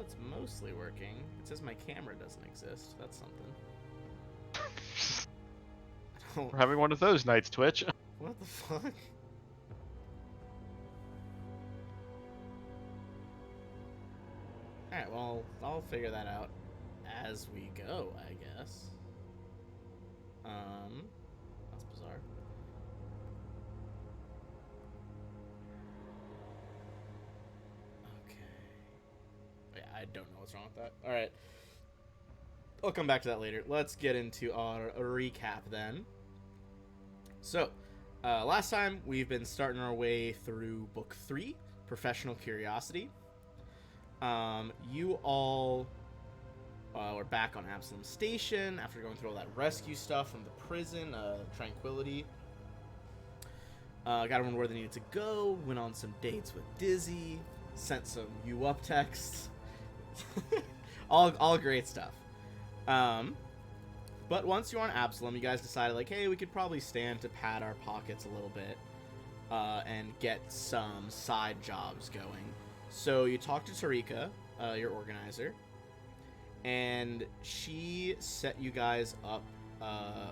it's mostly working. It says my camera doesn't exist. That's something. We're having one of those nights, Twitch. What the fuck? Alright, well, I'll figure that out as we go, I guess. That's bizarre. Okay. Yeah, I don't know what's wrong with that. Alright. I'll come back to that later. Let's get into our recap then. So, last time we've been starting our way through Book 3, Professional Curiosity. You all were back on Absalom Station after going through all that rescue stuff from the prison, Tranquility. Got everyone where they needed to go, went on some dates with Dizzy, sent some you up texts. all great stuff. But once you're on Absalom, you guys decided, like, hey, we could probably stand to pad our pockets a little bit and get some side jobs going. So you talked to Tarika, your organizer, and she set you guys up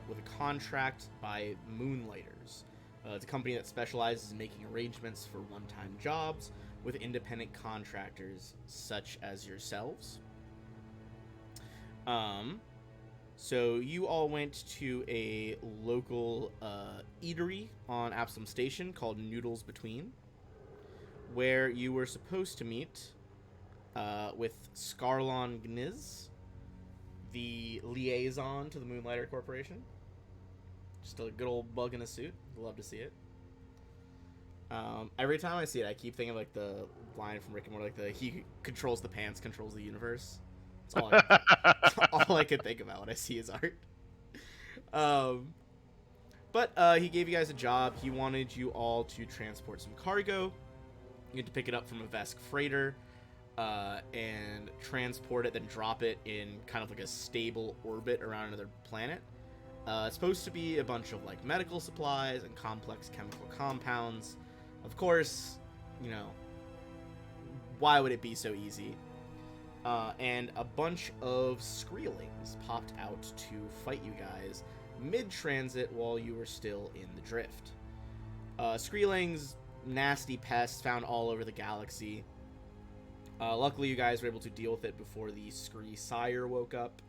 with a contract by Moonlighters. It's a company that specializes in making arrangements for one-time jobs with independent contractors such as yourselves. So you all went to a local eatery on Absalom Station called Noodles Between, where you were supposed to meet with Scarlon Gniz, the liaison to the Moonlighter Corporation. Just a good old bug in a suit. Love to see it. Every time I see it, I keep thinking of, like, the line from Rick and Morty, like, he controls the pants, controls the universe. That's all I can think about when I see his art. But he gave you guys a job. He wanted you all to transport some cargo. You had to pick it up from a Vesk freighter and transport it, then drop it in kind of like a stable orbit around another planet. It's supposed to be a bunch of, like, medical supplies and complex chemical compounds. Of course, you know, why would it be so easy? And a bunch of Skreelings popped out to fight you guys mid-transit while you were still in the drift. Skreelings, nasty pests found all over the galaxy. Luckily, you guys were able to deal with it before the Skree Sire woke up,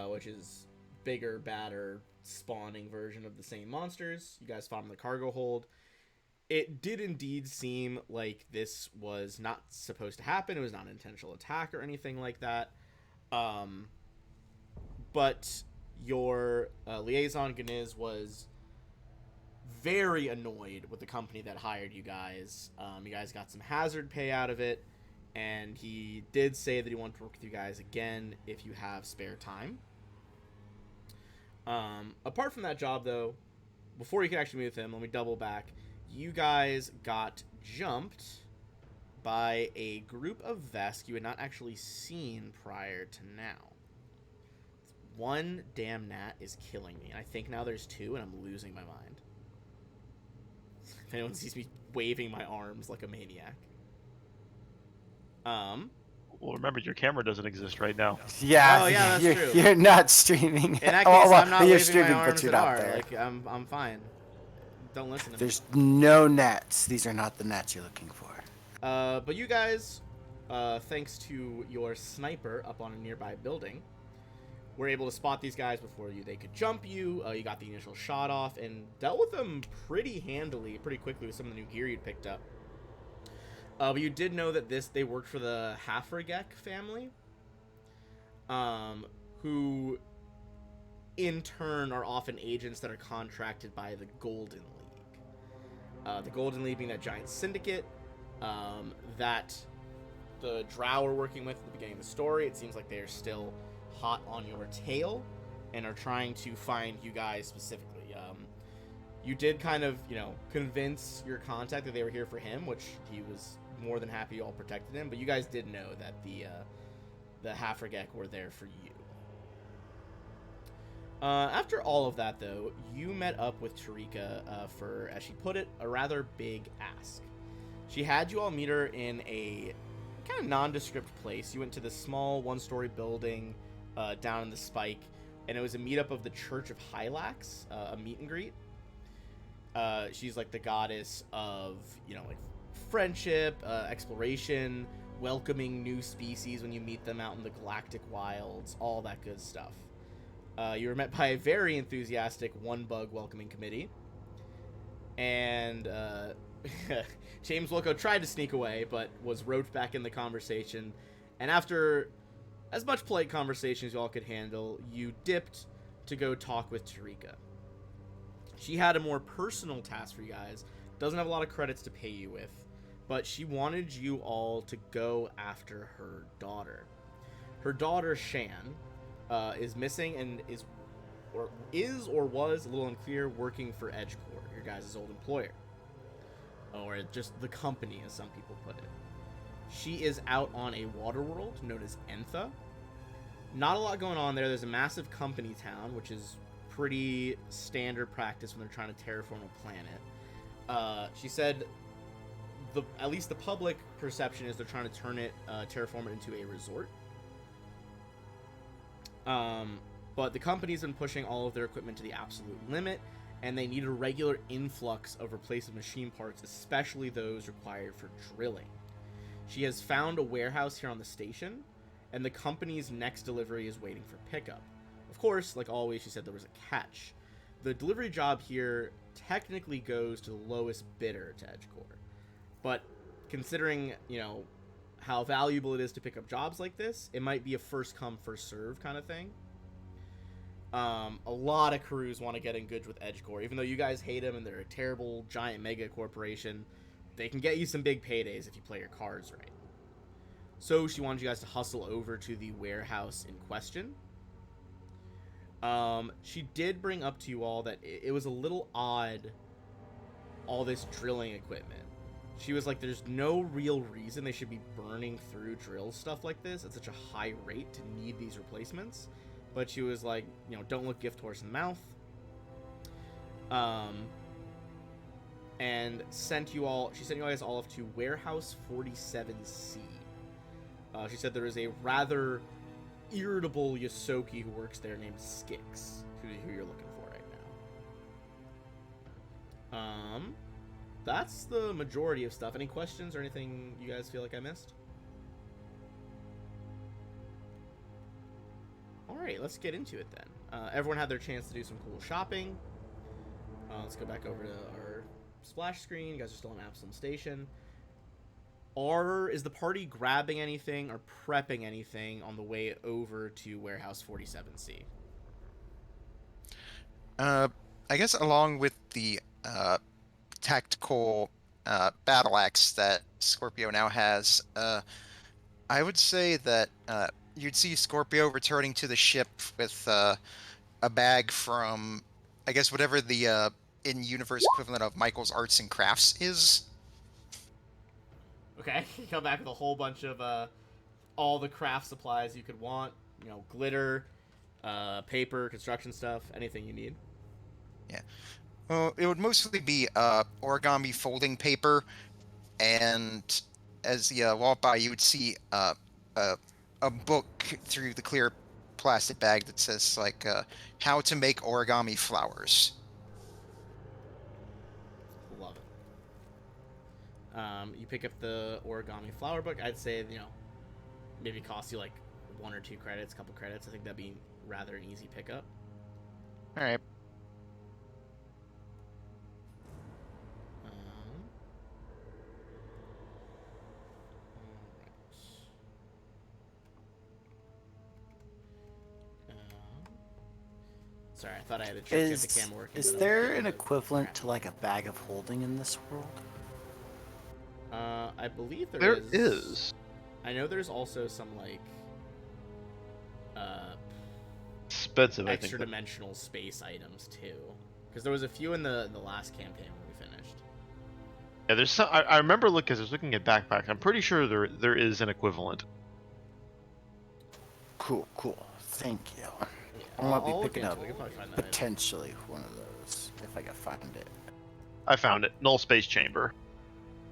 which is bigger, badder, spawning version of the same monsters. You guys fought in the cargo hold. It did indeed seem like this was not supposed to happen. It was not an intentional attack or anything like that. But your liaison, Gniz, was very annoyed with the company that hired you guys. You guys got some hazard pay out of it, and he did say that he wanted to work with you guys again if you have spare time. Apart from that job, though, before you could actually meet with him, let me double back. You guys got jumped by a group of Vesk you had not actually seen prior to now. One damn gnat is killing me. I think now there's two, and I'm losing my mind. If anyone sees me waving my arms like a maniac. Well, remember, your camera doesn't exist right now. Yeah, Oh, yeah, that's true. You're not streaming. In that case, I'm not you're waving streaming, my arms but you're at not R. there. Like, I'm fine. Don't listen to me. There's no gnats. These are not the gnats you're looking for. But you guys, thanks to your sniper up on a nearby building, were able to spot these guys before they could jump you. You got the initial shot off and dealt with them pretty handily, pretty quickly with some of the new gear you'd picked up. But you did know that they worked for the Hafragek family, who in turn are often agents that are contracted by the Golden League. The Golden League being that giant syndicate that the Drow are working with at the beginning of the story. It seems like they are still hot on your tail and are trying to find you guys specifically. You did kind of, convince your contact that they were here for him, which he was more than happy you all protected him, but you guys did know that the Hafragek were there for you. After all of that, though, you met up with Tarika for, as she put it, a rather big ask. She had you all meet her in a kind of nondescript place. You went to this small one-story building down in the Spike, and it was a meetup of the Church of Hylax, a meet and greet. She's like the goddess of, like friendship, exploration, welcoming new species when you meet them out in the galactic wilds, all that good stuff. You were met by a very enthusiastic one-bug welcoming committee. And James Wilco tried to sneak away, but was roped back in the conversation. And after as much polite conversation as you all could handle, you dipped to go talk with Tarika. She had a more personal task for you guys. Doesn't have a lot of credits to pay you with, but she wanted you all to go after her daughter. Her daughter, Shan, is missing and is or was, a little unclear, working for EdgeCore, your guys' old employer. Or just the company, as some people put it. She is out on a water world known as Entha. Not a lot going on there. There's a massive company town, which is pretty standard practice when they're trying to terraform a planet. She said at least the public perception is they're trying to terraform it into a resort. But the company's been pushing all of their equipment to the absolute limit, and they need a regular influx of replacement machine parts, especially those required for drilling. She has found a warehouse here on the station, and the company's next delivery is waiting for pickup. Of course, like always, she said there was a catch. The delivery job here technically goes to the lowest bidder to EdgeCore. But considering, how valuable it is to pick up jobs like this, it might be a first come, first serve kind of thing. A lot of crews want to get in good with EdgeCore. Even though you guys hate them and they're a terrible, giant mega corporation, they can get you some big paydays if you play your cards right. So she wanted you guys to hustle over to the warehouse in question. She did bring up to you all that it was a little odd, all this drilling equipment. She was like, there's no real reason they should be burning through drill stuff like this at such a high rate to need these replacements. But she was like, don't look gift horse in the mouth. And she sent you guys all off to Warehouse 47C. She said there is a rather irritable Yosoki who works there named Skix, who you're looking for right now. That's the majority of stuff. Any questions or anything you guys feel like I missed? Alright, let's get into it then. Everyone had their chance to do some cool shopping. Let's go back over to our splash screen. You guys are still in Absalom Station. Is the party grabbing anything or prepping anything on the way over to Warehouse 47C? I guess along with the tactical battle axe that Scorpio now has, I would say that you'd see Scorpio returning to the ship with a bag from, I guess, whatever the in-universe equivalent of Michael's Arts and Crafts is. Okay, you come back with a whole bunch of all the craft supplies you could want. Glitter, paper, construction stuff, anything you need. Yeah. Well, it would mostly be origami folding paper, and as you walk by, you would see a book through the clear plastic bag that says, like, how to make origami flowers. Love it. You pick up the origami flower book. I'd say, maybe cost you like 1 or 2 credits, a couple credits. I think that'd be rather an easy pickup. All right. Sorry, I thought I had a trick to get the camera working. Is there an equivalent to like a bag of holding in this world? I believe There is. I know there's also some like Expensive, I think. extra dimensional space items too, because there was a few in the last campaign when we finished. Yeah, there's some. I remember because I was looking at backpacks. I'm pretty sure there is an equivalent. Cool. Thank you. Yeah, I might I'll be look picking into up it. We can probably find that. potentially one of those if I can find it. I found it. Null space chamber.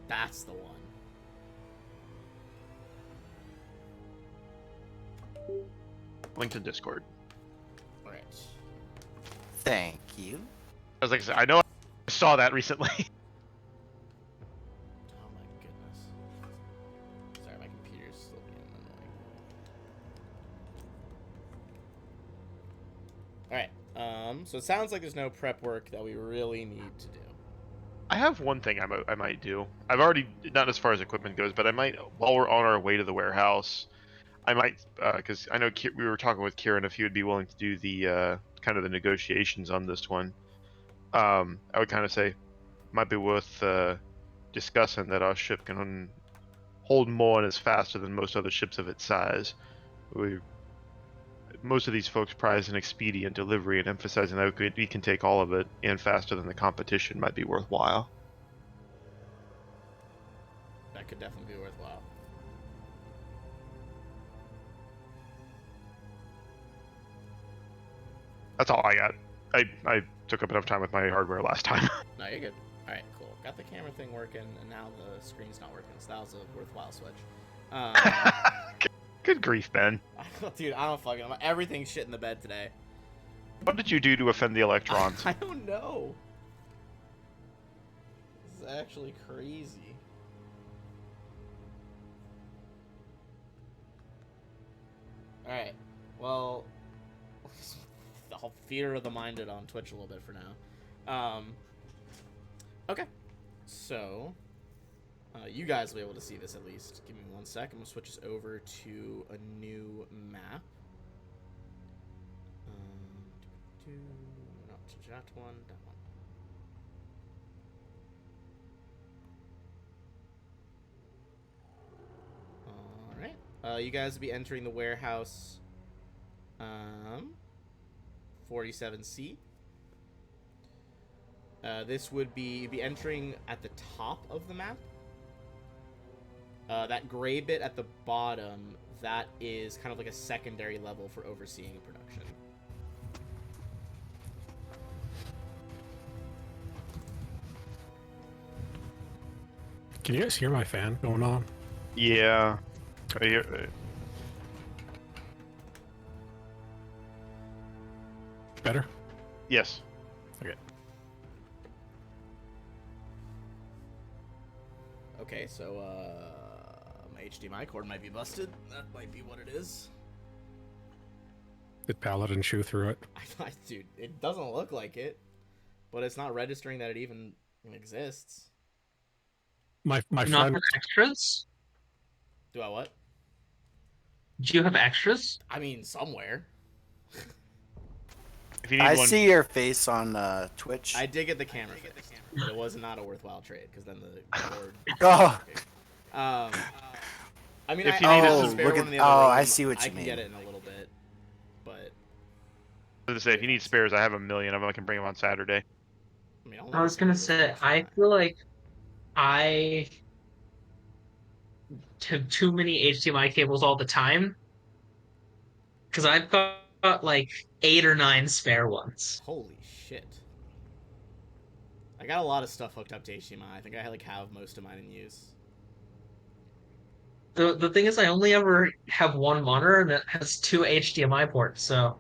That's the one. Linked in Discord. All right. Thank you. I was like, I know I saw that recently. Oh my goodness. Sorry, my computer's still being annoying. All right. So it sounds like there's no prep work that we really need to do. I have one thing I might do. I've already, not as far as equipment goes, but I might, while we're on our way to the warehouse, I might, because I know we were talking with Kieran if he would be willing to do the kind of the negotiations on this one. I would kind of say, might be worth discussing that our ship can hold more and is faster than most other ships of its size. Most of these folks prize an expedient delivery, and emphasizing that we can take all of it and faster than the competition might be worthwhile. That could definitely be worthwhile. That's all I got. I took up enough time with my hardware last time. No, you're good. All right, cool. Got the camera thing working, and now the screen's not working, so that was a worthwhile switch. Good grief, Ben. Dude, I don't fucking know. Everything's shit in the bed today. What did you do to offend the electrons? I don't know. This is actually crazy. Alright, well, I'll theater the minded on Twitch a little bit for now. Okay, so, you guys will be able to see this at least. Give me 1 sec. I'm going to switch this over to a new map. Not to that one, that one. Alright, you guys will be entering the warehouse 47C. This would be entering at the top of the map. That gray bit at the bottom, that is kind of like a secondary level for overseeing production. Can you guys hear my fan going on? Yeah. Better? Yes. Okay. Okay, so, my HDMI cord might be busted. That might be what it is. Did Paladin chew through it? Dude, it doesn't look like it, but it's not registering that it even exists. My Do you not friend. have extras? Do I what? Do you have extras? I mean, somewhere. If you need I one, see your face on Twitch. I did get the camera fixed, but it was not a worthwhile trade, because then the cord... Oh. I mean, If I you need have a- a spare look one at- in the other oh, room. I see what I you can mean. get it in a little bit, but... I was gonna say, if you need spares, I have a million of them. I can bring them on Saturday. I mean, I was gonna say, I feel like I have too many HDMI cables all the time. Because I've got like 8 or 9 spare ones. Holy shit. I got a lot of stuff hooked up to HDMI. I think I have most of mine in use. The thing is, I only ever have one monitor and it has 2 HDMI ports, so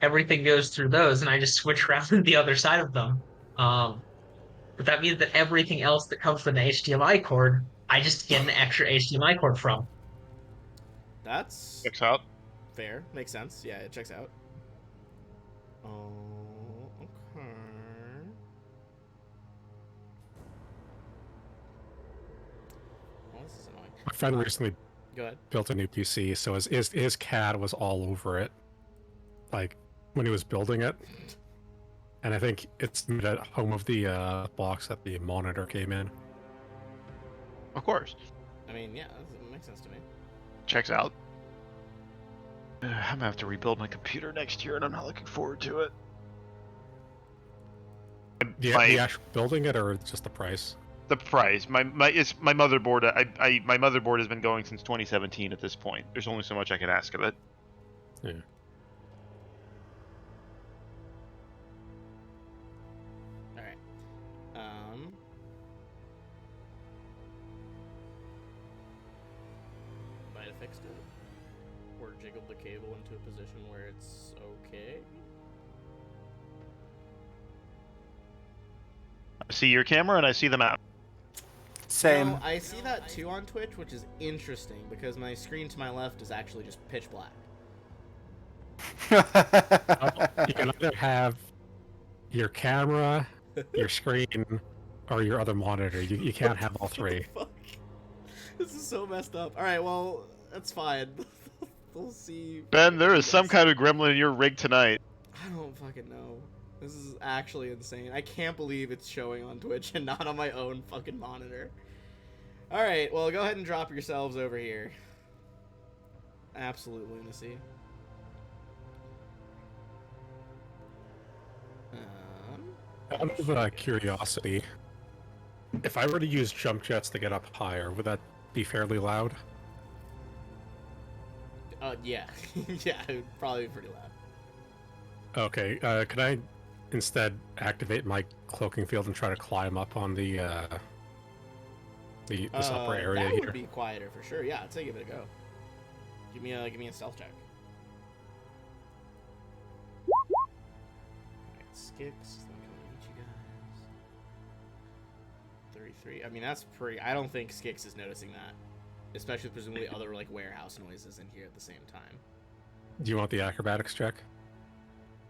everything goes through those, and I just switch around to the other side of them. But that means that everything else that comes from the HDMI cord, I just get an extra HDMI cord from. That's Checks out. fair. Makes sense. Yeah, it checks out. Oh, okay. Oh, this is annoying. My friend recently Go ahead. built a new PC, so his CAD was all over it, like when he was building it. And I think it's made at home of the box that the monitor came in. Of course. I mean, yeah, that makes sense to me. Checks out. I'm gonna have to rebuild my computer next year, and I'm not looking forward to it. The actual building it, or just the price? The price. My motherboard. My motherboard has been going since 2017. At this point, there's only so much I can ask of it. Yeah. All right. Might have fixed it. Or jiggled the cable into a position where it's okay. I see your camera and I see the map. Same. No, I see that too on Twitch, which is interesting because my screen to my left is actually just pitch black. You can either have your camera, your screen, or your other monitor. You can't have all three. Fuck. This is so messed up. All right, well, that's fine. We'll see. Ben, there is some kind of gremlin in your rig tonight. I don't fucking know. This is actually insane. I can't believe it's showing on Twitch and not on my own fucking monitor. All right, well, go ahead and drop yourselves over here. Absolute lunacy. Out of curiosity, if I were to use jump jets to get up higher, would that be fairly loud? Yeah. Yeah, it would probably be pretty loud. Okay, can I instead activate my cloaking field and try to climb up on this upper area that here? would be quieter for sure. Yeah, I'd say give it a go. Give me a stealth check. Alright, Skix. Let me come meet you guys. 33. I mean, that's pretty. I don't think Skix is noticing that, especially presumably other like warehouse noises in here at the same time. Do you want the acrobatics check?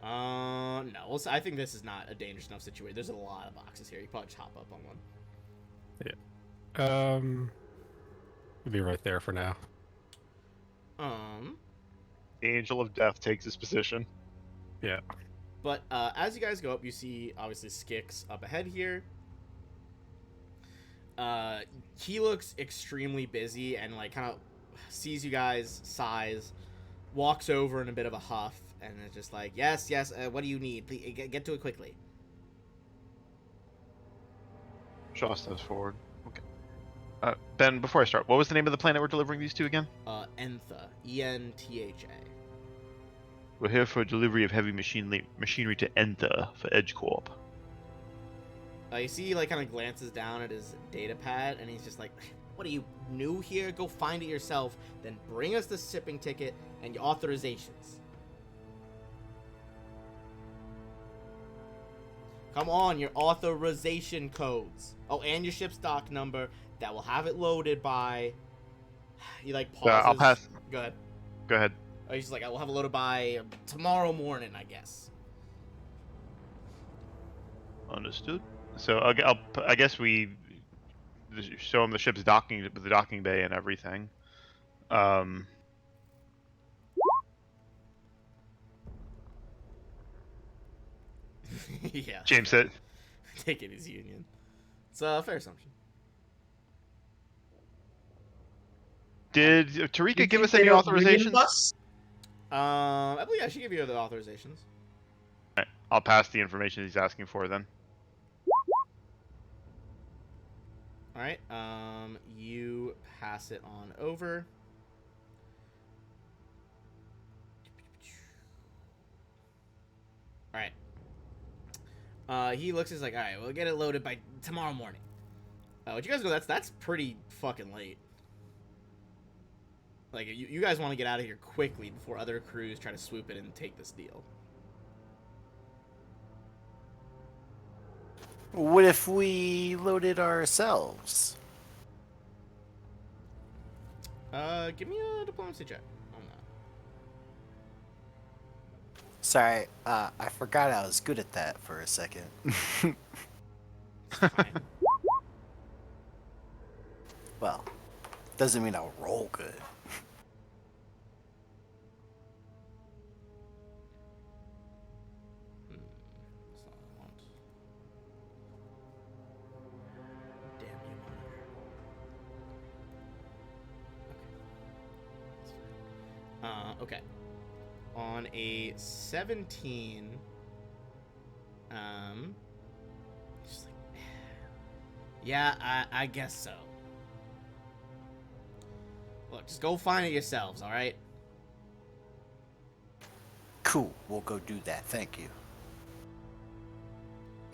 No. I think this is not a dangerous enough situation. There's a lot of boxes here. You can probably just hop up on one. It'll be right there for now. The Angel of Death takes his position. Yeah. But as you guys go up, you see obviously Skix up ahead here. He looks extremely busy and like kind of sees you guys, sighs, walks over in a bit of a huff, and is just like, yes, what do you need? Please, get to it quickly. Shaw steps forward. Okay. Ben, before I start, what was the name of the planet we're delivering these to again? Entha. E-N-T-H-A. We're here for delivery of heavy machinery to Enter for Edge Corp. You see he like kind of glances down at his data pad, and he's just like, what are you, new here? Go find it yourself, then bring us the shipping ticket and your authorizations. Come on, your authorization codes. Oh, and your ship's dock number. That will have it loaded by... He like pauses. I'll pass. Go ahead. Go ahead. Oh, he's just like, I will have it loaded by tomorrow morning, I guess. Understood. So I guess we show him the ship's docking, the docking bay and everything. Yeah. James said. Take it as union. It's a fair assumption. Did Tarika give us any Union authorizations? bus? I believe I should give you the authorizations. Alright, I'll pass the information he's asking for then. Alright, you pass it on over. Alright. He looks, he's like, alright, we'll get it loaded by tomorrow morning. What you guys know, that's pretty fucking late. Like, you guys want to get out of here quickly before other crews try to swoop in and take this deal. What if we loaded ourselves? Give me a diplomacy check on that. Sorry, I forgot I was good at that for a second. Fine. Well, doesn't mean I'll roll good. That's not what I want. Damn you, monitor. Okay. Okay. On a 17, just like, yeah, I guess so. Look, just go find it yourselves, all right? Cool, we'll go do that. Thank you.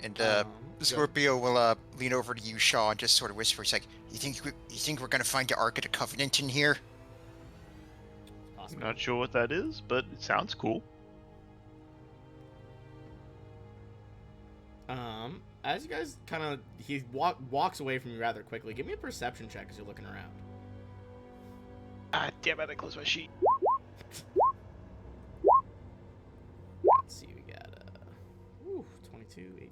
And Go. Scorpio will lean over to you, Shaw, and just sort of whisper, he's like, you think we're gonna find the Ark of the Covenant in here? It's possible. I'm not sure what that is, but it sounds cool. As you guys kind of, he walks away from you rather quickly. Give me a perception check as you're looking around. Ah, damn it! I closed my sheet. Let's see, we got 22, 18. I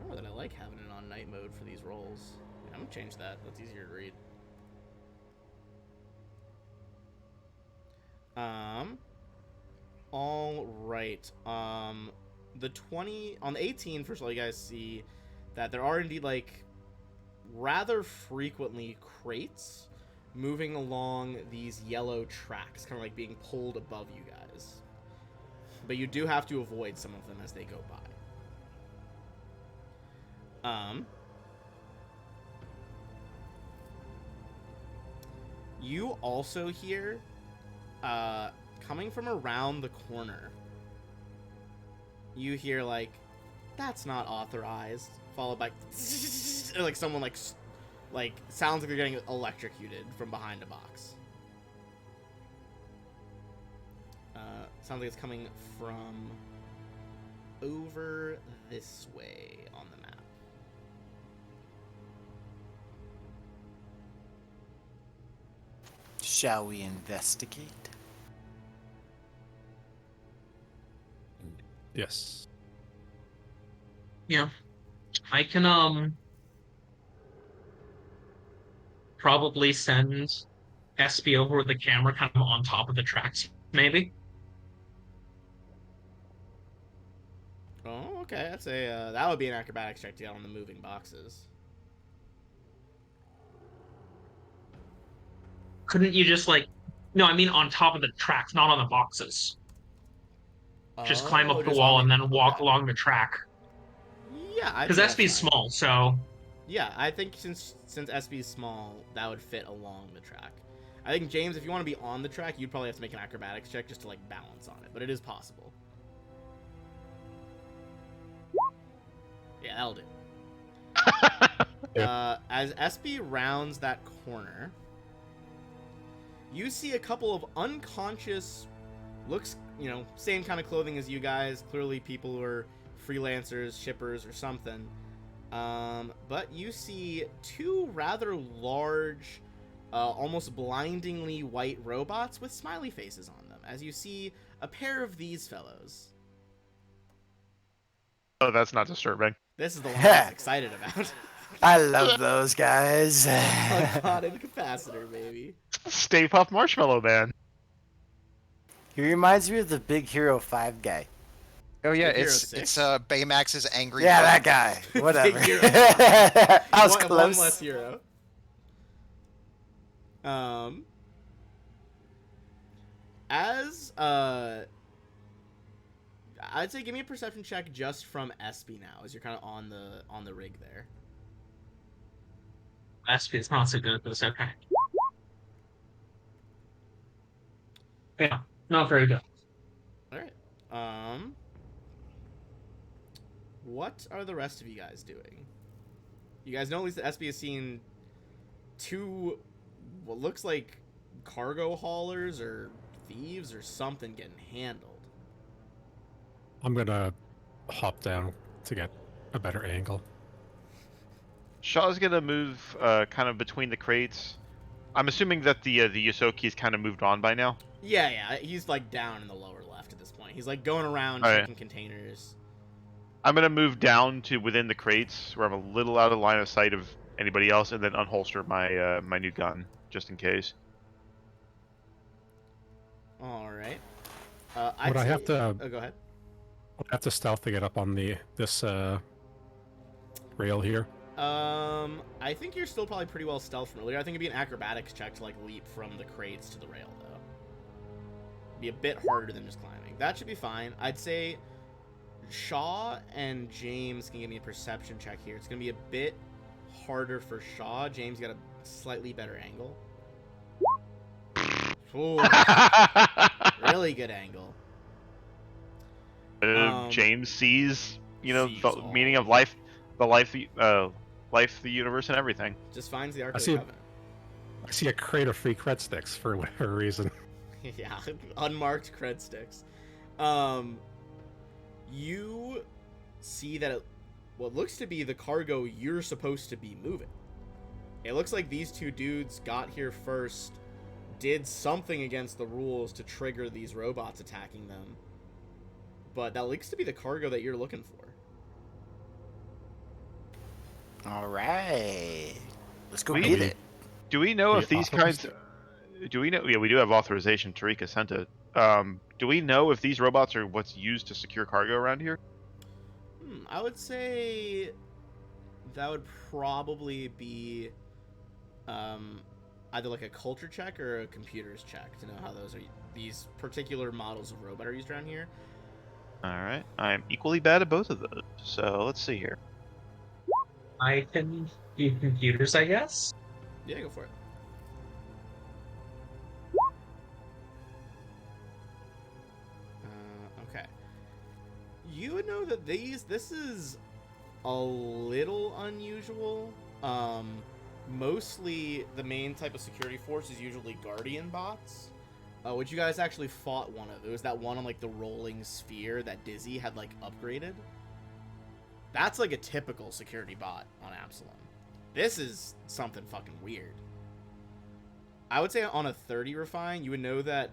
don't know that I like having it on night mode for these rolls. Yeah, I'm gonna change that. That's easier to read. All right. The 20 on the 18. First of all, you guys see that there are indeed like rather frequently crates moving along these yellow tracks, kind of like being pulled above you guys. But you do have to avoid some of them as they go by. You also hear, coming from around the corner, you hear like, "That's not authorized," followed by like someone like sounds like they're getting electrocuted from behind a box. Sounds like it's coming from over this way on the map. Shall we investigate? Yes. Yeah. I can probably send SB over with the camera kind of on top of the tracks, maybe. Oh, okay. That's a that would be an acrobatics check to get on the moving boxes. Couldn't you just like no, I mean on top of the tracks, not on the boxes. Just climb up the just wall on and then walk okay. along the track. Yeah, I Because think SB is that's fine. small, so Yeah, I think since SB is small, that would fit along the track. I think James, if you want to be on the track, you'd probably have to make an acrobatics check just to like balance on it, but it is possible. Yeah, that'll do. As SB rounds that corner, you see a couple of unconscious, looks, same kind of clothing as you guys. Clearly people who are freelancers, shippers, or something. But you see two rather large, almost blindingly white robots with smiley faces on them. As you see a pair of these fellows. Oh, that's not disturbing. This is the one I was excited about. I love those guys. Unpotted capacitor, baby. Stay Puft Marshmallow Man. He reminds me of the Big Hero 5 guy. Oh yeah, Big Hero it's 6? Baymax's angry. Yeah, button. that guy. Whatever. Hero. I was One close. less hero. I'd say give me a perception check just from SB now, as you're kind of on the rig there. SB is not so good at this. Okay. Yeah, not very good. All right. What are the rest of you guys doing? You guys know at least that SB has seen two, what looks like cargo haulers or thieves or something getting handled. I'm gonna hop down to get a better angle. Shaw's gonna move kind of between the crates. I'm assuming that the Yosoki's kind of moved on by now. Yeah, he's like down in the lower left at this point. He's like going around All right. checking containers. I'm gonna move down to within the crates where I'm a little out of line of sight of anybody else, and then unholster my my new gun just in case. All right. Would I have to? Oh, go ahead. I have to stealth to get up on this rail here. I think you're still probably pretty well stealth from earlier. I think it'd be an acrobatics check to like leap from the crates to the rail, though. Be a bit harder than just climbing. That should be fine. I'd say Shaw and James can give me a perception check here. It's gonna be a bit harder for Shaw. James got a slightly better angle. Ooh, really good angle. James sees, sees the all. meaning of life, the life, the universe, and everything. Just finds the Ark I of see- the Covenant. I see a crate of free cred sticks for whatever reason. Yeah, unmarked cred sticks. You see that what looks to be the cargo you're supposed to be moving. It looks like these two dudes got here first, did something against the rules to trigger these robots attacking them. But that looks to be the cargo that you're looking for. All right. Let's go We- get it. Do we know We if these authorized kinds? Do we know? Yeah, we do have authorization. Tarika sent it. Do we know if these robots are what's used to secure cargo around here? I would say that would probably be either like a culture check or a computer's check to know how these particular models of robot are used around here. All right, I'm equally bad at both of those. So let's see here. I can do computers, I guess. Yeah, go for it. Okay. You would know that this is a little unusual. Mostly the main type of security force is usually Guardian bots. Which you guys actually fought one of. It was that one on like the rolling sphere that Dizzy had like upgraded. That's like a typical security bot on Absalom. This is something fucking weird. I would say on a 30 refine, you would know that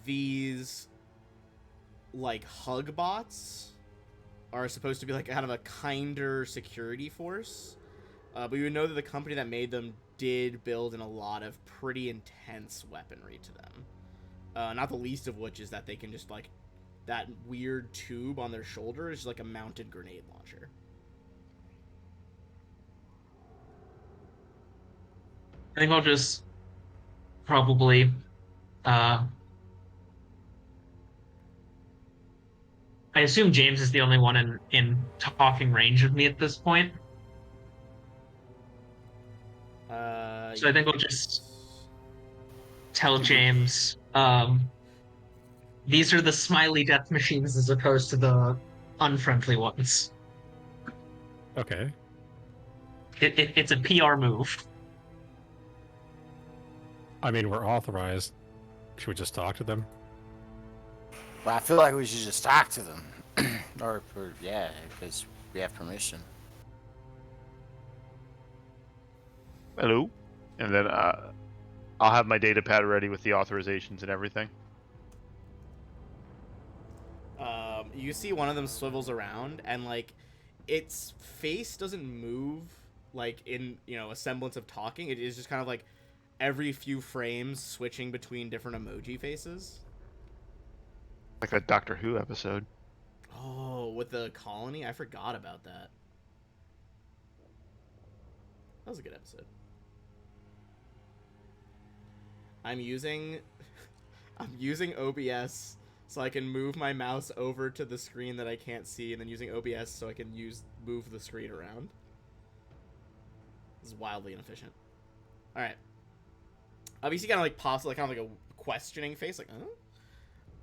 these like hug bots are supposed to be like kind of a kinder security force. But you would know that the company that made them did build in a lot of pretty intense weaponry to them. Not the least of which is that they can just like that weird tube on their shoulder is like a mounted grenade launcher. I think I'll just probably I assume James is the only one in talking range of me at this point. So I think I'll just tell James, these are the smiley death machines as opposed to the unfriendly ones. Okay. It's a PR move. I mean, we're authorized. Should we just talk to them? Well, I feel like we should just talk to them. Yeah, because we have permission. Hello, and then I'll have my data pad ready with the authorizations and everything. You see one of them swivels around, and like its face doesn't move like in a semblance of talking. It is just kind of like every few frames switching between different emoji faces. Like that Doctor Who episode. Oh, with the colony? I forgot about that. That was a good episode. I'm using OBS so I can move my mouse over to the screen that I can't see, and then using OBS so I can move the screen around. This is wildly inefficient. Alright. Obviously kind of like pops like kind of like a questioning face, like,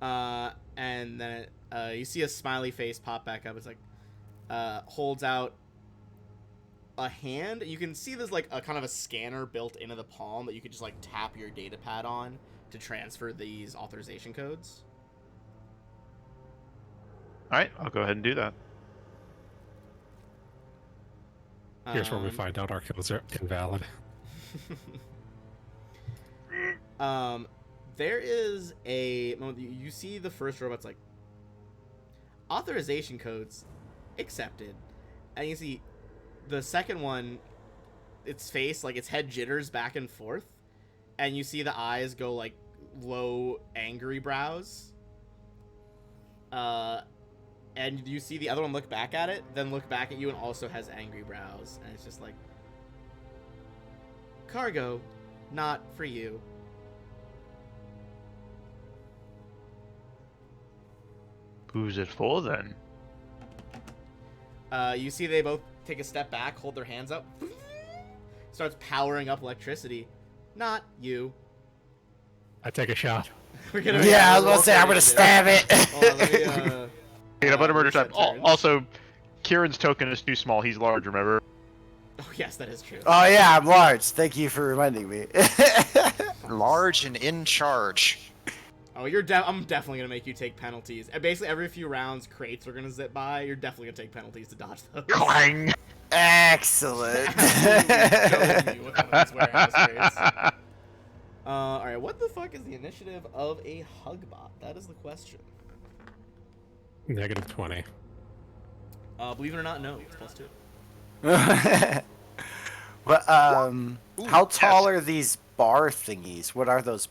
huh? And then you see a smiley face pop back up. It's like holds out a hand. You can see there's like a kind of a scanner built into the palm that you could just like tap your data pad on to transfer these authorization codes. All right, I'll go ahead and do that. Here's where we find out our codes are invalid. There is a moment you see the first robot's like authorization codes accepted, and you see the second one, its face, like its head jitters back and forth, and you see the eyes go like low angry brows, and you see the other one look back at it, then look back at you and also has angry brows, and it's just like, cargo, not for you. Who's it for then? You see they both take a step back, hold their hands up, starts powering up electricity. Not you. I take a shot. Yeah, I was about to say, I'm gonna stab it. Hold on, let me, Peanut butter murder time. reset turns. Also, Kieran's token is too small. He's large, remember? Oh yes, that is true. Oh yeah, I'm large. Thank you for reminding me. Large and in charge. Oh, I'm definitely gonna make you take penalties. And basically, every few rounds, crates are gonna zip by. You're definitely gonna take penalties to dodge those. Clang. Excellent. Absolutely goading you with one of these warehouse crates. All right, what the fuck is the initiative of a Hugbot? That is the question. Negative 20. Believe it or not, no, it's +2. But Ooh, how tall yes. are these bar thingies? What are those?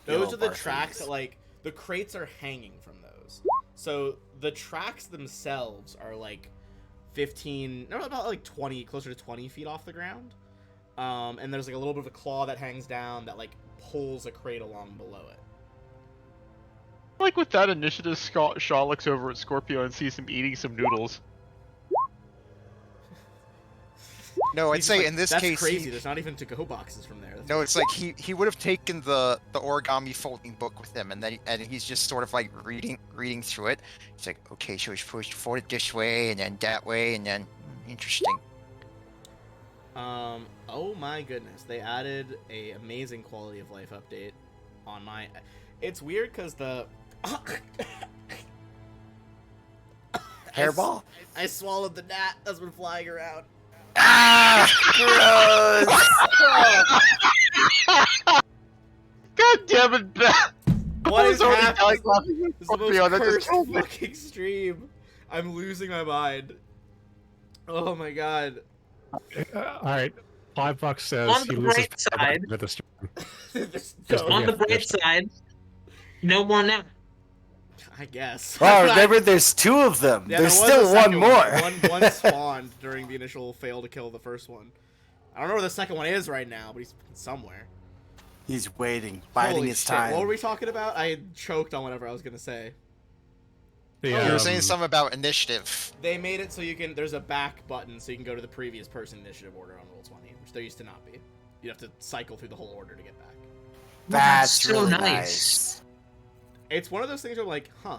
Those yellow are the bar tracks thingies? that, like, the crates are hanging from those. So the tracks themselves are like 15, no, about like 20, closer to 20 feet off the ground. And there's like a little bit of a claw that hangs down that like pulls a crate along below it. Like with that initiative, Shaw looks over at Scorpio and sees him eating some noodles. No, I'd He's just say like, in this that's case, crazy. There's not even to-go boxes from there. no, it's like he would have taken the origami folding book with him, and he's just sort of like reading through it. It's like, okay, so it's supposed to fold it this way and then that way, and then interesting. Oh my goodness, they added a amazing quality of life update on my. It's weird because the Hairball. I swallowed the gnat that's been flying around. Ah, gross. God damn it, Beth! What is happening? This This is the most cursed fucking stream. I'm losing my mind. Oh my god. All right. $5 says On he the loses bright side, with the stream. Just Just don't- on the bright side, no more now. I guess. Well, remember, there's two of them. Yeah, there's there was still a one second more. One spawned during the initial fail to kill the first one. I don't know where the second one is right now, but he's somewhere. He's waiting, biding Holy his shit. time. What were we talking about? I choked on whatever I was gonna say. Oh, You were saying something about initiative. They made it so you can. There's a back button so you can go to the previous person initiative order on Roll20, which there used to not be. You'd have to cycle through the whole order to get back. That's so really nice. nice. It's one of those things where I'm like, huh,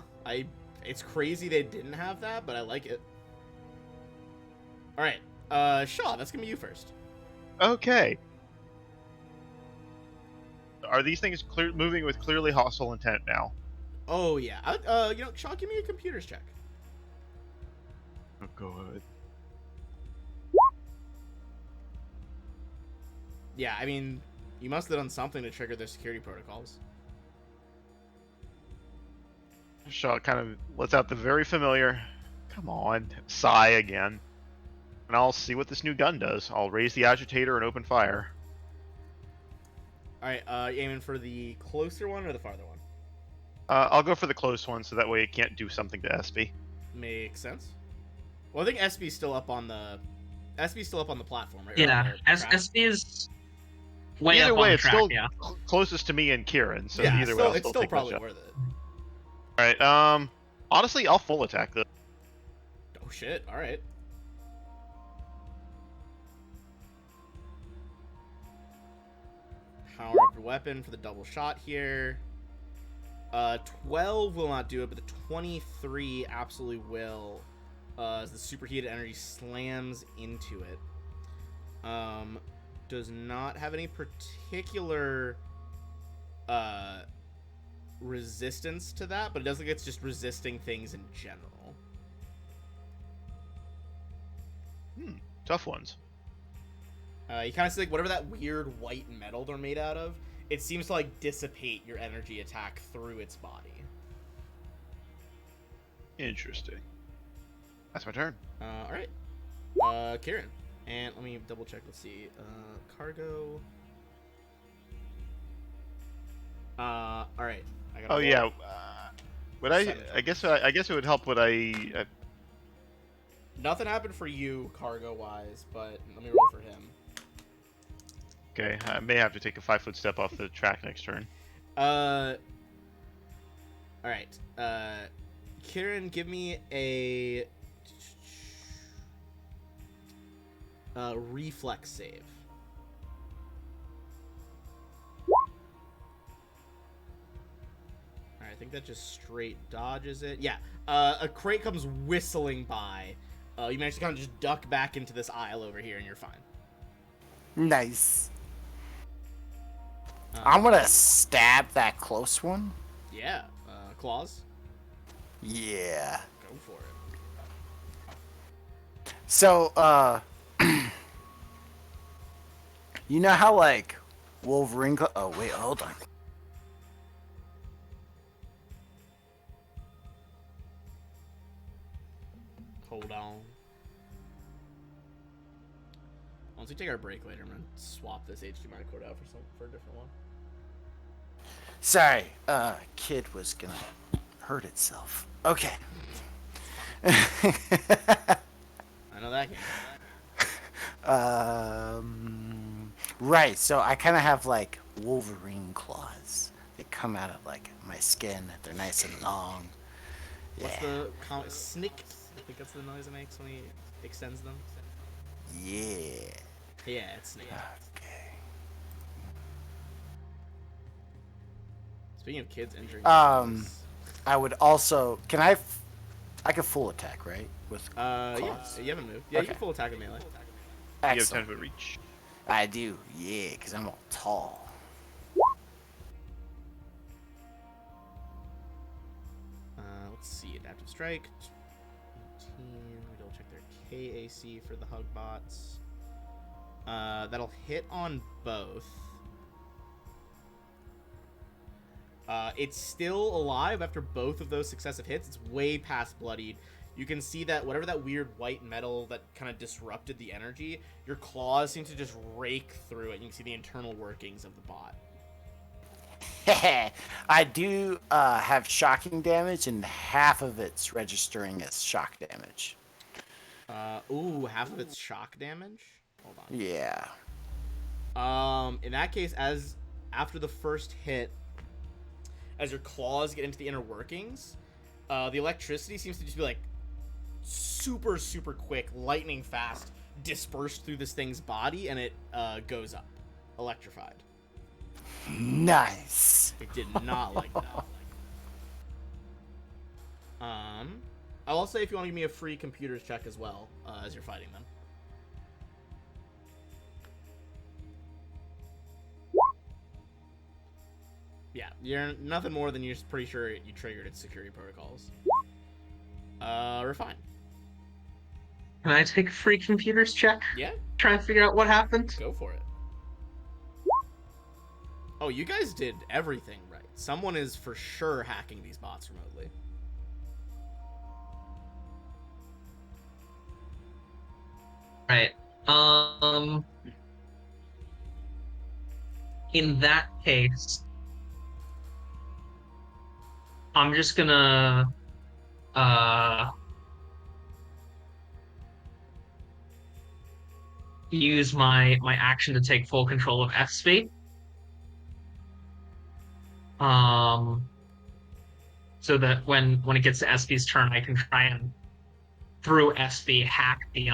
it's crazy they didn't have that, but I like it. All right, Shaw, that's gonna be you first. Okay. Are these things moving with clearly hostile intent now? Oh yeah, Shaw, give me a computers check. Oh, good. Yeah, I mean, you must have done something to trigger their security protocols. Shaw kind of lets out the very familiar, come on, sigh again. And I'll see what this new gun does. I'll raise the agitator and open fire. All right, you aiming for the closer one or the farther one? I'll go for the close one, so that way it can't do something to SB. Makes sense. Well, I think SB's still up on the platform, right? Yeah, Or on their track. SB is way Either up way, on the it's track, still yeah. closest to me and Kieran, so yeah, either way, I'll it's still take that probably shot. worth it. All right. Honestly, I'll full attack this. Oh shit! All right. Power up your weapon for the double shot here. 12 will not do it, but the 23 absolutely will. As the superheated energy slams into it. Does not have any particular resistance to that, but it does look like it's just resisting things in general. Tough ones. You kind of see like whatever that weird white metal they're made out of, it seems to like dissipate your energy attack through its body. Interesting. That's my turn. All right, Kieran, and let me double check. Let's see, cargo. All right. I got. Oh yeah. Would I? Seven. I guess it would help. Would I? Nothing happened for you, cargo wise, but let me roll for him. Okay, I may have to take a 5-foot step off the track next turn. All right. Kieran, give me a reflex save. Alright, I think that just straight dodges it. Yeah. A crate comes whistling by, You manage to kind of just duck back into this aisle over here, and you're fine. Nice. I'm gonna stab that close one. Yeah. Claws. Yeah. Go for it. So, you know how like Wolverine? Oh wait, hold on. Hold on. Once we take our break later, I'm gonna swap this HDMI cord out for a different one. Sorry, kid was gonna hurt itself. Okay. I know that game. Right. So I kind of have like Wolverine claws. They come out of like my skin. They're nice and long. What's Yeah. the snick? I think that's the noise it makes when he extends them. Yeah. Yeah, it's snick. Okay. Speaking of kids injuring I would also. I could full attack, right? With yeah, claws? you haven't moved. Yeah, you Okay. can full attack with melee. You have 10 Excellent. foot reach. I do. Yeah, because I'm all tall. Let's see, adaptive strike. 18. We double check their KAC for the hug bots. That'll hit on both. It's still alive after both of those successive hits. It's way past bloodied. You can see that whatever that weird white metal that kind of disrupted the energy, your claws seem to just rake through it. You can see the internal workings of the bot. I do have shocking damage, and half of it's registering as shock damage. Ooh, half of it's shock damage? Hold on. Yeah. In that case, as after the first hit, as your claws get into the inner workings, the electricity seems to just be like super, super quick, lightning fast, dispersed through this thing's body, and it goes up, electrified. Nice. It did not like that. I'll also say if you want to give me a free computers check as well, as you're fighting them. Yeah, you're nothing more than you're pretty sure you triggered its security protocols. We're fine. Can I take a free computers check? Yeah, Try and figure out what happened? go for it. Oh, you guys did everything right. Someone is for sure hacking these bots remotely. Right. In that case, I'm just gonna use my action to take full control of SV. So that when it gets to SV's turn, I can try and through SV hack the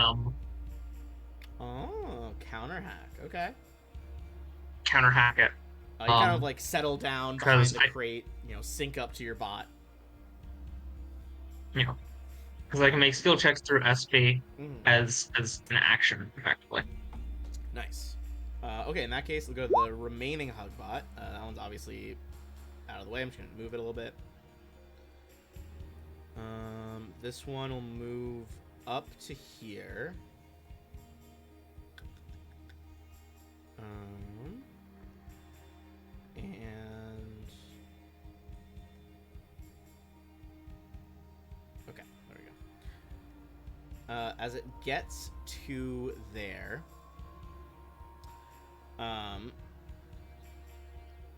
Oh, counter hack. Okay. counter hack it. You kind of like settle down behind because the crate, sync up to your bot. Because I can make skill checks through SV Mhm. as an action, effectively. Nice. Okay, in that case, we'll go to the remaining hug bot. That one's obviously out of the way. I'm just going to move it a little bit. This one will move up to here. And... Okay, there we go. As it gets to there...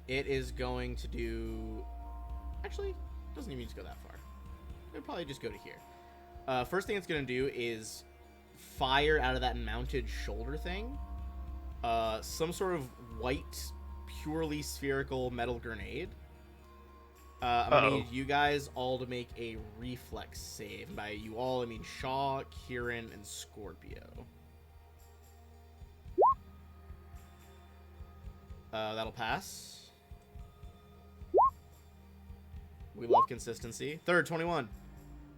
it is going to do... Actually, it doesn't even need to go that far. It'll probably just go to here. First thing it's going to do is fire out of that mounted shoulder thing some sort of white, purely spherical metal grenade. I'm going to need you guys all to make a reflex save. And by you all, I mean Shaw, Kieran, and Scorpio. That'll pass. We love consistency. Third, 21.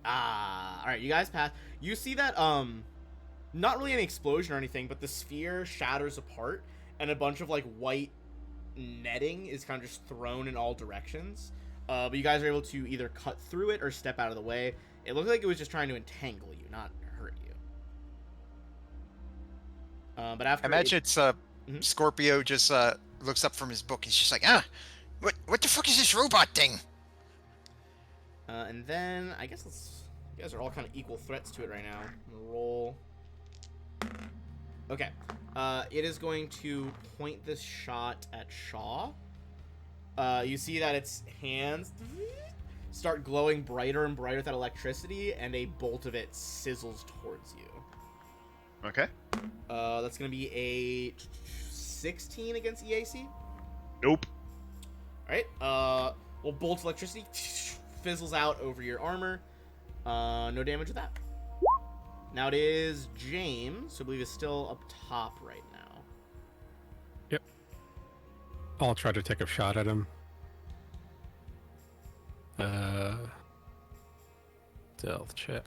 All right, you guys pass. You see that not really an explosion or anything, but the sphere shatters apart, and a bunch of like white netting is kind of just thrown in all directions. But you guys are able to either cut through it or step out of the way. It looked like it was just trying to entangle you, not hurt you. But after I imagine it's Mhm. Scorpio just looks up from his book. He's just like, what the fuck is this robot thing? And then I guess you guys are all kind of equal threats to it right now. Roll. Okay. It is going to point this shot at Shaw. You see that its hands start glowing brighter and brighter with that electricity, and a bolt of it sizzles towards you. Okay. That's going to be a 16 against EAC. Nope. All right. Well, bolt of electricity fizzles out over your armor. No damage with that. Now it is James, who I believe is still up top right now. Yep. I'll try to take a shot at him. Stealth check.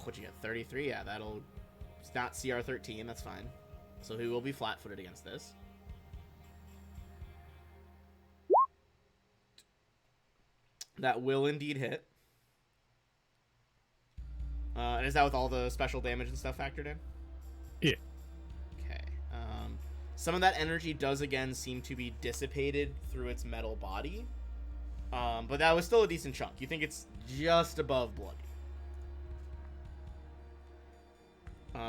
What'd you get? 33? Yeah, that'll... It's not CR 13, that's fine. So he will be flat-footed against this. That will indeed hit. And is that with all the special damage and stuff factored in? Yeah. Okay. Some of that energy does again seem to be dissipated through its metal body. But that was still a decent chunk. You think it's just above bloody.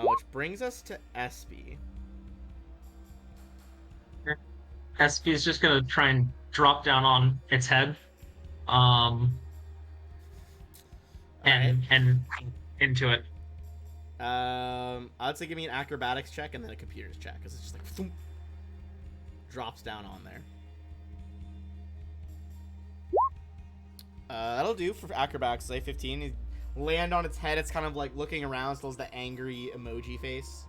Which brings us to Espy. SP is just gonna try and drop down on its head, and into it. I'd say give me an acrobatics check and then a computers check, because it's just like thump, drops down on there. That'll do for acrobatics. Say 15. You land on its head. It's kind of like looking around. Still has the angry emoji face.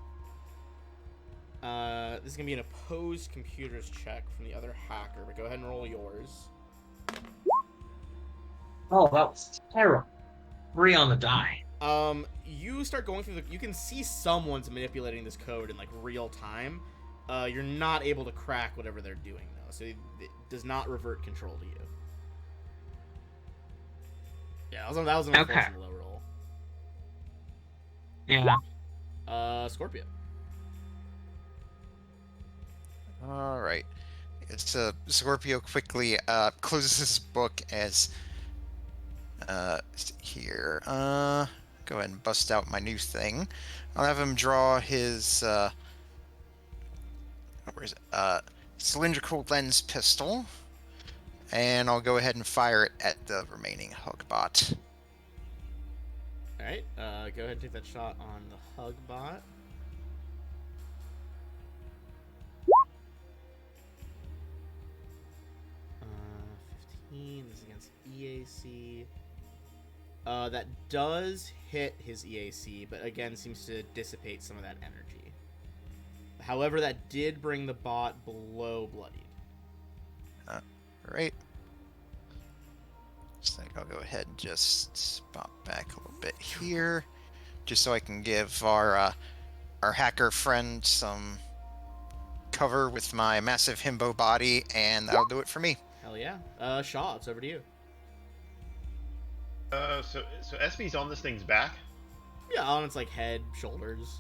This is gonna be an opposed computers check from the other hacker, but go ahead and roll yours. Oh, that was terrible. 3 on the die. You start going through you can see someone's manipulating this code in like real time. You're not able to crack whatever they're doing though, so it does not revert control to you. Yeah, that was an unfortunate low roll. Yeah. Scorpio. All right. It's Scorpio quickly closes his book as here. Go ahead and bust out my new thing. I'll have him draw his where is it? Cylindrical lens pistol, and I'll go ahead and fire it at the remaining Hugbot. All right. Go ahead and take that shot on the Hugbot. This is against EAC. That does hit his EAC, but again seems to dissipate some of that energy. However, that did bring the bot below bloodied. Right. So I'll go ahead and just spot back a little bit here, just so I can give our hacker friend some cover with my massive himbo body, and that'll do it for me. Hell yeah. Shaw, it's over to you. So SB's on this thing's back. Yeah, on its like head, shoulders.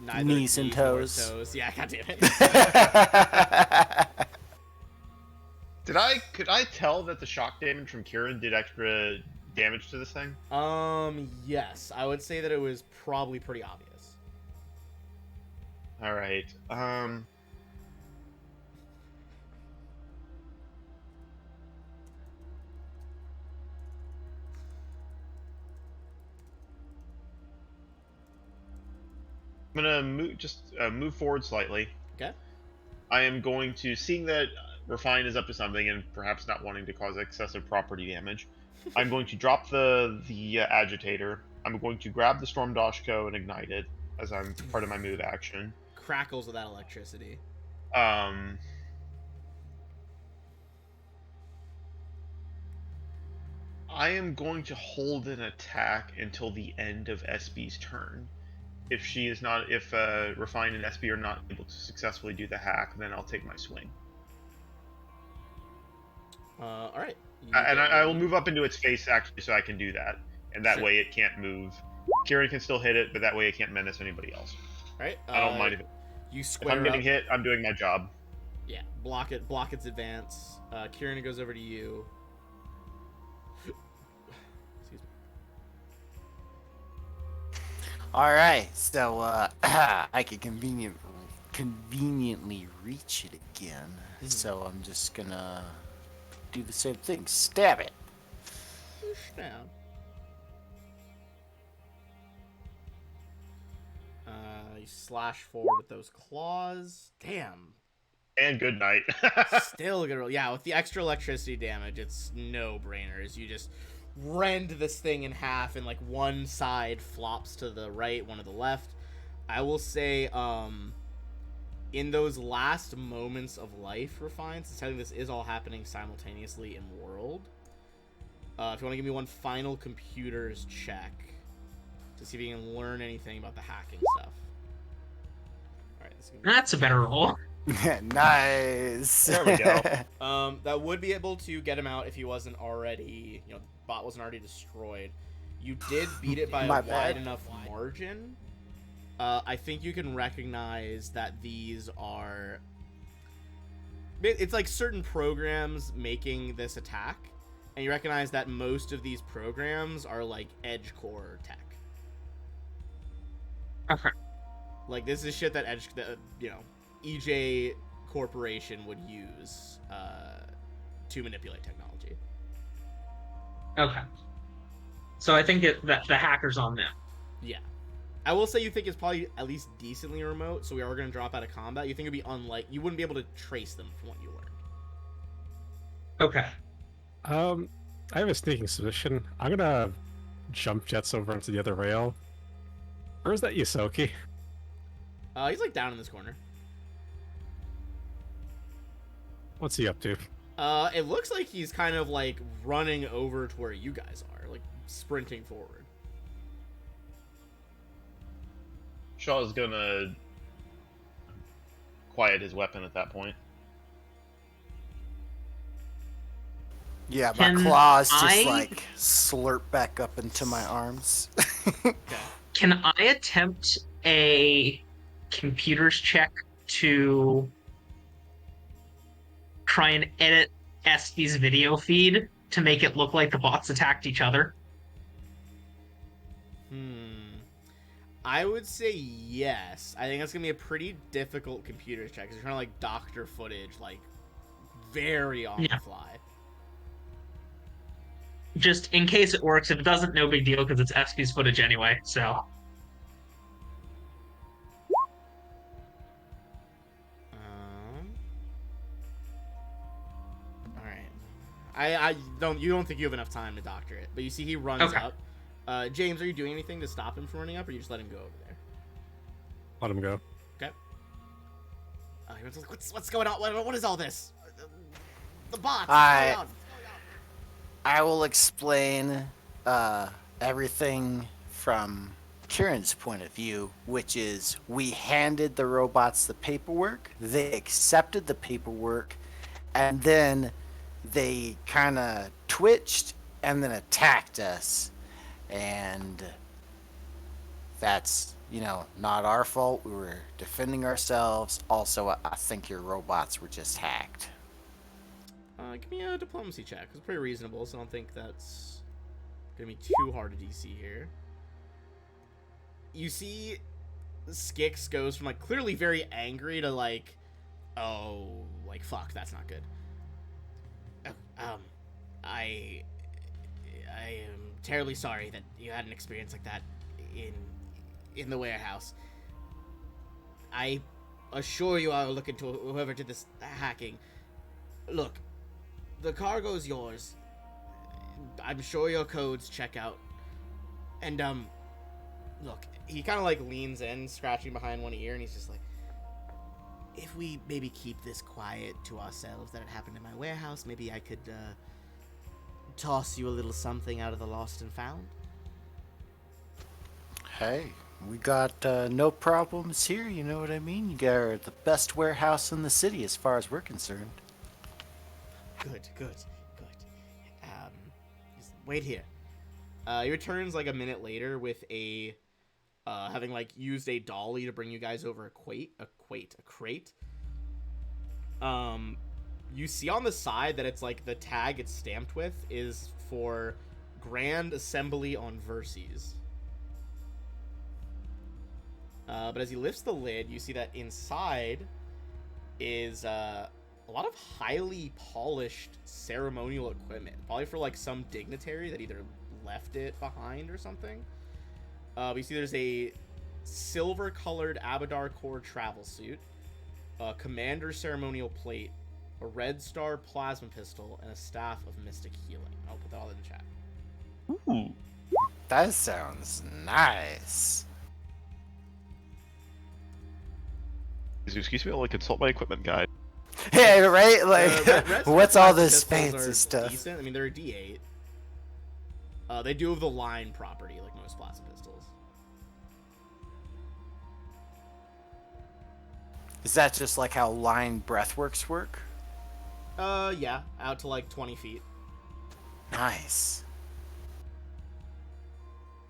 Neither Knees and nor toes. Yeah, god damn it. Could I tell that the shock damage from Kieran did extra damage to this thing? Yes. I would say that it was probably pretty obvious. Alright. I'm gonna move forward slightly. Okay. I am going to, seeing that Refine is up to something and perhaps not wanting to cause excessive property damage, I'm going to drop the agitator. I'm going to grab the Storm Dashko and ignite it as I'm part of my move action. Crackles with that electricity. I am going to hold an attack until the end of SB's turn. If she is not, if Refined and SB are not able to successfully do the hack, then I'll take my swing. All right. And I will move up into its face actually, so I can do that, and that way it can't move. Kieran can still hit it, but that way it can't menace anybody else. All right. I don't mind if You square. if I'm getting up. hit, I'm doing my job. Yeah, block it. Block its advance. Kieran, it goes over to you. Excuse me. All right, so I can conveniently reach it again. So I'm just gonna do the same thing. Stab it. Down. You slash forward with those claws. Damn. And good night. Still a good roll. Yeah, with the extra electricity damage, it's no brainers. You just rend this thing in half, and like one side flops to the right, one to the left. I will say, in those last moments of life, Refined, since I think this is all happening simultaneously in world, if you want to give me one final computers check to see if you can learn anything about the hacking stuff. All right, That's a better roll. Nice. There we go. That would be able to get him out if he wasn't already, bot wasn't already destroyed. You did beat it by a wide enough margin. I think you can recognize that these are... It's like certain programs making this attack, and you recognize that most of these programs are like edge core tech. Okay. Like, this is shit that EJ Corporation would use to manipulate technology. Okay. So I think that the hacker's on them. Yeah. I will say you think it's probably at least decently remote, so we are going to drop out of combat. You think it'd be you wouldn't be able to trace them from what you learned. Okay. I have a sneaking suspicion. I'm gonna jump jets over into the other rail. Where's that Yosoki? He's like down in this corner. What's he up to? It looks like he's kind of like running over to where you guys are, like sprinting forward. Shaw's gonna quiet his weapon at that point. Yeah, my claws just like slurp back up into my arms. Okay. Can I attempt a computers check to try and edit SB's video feed to make it look like the bots attacked each other? I would say yes. I think that's gonna be a pretty difficult computers check because you're trying to like doctor footage like very on the fly. Just in case it works. If it doesn't, no big deal because it's SB's footage anyway. So. All right. You don't think you have enough time to doctor it, but you see he runs up. James, are you doing anything to stop him from running up, or you just let him go over there? Let him go. Okay. What's going on? What is all this? The bots. What's going on? I will explain everything from Kieran's point of view, which is we handed the robots the paperwork, they accepted the paperwork, and then they kind of twitched and then attacked us. And that's, not our fault. We were defending ourselves. Also, I think your robots were just hacked. Give me a diplomacy check. It's pretty reasonable, so I don't think that's gonna be too hard to DC here. You see, Skix goes from like clearly very angry to like, oh, like fuck, that's not good. I am terribly sorry that you had an experience like that in the warehouse. I assure you I will look into whoever did this hacking. Look, the cargo's yours. I'm sure your codes check out. And, look, he kind of, like, leans in, scratching behind one ear, and he's just like, if we maybe keep this quiet to ourselves that it happened in my warehouse, maybe I could, toss you a little something out of the lost and found. Hey, we got no problems here, you know what I mean? You got the best warehouse in the city as far as we're concerned. Good. Just wait here. He returns like a minute later with a, having like used a dolly to bring you guys over a crate. You see on the side that it's like the tag it's stamped with is for Grand Assembly on Verses. But as he lifts the lid, you see that inside is a lot of highly polished ceremonial equipment, probably for like some dignitary that either left it behind or something. You see there's a silver-colored Abadar Core travel suit, a commander ceremonial plate, a red star plasma pistol, and a staff of mystic healing. I'll put that all in the chat. Ooh. That sounds nice. Excuse me, I'll consult my equipment guide. Yeah, right? Like, Red Star what's all plasma this pistols fancy are stuff? Decent. I mean, they're a D8. They do have the line property, like most plasma pistols. Is that just like how line breathworks work? Yeah, out to like 20 feet. Nice.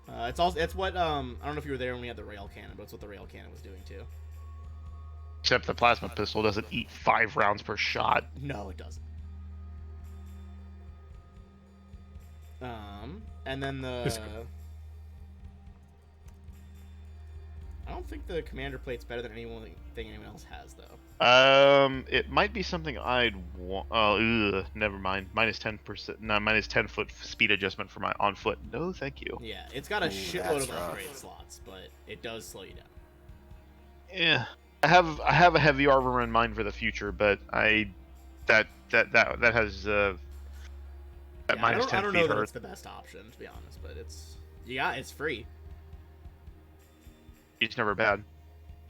It's what I don't know if you were there when we had the rail cannon, but it's what the rail cannon was doing too. Except the plasma pistol doesn't eat 5 rounds per shot. No, it doesn't. And then the I don't think the commander plate's better than anyone else has though. It might be something I'd want. Never mind. Minus 10%. No, minus 10-foot speed adjustment for my on foot. No, thank you. Yeah, it's got a shitload that's of rough. upgrade slots, but it does slow you down. Yeah, I have a heavy armor in mind for the future, but that has that Yeah, minus I 10 don't feet know that hurt. it's the best option to be honest, but it's free. It's never bad.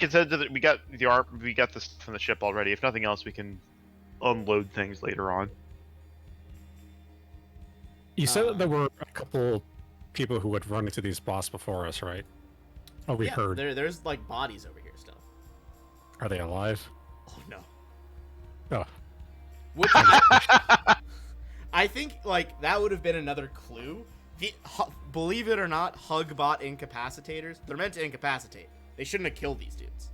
Consider that we got this from the ship already. If nothing else, we can unload things later on. You said that there were a couple people who had run into these boss before us, right? Oh, we Yeah, heard. there's like bodies over here still. Are they alive? Oh no. Oh, Which I think like that would have been another clue. Believe it or not, Hugbot incapacitators, they're meant to incapacitate. They shouldn't have killed these dudes.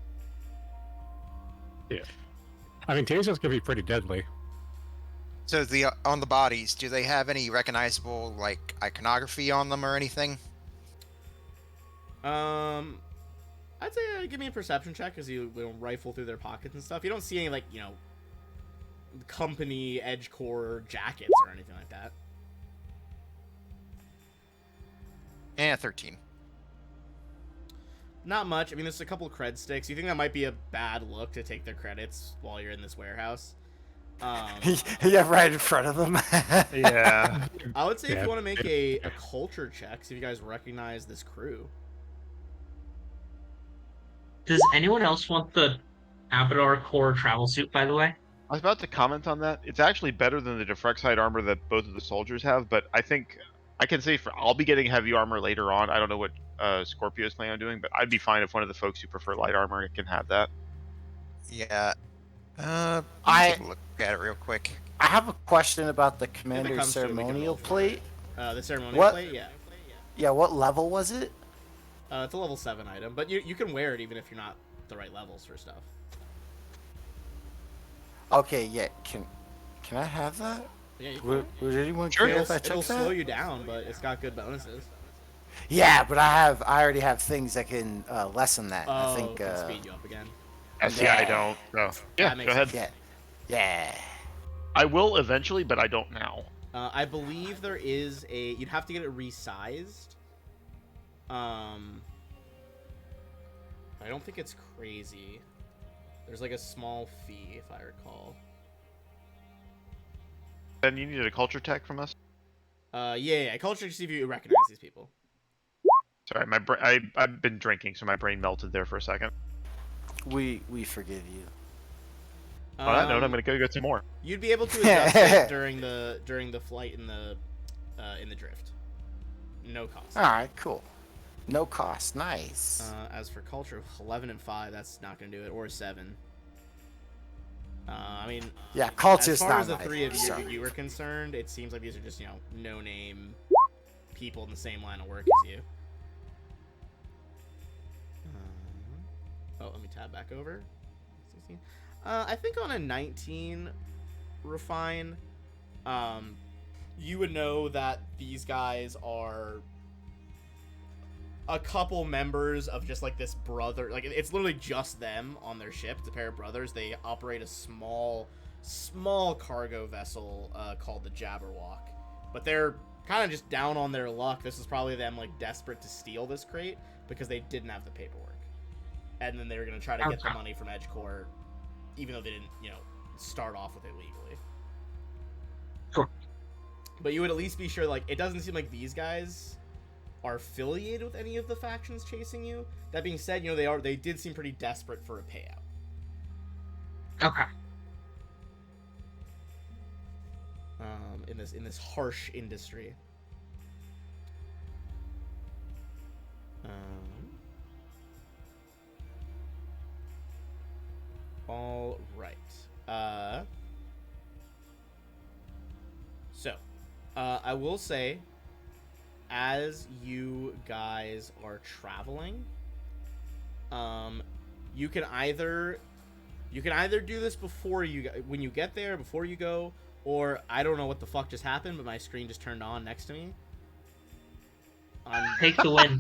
yeah. I mean, tasers can be pretty deadly. So on the bodies, do they have any recognizable like iconography on them or anything? I'd say give me a perception check as you rifle through their pockets and stuff. You don't see any like company edge core jackets or anything like that. Yeah, 13. Not much. I mean, there's a couple cred sticks. You think that might be a bad look to take their credits while you're in this warehouse? Yeah, right in front of them. Yeah. I would say if Yeah. you want to make a culture check, see if you guys recognize this crew. Does anyone else want the Abadar Core travel suit, by the way? I was about to comment on that. It's actually better than the Defrexite armor that both of the soldiers have, but I think I can say I'll be getting heavy armor later on. I don't know what Scorpio's planning on doing, but I'd be fine if one of the folks who prefer light armor can have that. Yeah. Let me I- take a look at it real quick. I have a question about the If it commander's comes to it, we can ceremonial roll for plate. it. The ceremonial What? plate, yeah. Yeah, what level was it? It's a level 7 item, but you can wear it even if you're not the right levels for stuff. Okay, yeah. Can I have that? Yeah, you Would anyone Sure. care It'll, if I it'll took slow that? you down, but it's got good bonuses. Yeah, but I already have things that can lessen that. Oh, I think. can speed you up again. Yeah, I Yeah. don't. So, yeah, That makes go ahead. sense. Yeah. I will eventually, but I don't now. I believe there is a. You'd have to get it resized. I don't think it's crazy. There's like a small fee, if I recall. Then you needed a culture tech from us. Yeah. Culture to see if you recognize these people. Sorry, I've been drinking, so my brain melted there for a second. We forgive you. On that note, I'm gonna go get some more. You'd be able to adjust it during the flight in the in the drift. No cost. All right, cool. No cost. Nice. As for culture, 11 and 5, that's not gonna do it, or 7. I mean, Yeah, culture's as far not as the my three of thing, so. you are concerned, it seems like these are just no-name people in the same line of work as you. Let me tab back over. 16. I think on a 19 refine, you would know that these guys are a couple members of just like this brother. Like it's literally just them on their ship. It's a pair of brothers. They operate a small cargo vessel called the Jabberwock, but they're kind of just down on their luck. This is probably them like desperate to steal this crate because they didn't have the paperwork. And then they were going to try to get the money from EdgeCore, even though they didn't, start off with it legally. Sure. But you would at least be sure, like, it doesn't seem like these guys are affiliated with any of the factions chasing you. That being said, they did seem pretty desperate for a payout. Okay. In this harsh industry. All right. So, I will say, as you guys are traveling, you can either do this when you get there, before you go, or I don't know what the fuck just happened, but my screen just turned on next to me. Take the win.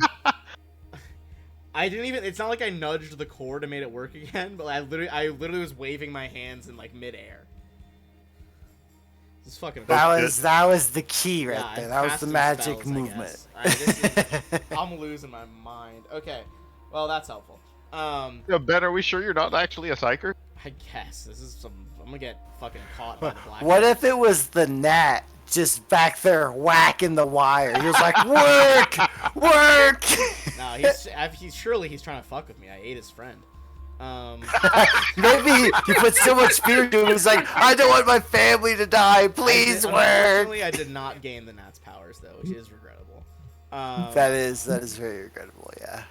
I didn't even. It's not like I nudged the cord and made it work again, but I literally was waving my hands in like midair. This is fucking. That was the key right Yeah, there. I'm That was the casting magic spells, I movement. guess. I'm losing my mind. Okay, well that's helpful. Ben, are we sure you're not actually a psyker? I guess this is some. I'm gonna get fucking caught by the black. What if it was the gnat just back there whacking the wire? He was like, work! No, he's trying to fuck with me. I ate his friend. Maybe he put so much fear into him. He's like, I don't want my family to die. Please work. Unfortunately, I did not gain the gnat's powers though, which is regrettable. That is very regrettable. Yeah.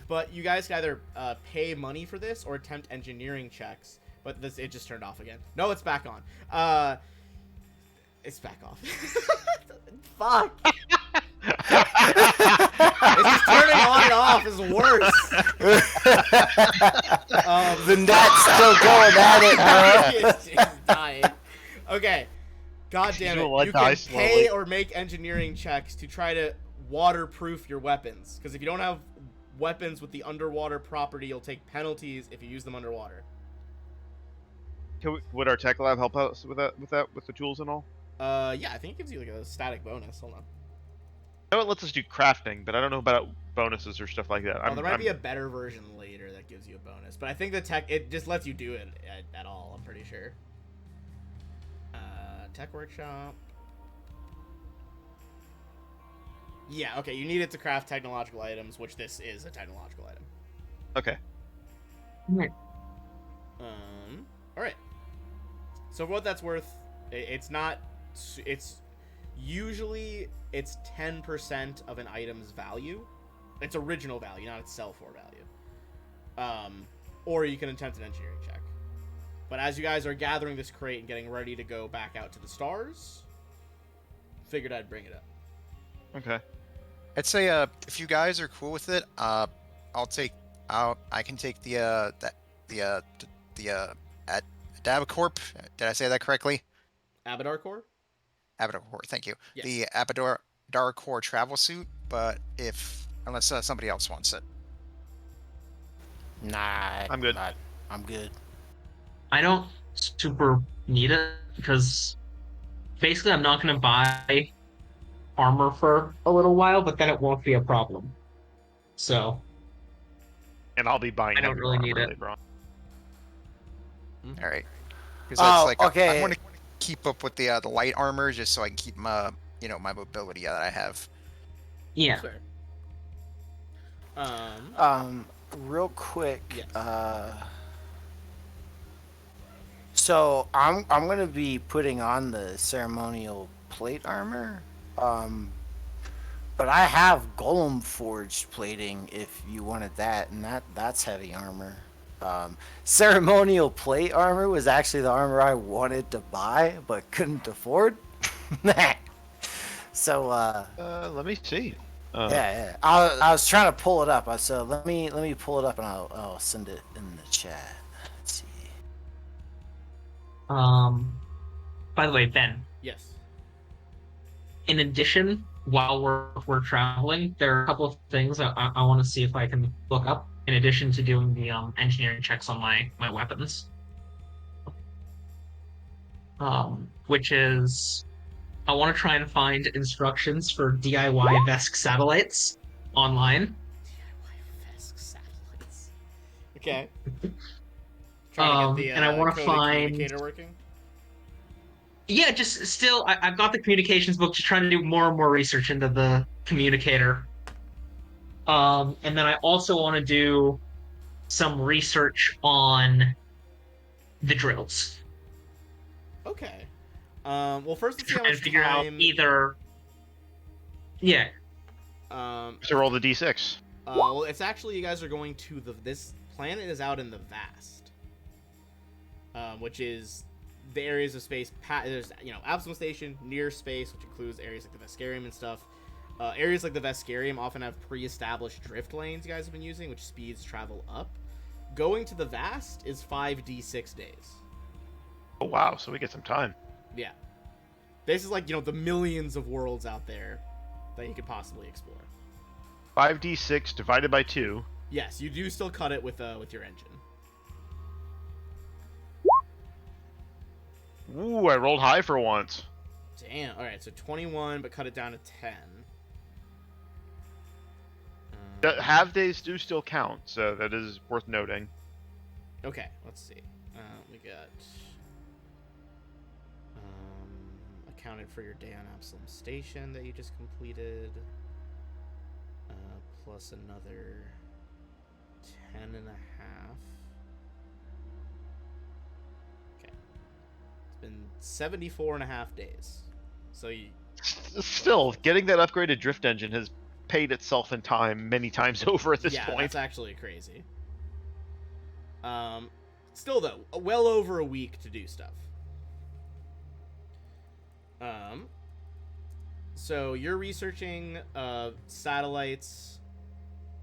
But you guys can either pay money for this or attempt engineering checks. But it just turned off again. No, it's back on. It's back off. Fuck. It's just turning on and off is worse. The gnat's still going at it, bro. It's dying. Okay. God damn it. You can pay or make engineering checks to try to waterproof your weapons. Because if you don't have weapons with the underwater property, you'll take penalties if you use them underwater. Would our tech lab help us with that, with the tools and all? Yeah, I think it gives you like a static bonus. Hold on. I know it lets us do crafting, but I don't know about bonuses or stuff like that. There might be a better version later that gives you a bonus, but I think the tech, it just lets you do it at all, I'm pretty sure. Tech workshop. Yeah, okay, you need it to craft technological items, which this is a technological item. Okay. Alright. So for what that's worth, it's usually 10% of an item's value. Its original value, not its sell for value. Or you can attempt an engineering check. But as you guys are gathering this crate and getting ready to go back out to the stars, figured I'd bring it up. Okay. I'd say if you guys are cool with it, I can take the Adabacorp. Did I say that correctly? Abadar Core? Abadar Core, thank you. Yes. The Abadar Core travel suit, but unless somebody else wants it. Nah, I'm good. I'm good. I don't super need it because basically I'm not going to buy armor for a little while, but then it won't be a problem. So. And I'll be buying. I don't really need it. later on. All right. Because okay. I want to keep up with the light armor just so I can keep my my mobility that I have. Yeah. Fair. Real quick. Yes. So I'm gonna be putting on the ceremonial plate armor. Um, but I have golem forged plating if you wanted that, and that's heavy armor. Ceremonial plate armor was actually the armor I wanted to buy but couldn't afford. So Let me see. yeah. I was trying to pull it up. So let me pull it up and I'll send it in the chat. Let's see. Um, by the way, Ben, Yes. in addition, while we're traveling, there are a couple of things I want to see if I can look up in addition to doing the engineering checks on my weapons. Which is I want to try and find instructions for DIY Vesk satellites online. DIY Vesk satellites. Okay. Trying to get the And I want to coded find, communicator working. yeah, just still, I've got the communications book, just trying to do more and more research into the communicator. And then I also want to do some research on the drills. Okay. Well, first let's see Try how and much figure out time. either, yeah, To roll the d6. Well, it's actually you guys are going to this planet is out in the vast, which is the areas of space. There's Absalom Station, near space, which includes areas like the Veskarium and stuff. Areas like the Veskarium often have pre-established drift lanes you guys have been using, which speeds travel up. Going to the vast is 5d6 days. Oh wow, so we get some time. Yeah, this is like the millions of worlds out there that you could possibly explore. 5d6 divided by 2. Yes, you do still cut it with your engine. Ooh, I rolled high for once. Damn. All right, so 21, but cut it down to 10. The half days do still count, so that is worth noting. Okay, let's see. We got accounted for your day on Absalom Station that you just completed, plus another 10 and a half. Okay, it's been 74 and a half days. So you Still, getting that upgraded drift engine has paid itself in time many times over at this yeah, point. that's actually crazy. Still though, well over a week to do stuff. So you're researching satellites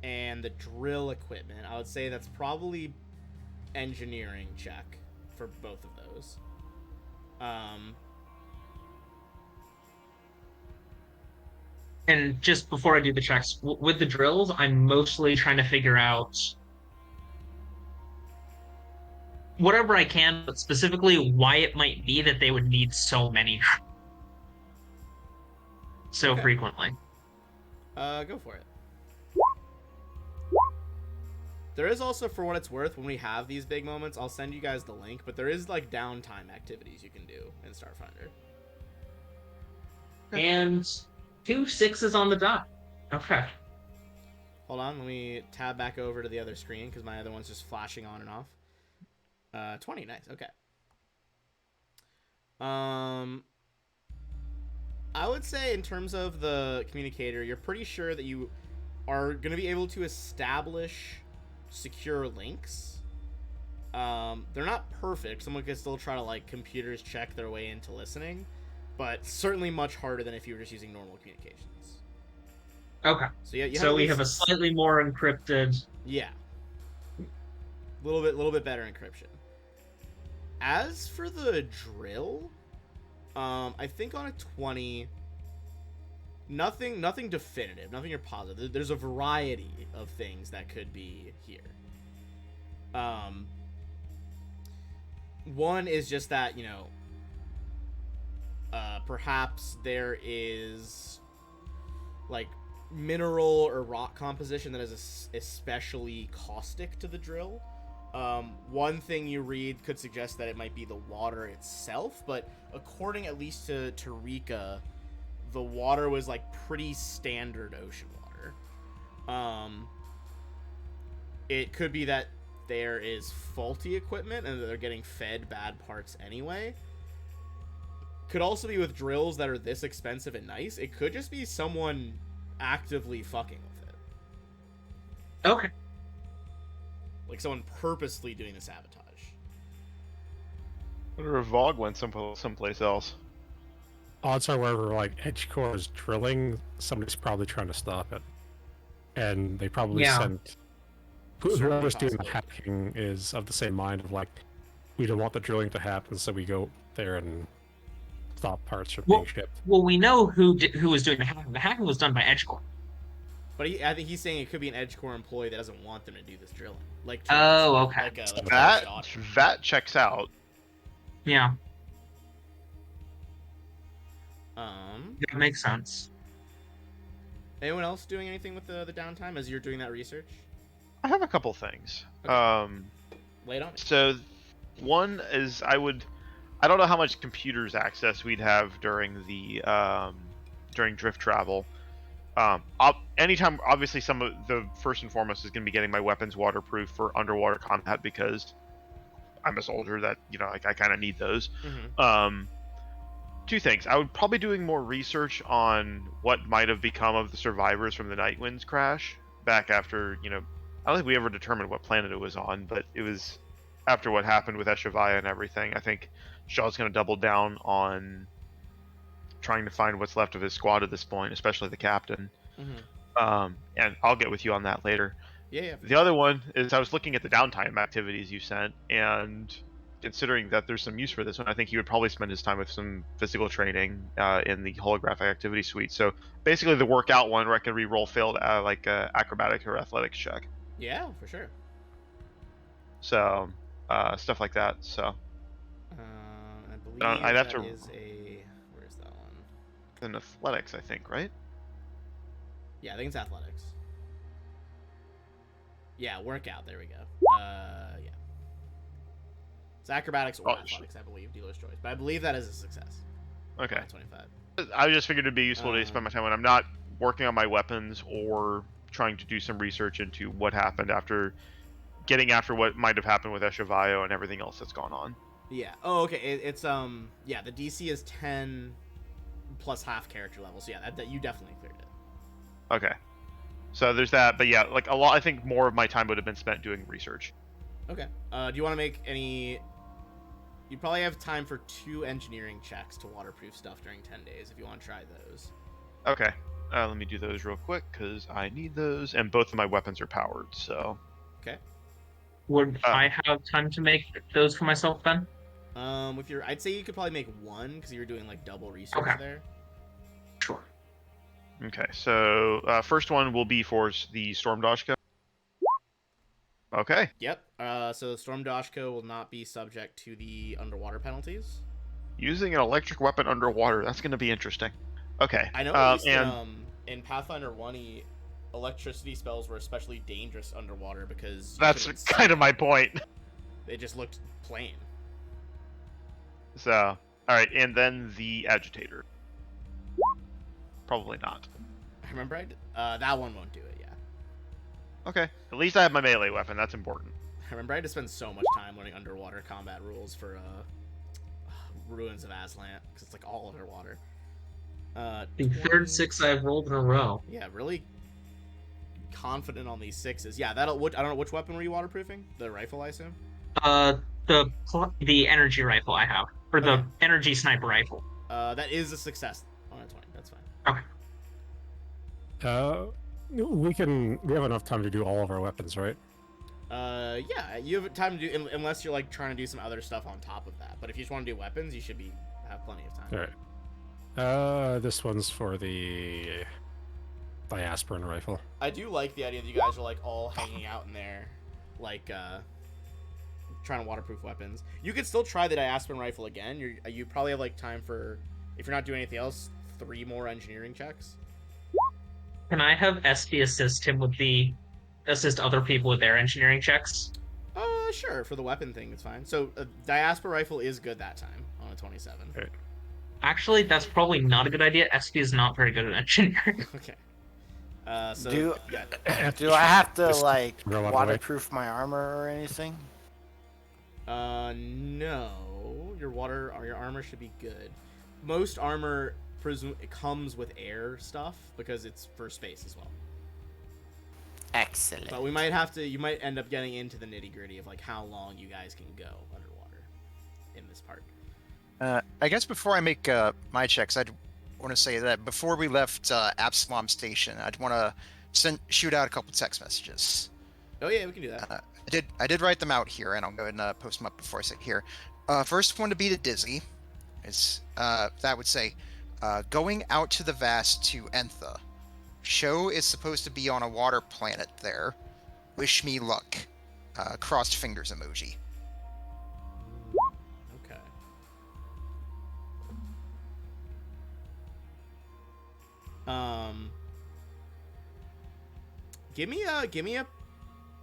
and the drill equipment. I would say that's probably engineering check for both of those. and just before I do the checks with the drills, I'm mostly trying to figure out whatever I can, but specifically why it might be that they would need so many so Okay. frequently. Go for it. There is also, for what it's worth, when we have these big moments, I'll send you guys the link, but there is like downtime activities you can do in Starfinder. And 2 6s on the dot. Okay. Hold on, let me tab back over to the other screen because my other one's just flashing on and off. 20, nice, okay. I would say in terms of the communicator, you're pretty sure that you are going to be able to establish secure links. They're not perfect. Someone could still try to like computers check their way into listening, but certainly much harder than if you were just using normal communications. Okay. So yeah, So we have a slightly more encrypted. Yeah. Little bit better encryption. As for the drill, I think on a 20, nothing definitive, nothing you're positive. There's a variety of things that could be here. One is just that, perhaps there is like mineral or rock composition that is especially caustic to the drill. One thing you read could suggest that it might be the water itself, but according at least to Tarika, the water was like pretty standard ocean water. It could be that there is faulty equipment and that they're getting fed bad parts anyway. could also be with drills that are this expensive and nice. It could just be someone actively fucking with it. Okay. Like someone purposely doing the sabotage. I wonder if Vogue went someplace else. Odds are wherever like Edgecore is drilling, somebody's probably trying to stop it, and they probably Yeah. sent Certainly whoever's doing the possible. hacking is of the same mind of like, we don't want the drilling to happen, so we go there and stop parts from being shipped. Well, we know who was doing the hacking. The hacking was done by Edgecore. But I think he's saying it could be an EdgeCore employee that doesn't want them to do this drilling. Like Oh, okay. Like a That daughter. that checks out. Yeah, Um, that makes sense. anyone else doing anything with the downtime as you're doing that research? I have a couple things. Okay. Lay it on me. So one is I don't know how much computers access we'd have during the during drift travel. Anytime, obviously, some of the first and foremost is going to be getting my weapons waterproof for underwater combat because I'm a soldier that I kind of need those. Mm-hmm. Two things. I would probably doing more research on what might have become of the survivors from the Nightwinds crash back after I don't think we ever determined what planet it was on, but it was after what happened with Eshevaya and everything. I think Shaw's going to double down on trying to find what's left of his squad at this point, especially the captain. Mm-hmm. And I'll get with you on that later. Yeah. The other one is I was looking at the downtime activities you sent, and considering that there's some use for this one, I think he would probably spend his time with some physical training in the holographic activity suite. So basically the workout one where I can re-roll failed acrobatics or athletics check. Yeah, for sure. So stuff like that. So I believe I'd have that to- is a... Where's that one? in athletics, I think, right? Yeah, I think it's athletics. Yeah, workout. There we go. Yeah. It's acrobatics or athletics, I believe. Dealer's choice. But I believe that is a success. Okay. 25. I just figured it'd be useful to spend my time when I'm not working on my weapons or trying to do some research into what happened after getting after what might have happened with Eshevaya and everything else that's gone on. Yeah. Oh, okay. It's yeah. The DC is 10 plus half character level. So yeah, that you definitely cleared it. Okay. So there's that, but yeah, like a lot. I think more of my time would have been spent doing research. Okay. Do you want to make any? You probably have time for 2 engineering checks to waterproof stuff during 10 days if you want to try those. Okay. Let me do those real quick because I need those, and both of my weapons are powered. So. Okay. Would I have time to make those for myself then? With your, I'd say you could probably make 1 because you were doing like double research Okay. there. Sure. Okay. So first one will be for the Storm Dashka. Okay. Yep. So Storm Dashko will not be subject to the underwater penalties. Using an electric weapon underwater. That's going to be interesting. Okay. I know at least and in Pathfinder 1, electricity spells were especially dangerous underwater because that's kind of my point. They just looked plain. So, all right, and then the agitator. Probably not. I remember that one won't do it. Yeah. Okay. At least I have my melee weapon. That's important. I remember I had to spend so much time learning underwater combat rules for Ruins of Aslan because it's like all underwater. The third 6 I've rolled in a row. Yeah, really confident on these 6s. Yeah, I don't know which weapon were you waterproofing? The rifle, I assume. The energy rifle I have, or the Okay. energy sniper rifle. That is a success on a 20. That's fine. Okay. We have enough time to do all of our weapons, right? Yeah, you have time to do unless you're like trying to do some other stuff on top of that. But if you just want to do weapons, you should have plenty of time. All right. This one's for the diasporan rifle. I do like the idea that you guys are like all hanging out in there, like trying to waterproof weapons. You could still try the diasporan rifle again. You probably have like time for, if you're not doing anything else, 3 more engineering checks. Can I have SB assist other people with their engineering checks? Sure. For the weapon thing, it's fine. So diaspora rifle is good that time on a 27. Okay. Actually, that's probably not a good idea. SB is not very good at engineering. Okay. So Do I have to Just like roll out of the way. waterproof my armor or anything? no, your armor should be good. most armor it comes with air stuff because it's for space as well. Excellent. But we you might end up getting into the nitty gritty of like how long you guys can go underwater in this part. I guess before I make my checks, I'd want to say that before we left Absalom Station, I'd want to shoot out a couple text messages. Oh yeah, we can do that. I did write them out here, and I'll go ahead and post them up before I sit here. First one to be to Dizzy is that would say, going out to the vast to Entha. Show is supposed to be on a water planet there. Wish me luck. Crossed fingers emoji. Okay. Give me a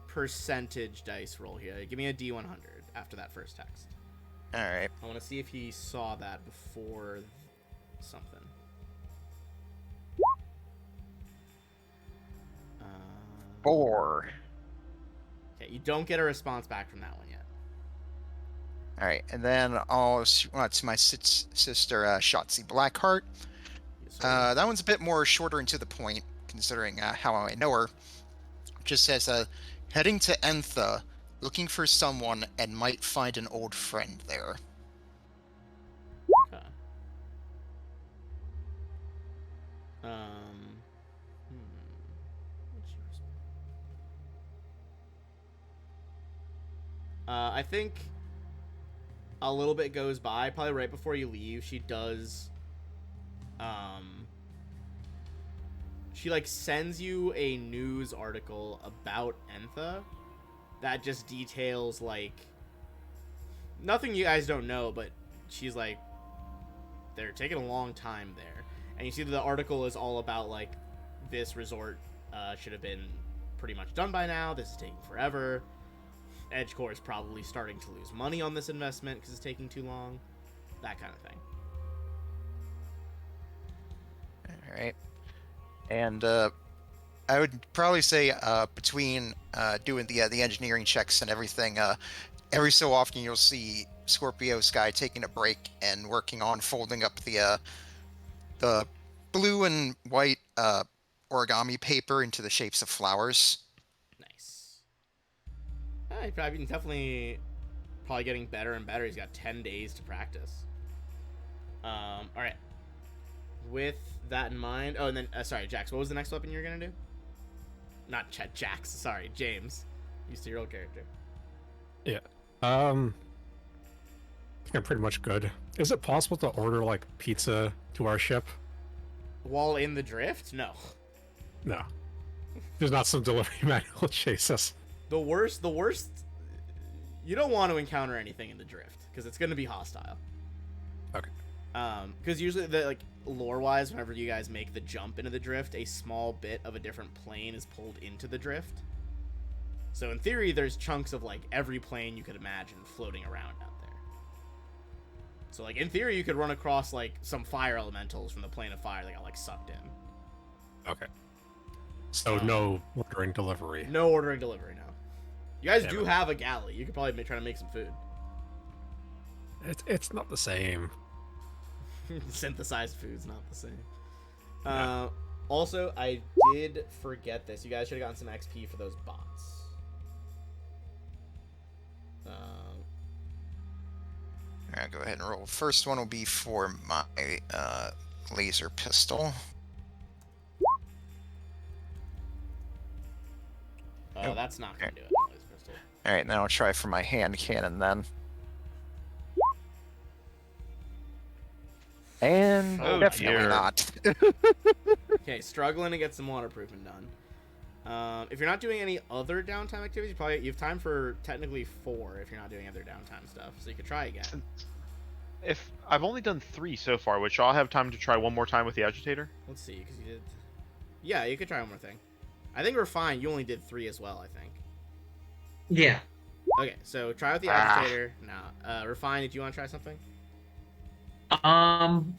percentage dice roll here. Give me a D100 after that first text. All right. I want to see if he saw that before something. Four. Okay, you don't get a response back from that one yet. All right, and then I'll shoot one to my sister, Shotzi Blackheart. Yes, sir. That one's a bit more shorter and to the point, considering how I know her. Just says, heading to Entha, looking for someone, and might find an old friend there. Okay. What's yours? I think a little bit goes by, probably right before you leave. She does, she like sends you a news article about Entha that just details like nothing you guys don't know, but she's like, they're taking a long time there. And you see that the article is all about like this resort should have been pretty much done by now. This is taking forever. Edgecore is probably starting to lose money on this investment because it's taking too long. That kind of thing. All right. And I would probably say between doing the engineering checks and everything, every so often you'll see Scorpio Sky taking a break and working on folding up the blue and white origami paper into the shapes of flowers. Nice. He's definitely probably getting better and better. He's got 10 days to practice. All right. With that in mind, oh, and then sorry, Jax. What was the next weapon you were gonna do? Not Jax. Sorry, James. Used to your old character. Yeah. I think I'm pretty much good. Is it possible to order like pizza to our ship? While in the drift? No. No. There's not some delivery manual chase us. The worst. You don't want to encounter anything in the drift because it's going to be hostile. Okay. Because usually, like lore-wise, whenever you guys make the jump into the drift, a small bit of a different plane is pulled into the drift. So in theory, there's chunks of like every plane you could imagine floating around out there. So like in theory, you could run across like some fire elementals from the plane of fire that got like sucked in. Okay. So no ordering delivery. No ordering delivery, no. You guys Yeah, do but- have a galley. You could probably try to make some food. It's not the same. Synthesized food's not the same. Yeah. Also, I did forget this. You guys should have gotten some XP for those bots. Alright, go ahead and roll. First one will be for my laser pistol. Oh, That's not gonna do it. Laser pistol. Alright, now I'll try for my hand cannon then. And Oh, definitely dear. not. Okay, struggling to get some waterproofing done. If you're not doing any other downtime activities, you have time for technically 4 if you're not doing other downtime stuff. So you could try again. If I've only done 3 so far, which I'll have time to try one more time with the agitator. Let's see, because you did. Yeah, you could try one more thing. I think we're fine. You only did 3 as well, I think. Yeah. Okay, so try with the agitator. Now, Refine, did you want to try something? Can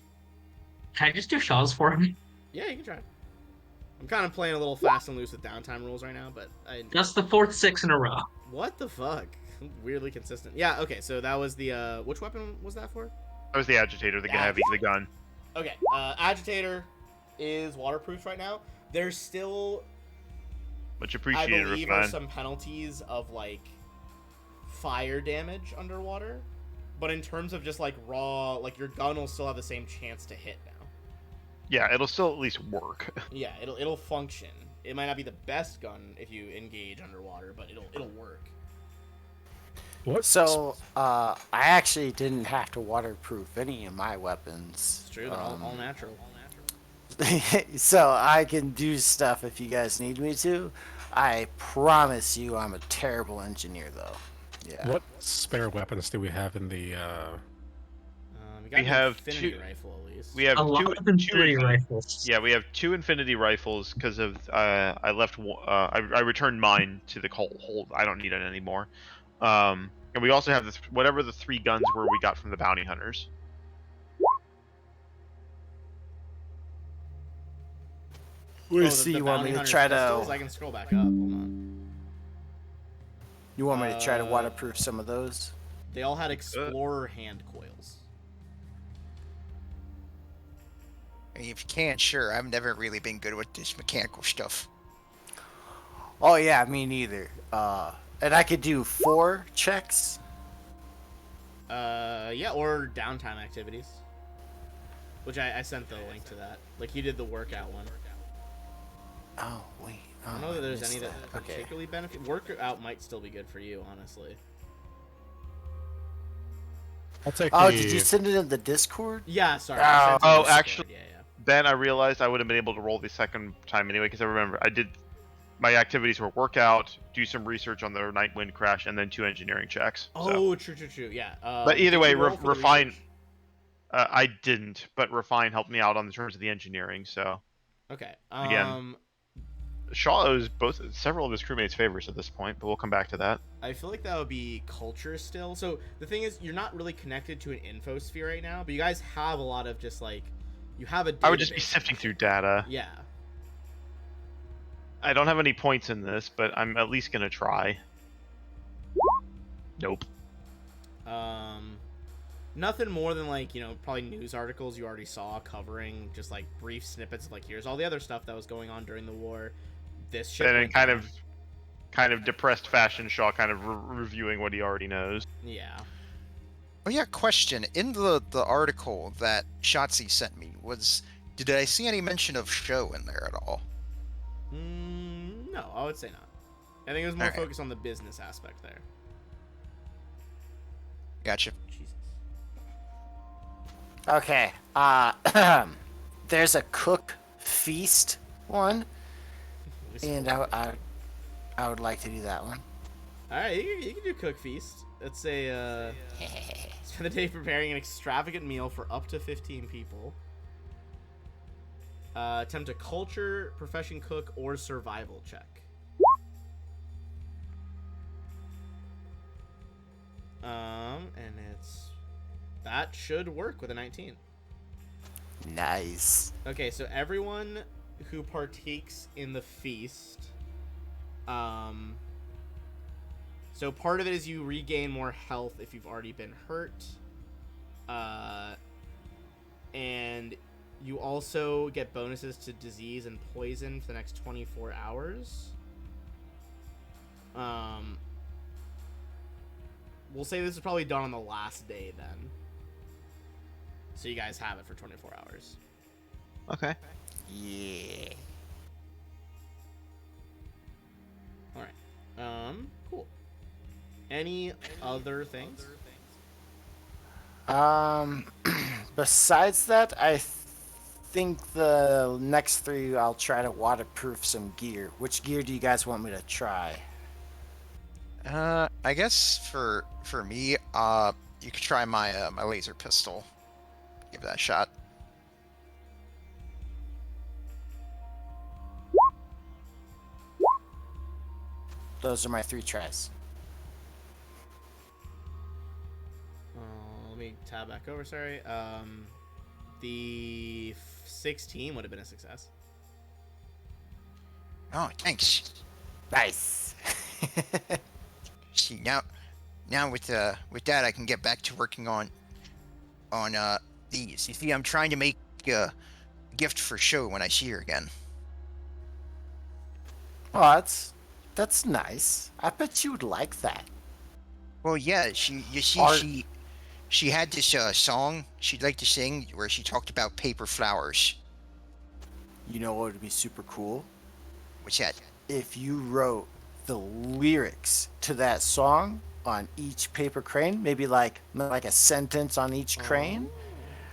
I just do Shaw's for him? Yeah, you can try. I'm kind of playing a little fast and loose with downtime rules right now, but That's the 4th 6 in a row. what the fuck? Weirdly consistent. Yeah, okay, so that was the which weapon was that for? That was the agitator, the heavy, the gun. Okay, agitator is waterproof right now. There's still, Much I appreciated, believe, are Refine. some penalties of like fire damage underwater, but in terms of just like raw, like your gun will still have the same chance to hit now. Yeah, it'll still at least work. Yeah, it'll function. It might not be the best gun if you engage underwater, but it'll work. What? So, I actually didn't have to waterproof any of my weapons. It's true. They're all natural. So I can do stuff if you guys need me to. I promise you I'm a terrible engineer, though. Yeah. What spare weapons do we have in the? We got We an have infinity two- rifle at least. We have A lot of infinity rifles. Yeah, we have 2 infinity rifles because of I left. I returned mine to the hold. I don't need it anymore. And we also have whatever the 3 guns were we got from the bounty hunters. So you want me to try pistols? to? I can scroll back up. Hold on. You want me to try to waterproof some of those? They all had explorer hand coils. I mean, if you can't, sure. I've never really been good with this mechanical stuff. Oh yeah, me neither. And I could do 4 checks. Yeah, or downtime activities. Which I sent the link to that. Like you did the workout one. Oh wait. I don't know that there's missed any that Okay. particularly benefit. Workout might still be good for you, honestly. I'll take Oh, the. did you send it in the Discord? Yeah, sorry. Oh. I sent it to Oh, Discord. actually- Yeah. Then I realized I would have been able to roll the second time anyway because I remember I did. My activities were workout, do some research on the night wind crash, and then 2 engineering checks. So. Oh, true. Yeah. But either did way, you roll for the Refine. research? I didn't, but Refine helped me out on the terms of the engineering. So Okay. Again. Shaw owes several of his crewmates favors at this point, but we'll come back to that. I feel like that would be culture still. So the thing is, you're not really connected to an infosphere right now, but you guys have a lot of just like, you have a. I would just be database. sifting through data. Yeah. I don't have any points in this, but I'm at least gonna try. Nope. Nothing more than like, probably news articles you already saw covering just like brief snippets of like, here's all the other stuff that was going on during the war. This shit. And in went kind down. of depressed fashion, Shaw kind of reviewing what he already knows. Yeah. Oh yeah, question. In the article that Shotzi sent me, did I see any mention of show in there at all? No, I would say not. I think it was more Alright. focused on the business aspect there. Gotcha. Jesus. Okay. There's a cook feast one, and I would like to do that one. All right, you can do cook feast. Let's say spend the day preparing an extravagant meal for up to 15 people. Attempt a culture, profession cook, or survival check. And that should work with a 19. Nice. Okay, so everyone who partakes in the feast, so part of it is you regain more health if you've already been hurt, and you also get bonuses to disease and poison for the next 24 hours. We'll say this is probably done on the last day then. So you guys have it for 24 hours. Okay. Yeah. Alright. Cool. Any other things? Besides that, I think the next 3 I'll try to waterproof some gear. Which gear do you guys want me to try? I guess for me, you could try my my laser pistol. Give that a shot. Those are my 3 tries. Let me tab back over, sorry. The 16 would have been a success. Oh, thanks. Nice. See now with that I can get back to working on on these. You see, I'm trying to make a gift for show when I see her again. Oh, that's nice. I bet she would like that. Well, yeah, you see, Art. she had this song she'd like to sing where she talked about paper flowers. You know what would be super cool? What's that? If you wrote the lyrics to that song on each paper crane, maybe like a sentence on each crane,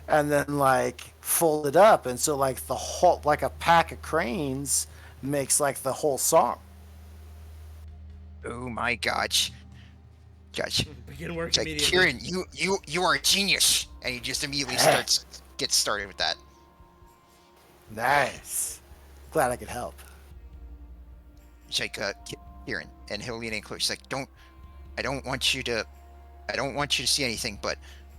and then like fold it up, and so like the whole, like a pack of cranes makes like the whole song. Oh my gosh. Gosh. Begin work It's like, immediately. Kieran, you are a genius. And he just immediately gets started with that. Nice. Glad I could help. It's like, Kieran, and he'll lean in close. He's like, I don't want you to see anything, but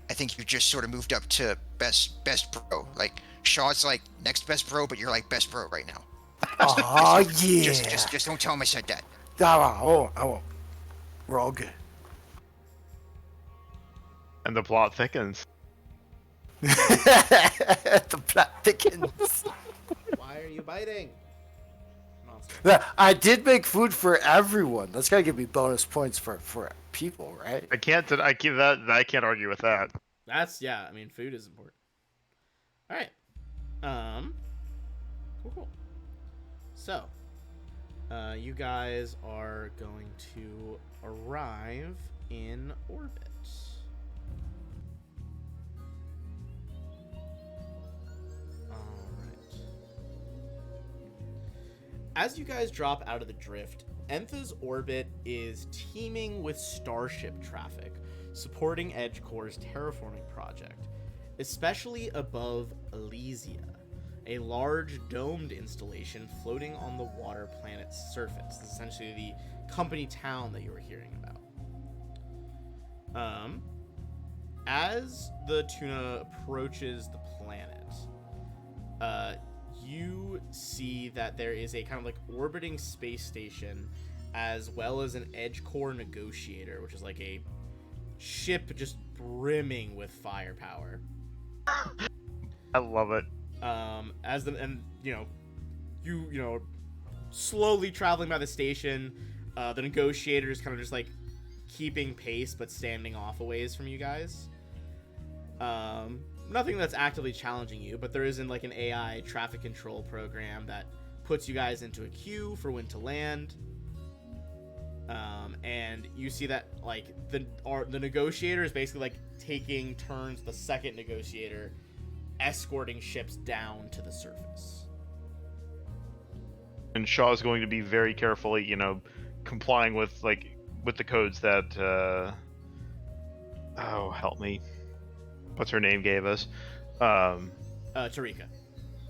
I think you just sort of moved up to best bro. Like, Shaw's like next best bro, but you're like best bro right now. Oh yeah. Just don't tell him I said that. I won't. We're all good. And the plot thickens. The plot thickens. Why are you biting? Monster. I did make food for everyone. That's gotta give me bonus points for people, right? I can't argue with that. That's, yeah, I mean, food is important. Alright. Cool. So, you guys are going to arrive in orbit. Alright. As you guys drop out of the drift, Entha's orbit is teeming with starship traffic, supporting EdgeCore's terraforming project, especially above Elysia, a large domed installation floating on the water planet's surface. This is essentially the company town that you were hearing about. As the tuna approaches the planet, you see that there is a kind of like orbiting space station, as well as an EdgeCore negotiator, which is like a ship just brimming with firepower. I love it. You slowly traveling by the station. The negotiator is kind of just like keeping pace but standing off a ways from you guys. Nothing that's actively challenging you, but there isn't like an AI traffic control program that puts you guys into a queue for when to land. And you see that like the negotiator is basically like taking turns, the second negotiator escorting ships down to the surface. And Shaw is going to be very carefully, complying with the codes that oh, help me. What's her name gave us? Tarika.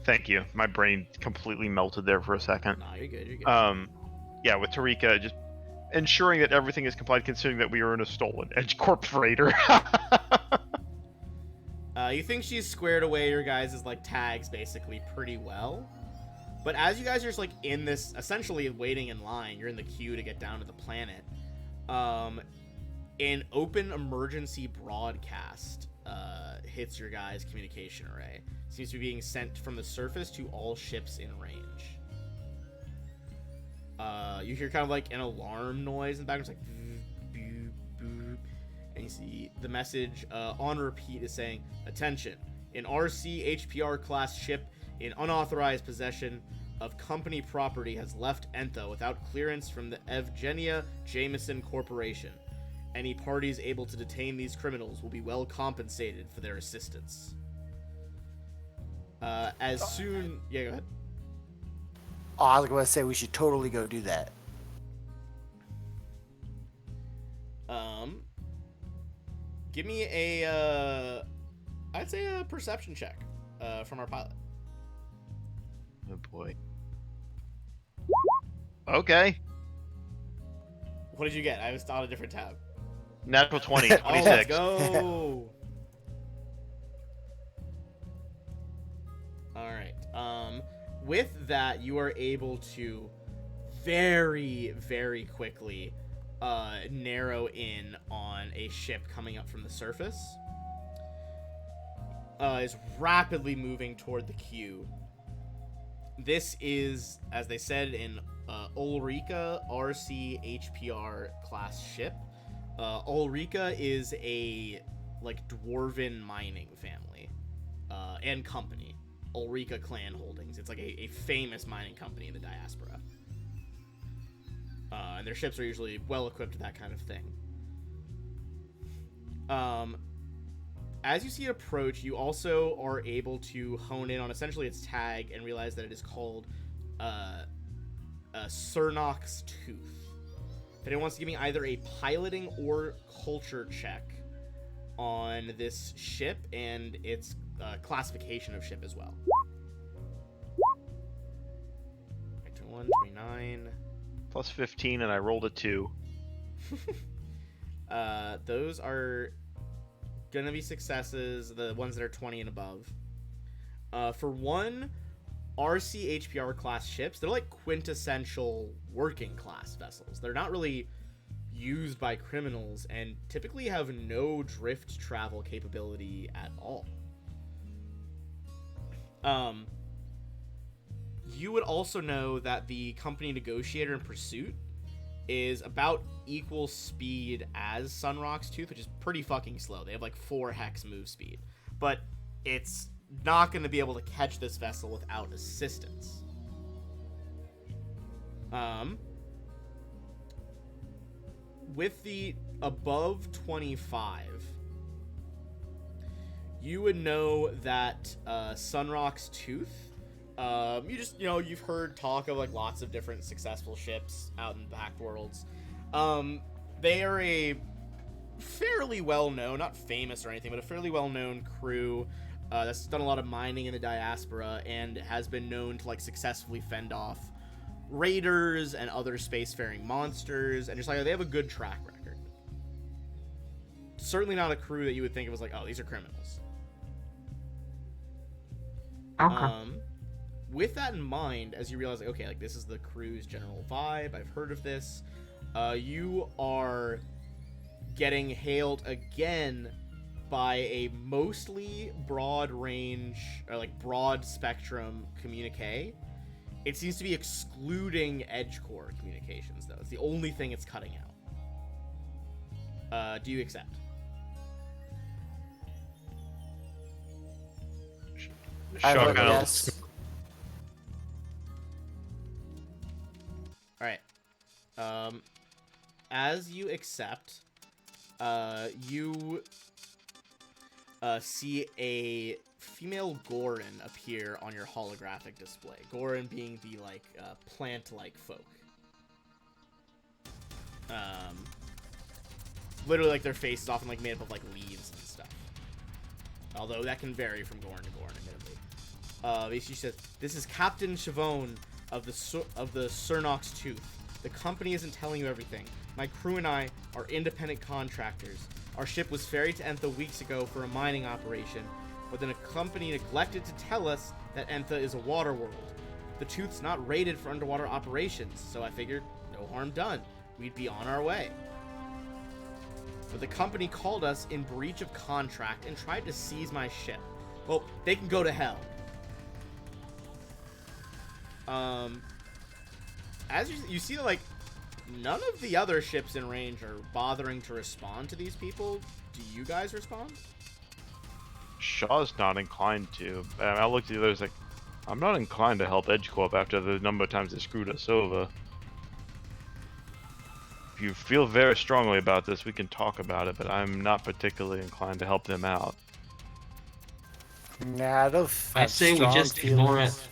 Thank you. My brain completely melted there for a second. Nah, you're good. Yeah, with Tarika, just ensuring that everything is complied, considering that we are in a stolen EdgeCorp freighter. You think she's squared away your guys' like tags basically pretty well. But as you guys are just like in this, essentially waiting in line, you're in the queue to get down to the planet. An open emergency broadcast hits your guys' communication array. Seems to be being sent from the surface to all ships in range. You hear kind of like an alarm noise in the background. It's like boop, boop, and you see the message on repeat is saying, "Attention, an RC HPR class ship in unauthorized possession of company property has left Entha without clearance from the Evgenia Jameson Corporation. Any parties able to detain these criminals will be well compensated for their assistance." Yeah, go ahead. Oh, I was going to say we should totally go do that. Give me a, I'd say a perception check, from our pilot. Oh boy. Okay. What did you get? I was on a different tab. Natural 20, Oh, 26. let's go. All right. With that, you are able to very, very quickly narrow in on a ship coming up from the surface. is rapidly moving toward the queue. This is, as they said, an Ulrika RC HPR class ship. Ulrika is a dwarven mining family and company. Ulrika Clan Holdings. It's like a famous mining company in the diaspora. And their ships are usually well equipped to that kind of thing. As you see it approach, you also are able to hone in on essentially its tag and realize that it is called Cernok's Tooth. If anyone wants to give me either a piloting or culture check on this ship and its classification of ship as well. 21, 29. Plus 15, and I rolled a 2. Those are gonna be successes, the ones that are 20 and above. For one, RC HPR class ships, they're like quintessential working class vessels. They're not really used by criminals and typically have no drift travel capability at all. You would also know that the company negotiator in pursuit is about equal speed as Sunrock's Tooth, which is pretty fucking slow. They have like 4 hex move speed, but it's not going to be able to catch this vessel without assistance. With the above 25, you would know that Sunrock's Tooth, you've heard talk of like lots of different successful ships out in the back worlds. They are a fairly well-known, not famous or anything, but a fairly well-known crew that's done a lot of mining in the diaspora and has been known to like successfully fend off raiders and other spacefaring monsters, and just like they have a good track record. Certainly not a crew that you would think it was like, oh, these are criminals. Okay. With that in mind, as you realize, like, okay, like this is the crew's general vibe, I've heard of this, you are getting hailed again by a mostly broad range, or like broad spectrum communique. It seems to be excluding edge core communications, though. It's the only thing it's cutting out. Do you accept? I Shaw vote kinda- yes. Alright. As you accept, you see a female Gorin appear on your holographic display. Gorin being the, plant-like folk. Literally, like, their face is often, made up of, leaves and stuff. Although that can vary from Gorin to Gorin, admittedly. She says, "This is Captain Chavone of the Cernok's Tooth. The company isn't telling you everything. My crew and I are independent contractors. Our ship was ferried to Entha weeks ago for a mining operation, but then a company neglected to tell us that Entha is a water world. The Tooth's not rated for underwater operations, so I figured, no harm done. We'd be on our way. But the company called us in breach of contract and tried to seize my ship. Well, they can go to hell." As you see, none of the other ships in range are bothering to respond to these people. Do you guys respond? Shaw's not inclined to. I looked at the others like, I'm not inclined to help Edge Corp after the number of times they screwed us over. If you feel very strongly about this, we can talk about it, but I'm not particularly inclined to help them out. Nah, I don't. I have say we strong just ignore feelings. it.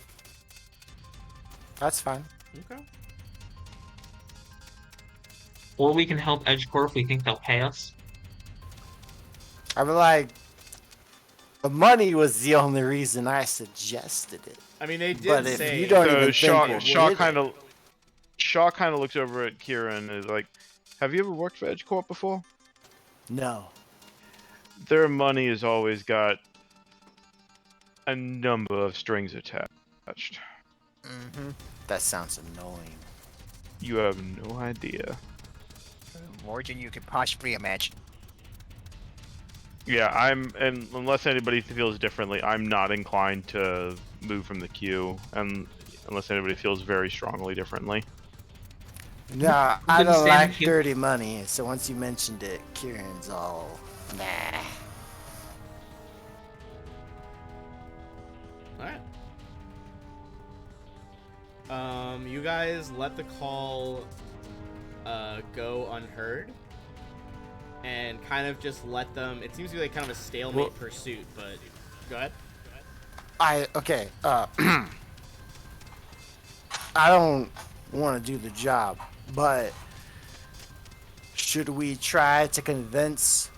That's fine. Okay. Or we can help EdgeCore if we think they'll pay us. I'm like, the money was the only reason I suggested it. I mean, they did But if say... you don't So even Shaw think Shaw it kind of Shaw kind of looks over at Kira and is like, "Have you ever worked for Edge Corp before? No. Their money has always got a number of strings attached. Mm-hmm. That sounds annoying. You have no idea." More than you could possibly imagine. Yeah, and unless anybody feels differently, I'm not inclined to move from the queue, and unless anybody feels very strongly differently. No, I gonna don't stay in the like queue. dirty money. So once you mentioned it, Kieran's all nah. All right. You guys let the call go unheard, and kind of just let them. It seems to be like kind of a stalemate Well- pursuit, but go ahead. Okay. I don't want to do the job, but should we try to convince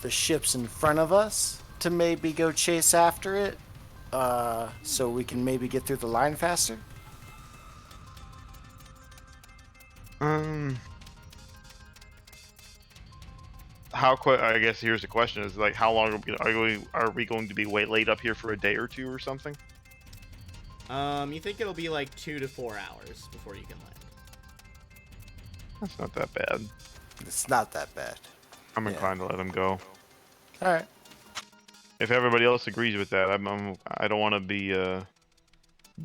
the ships in front of us to maybe go chase after it, so we can maybe get through the line faster? How quick? I guess here's the question: is like, how long are we going to be laid up here for a day or two or something? You think it'll be like 2 to 4 hours before you can land. That's not that bad. It's not that bad. I'm Yeah. inclined to let him go. All right. If everybody else agrees with that, I don't want to be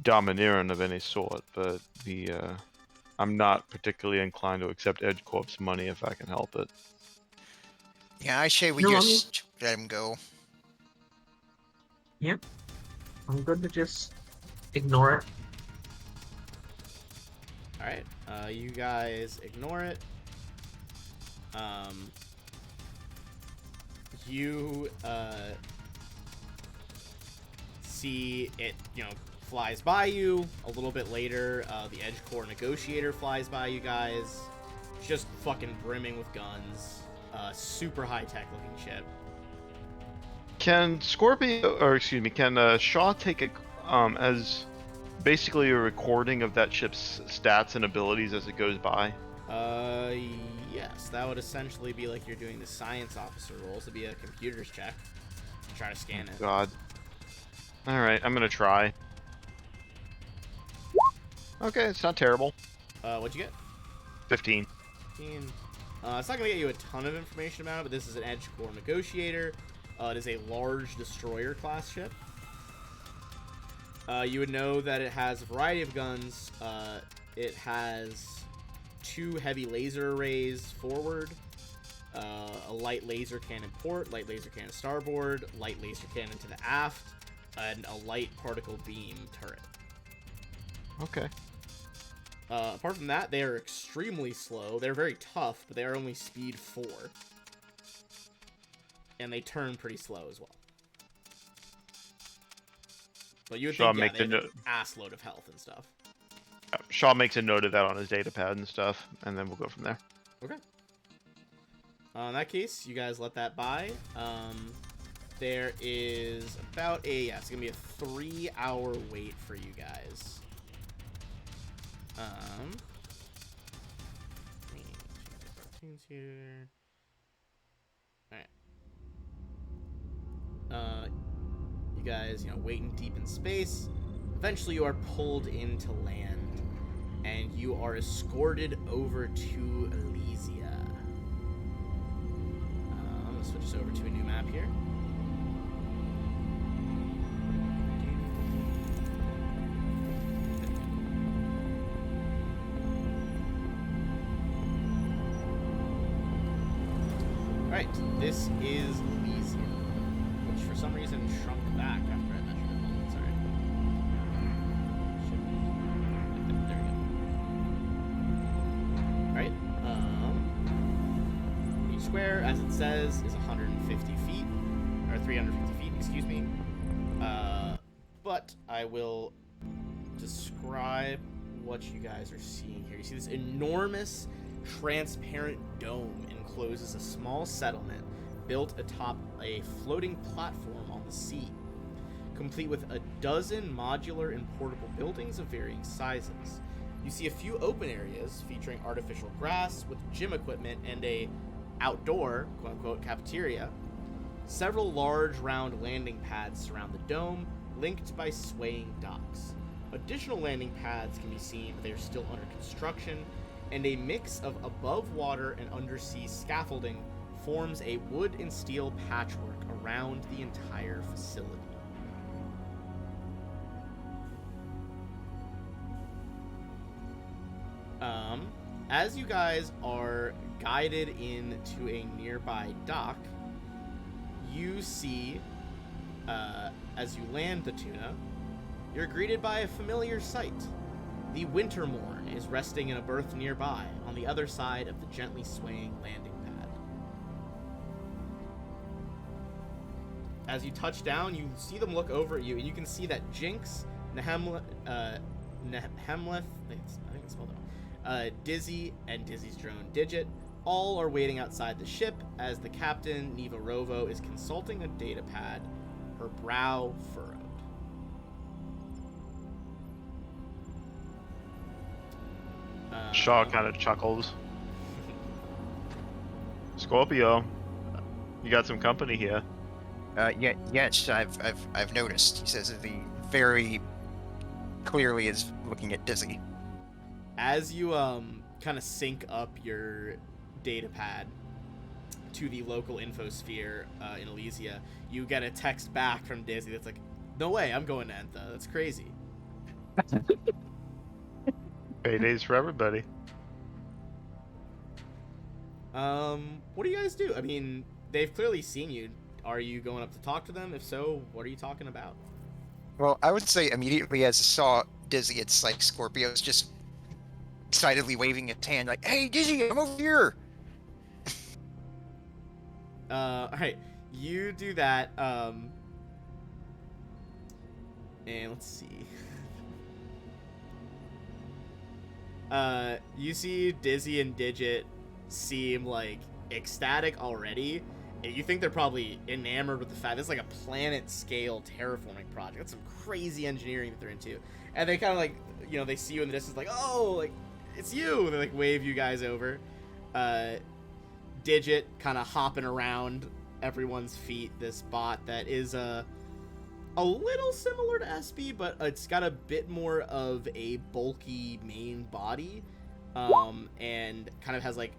domineering of any sort, but I'm not particularly inclined to accept Edge Corp's money if I can help it. Yeah, I say we No, just let him go. Yep. I'm good to just ignore it. All right. You guys ignore it. You see it, flies by you. A little bit later, the Edge Corps negotiator flies by you guys. It's just fucking brimming with guns. Super high-tech looking ship. Can can Shaw take a as basically a recording of that ship's stats and abilities as it goes by? Yes, that would essentially be like you're doing the science officer roles. It'd be a computer's check. Try to scan it. God. All right, I'm gonna try. Okay, it's not terrible. What'd you get? 15. 15. It's not going to get you a ton of information about it, but this is an Edge Corps negotiator. It is a large destroyer class ship. You would know that it has a variety of guns. It has 2 heavy laser arrays forward, a light laser cannon port, light laser cannon starboard, light laser cannon to the aft, and a light particle beam turret. Okay. Apart from that, they are extremely slow. They're very tough, but they are only speed 4. And they turn pretty slow as well. But you would Shaw think, make they the have an note. ass load of health and stuff. Shaw makes a note of that on his data pad and stuff, and then we'll go from there. Okay. In that case, you guys let that by. There is about it's going to be a 3-hour wait for you guys. Let me change the cartoons here. Alright. You guys, waiting deep in space. Eventually you are pulled into land, and you are escorted over to Elysia. I'm gonna switch us over to a new map here. Alright, this is Elysia, which for some reason shrunk back after I measured it. Sorry. There we go. Alright, each square, as it says, is 150 feet, or 350 feet, excuse me. But I will describe what you guys are seeing here. You see this enormous transparent dome encloses a small settlement built atop a floating platform on the sea, complete with a dozen modular and portable buildings of varying sizes. You see a few open areas featuring artificial grass with gym equipment and a outdoor, quote-unquote, cafeteria. Several large round landing pads surround the dome, linked by swaying docks. Additional landing pads can be seen, but they are still under construction, and a mix of above water and undersea scaffolding forms a wood and steel patchwork around the entire facility. As you guys are guided into a nearby dock, you see, as you land the tuna, you're greeted by a familiar sight. The Wintermorn is resting in a berth nearby, on the other side of the gently swaying landing pad. As you touch down, you see them look over at you, and you can see that Jinx, Nehemleth, I think it's spelled it wrong, Dizzy, and Dizzy's drone Digit all are waiting outside the ship as the captain, Neva Rovo, is consulting a data pad, her brow furrowed. Shaw kind of chuckles. Scorpio, you got some company here. Yes, I've noticed. He says that he very clearly is looking at Dizzy. As you kind of sync up your data pad to the local infosphere in Elysia, you get a text back from Dizzy that's like, "No way, I'm going to Entha. That's crazy." Paydays for everybody. What do you guys do? I mean, they've clearly seen you. Are you going up to talk to them? If so, what are you talking about? Well, I would say immediately as I saw Dizzy, it's like Scorpio's just excitedly waving his hand like, "Hey, Dizzy, I'm over here!" Alright, you do that, and let's see. You see Dizzy and Digit seem, like, ecstatic already, and you think they're probably enamored with the fact this is like a planet-scale terraforming project. That's some crazy engineering that they're into. And they kind of, like, you know, they see you in the distance, like, "Oh, like, it's you!" They, like, wave you guys over. Digit kind of hopping around everyone's feet, this bot that is a little similar to SB, but it's got a bit more of a bulky main body, and kind of has like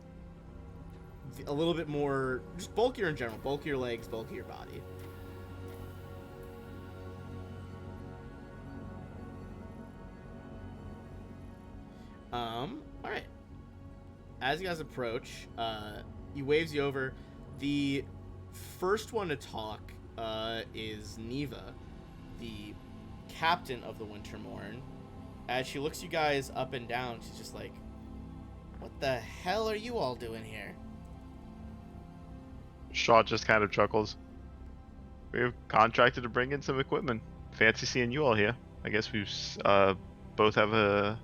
a little bit more, just bulkier in general, bulkier legs, bulkier body. All right. As you guys approach, he waves you over. The first one to talk is Neva, the captain of the Wintermorn. As she looks you guys up and down, she's just like, "What the hell are you all doing here?" Shaw just kind of chuckles. We've contracted to bring in some equipment. Fancy seeing you all here. I guess we've both have a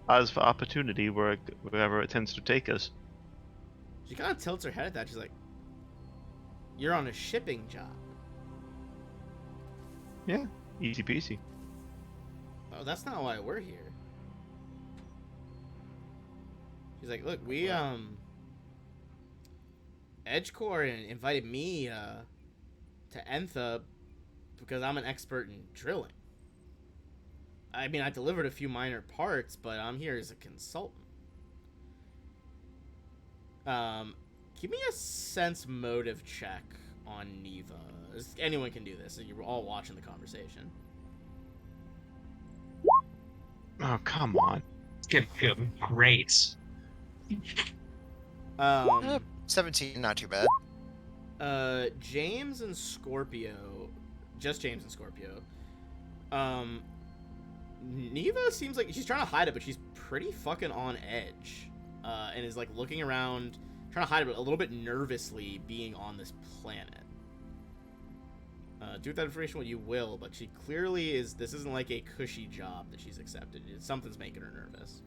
eyes for opportunity wherever it tends to take us. She kind of tilts her head at that. She's like, "You're on a shipping job." Yeah, easy peasy. "Oh, that's not why we're here." She's like, "Look, we, EdgeCore invited me, to Entha because I'm an expert in drilling. I mean, I delivered a few minor parts, but I'm here as a consultant. Give me a sense motive check on Neva. Anyone can do this, and you're all watching the conversation." Oh, come on. Good. Great. 17, not too bad. James and Scorpio, just James and Scorpio. Neva seems like she's trying to hide it, but she's pretty fucking on edge, and is like looking around, trying to hide it, but a little bit nervously being on this planet. Do with that information what you will, but she clearly is. This isn't like a cushy job that she's accepted. Something's making her nervous.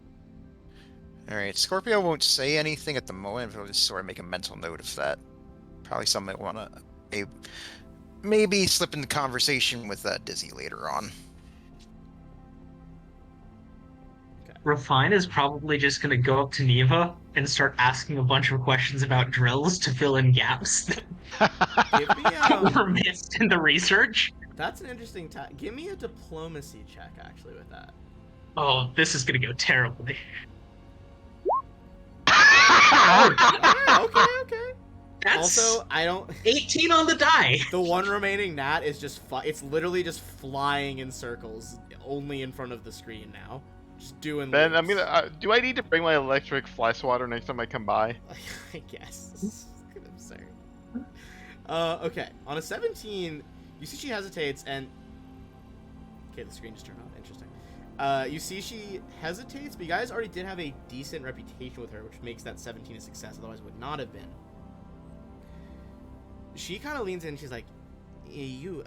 Alright, Scorpio won't say anything at the moment, but we'll just sort of make a mental note of that. Probably something I want to maybe slip into conversation with Dizzy later on. Refine is probably just going to go up to Neva and start asking a bunch of questions about drills to fill in gaps Give me that were missed in the research. That's an interesting. Give me a diplomacy check, actually, with that. Oh, this is going to go terribly. Okay. That's Also, I don't. 18 on the die. The one remaining gnat is just it's literally just flying in circles, only in front of the screen now, just doing. Ben, I'm loops. gonna. Do I need to bring my electric fly swatter next time I come by? I guess. This is kind of absurd. Okay. On a 17, you see she hesitates and. Okay, the screen just turned off. Interesting. You see she hesitates, but you guys already did have a decent reputation with her, which makes that 17 a success. Otherwise, it would not have been. She kind of leans in and she's like, you,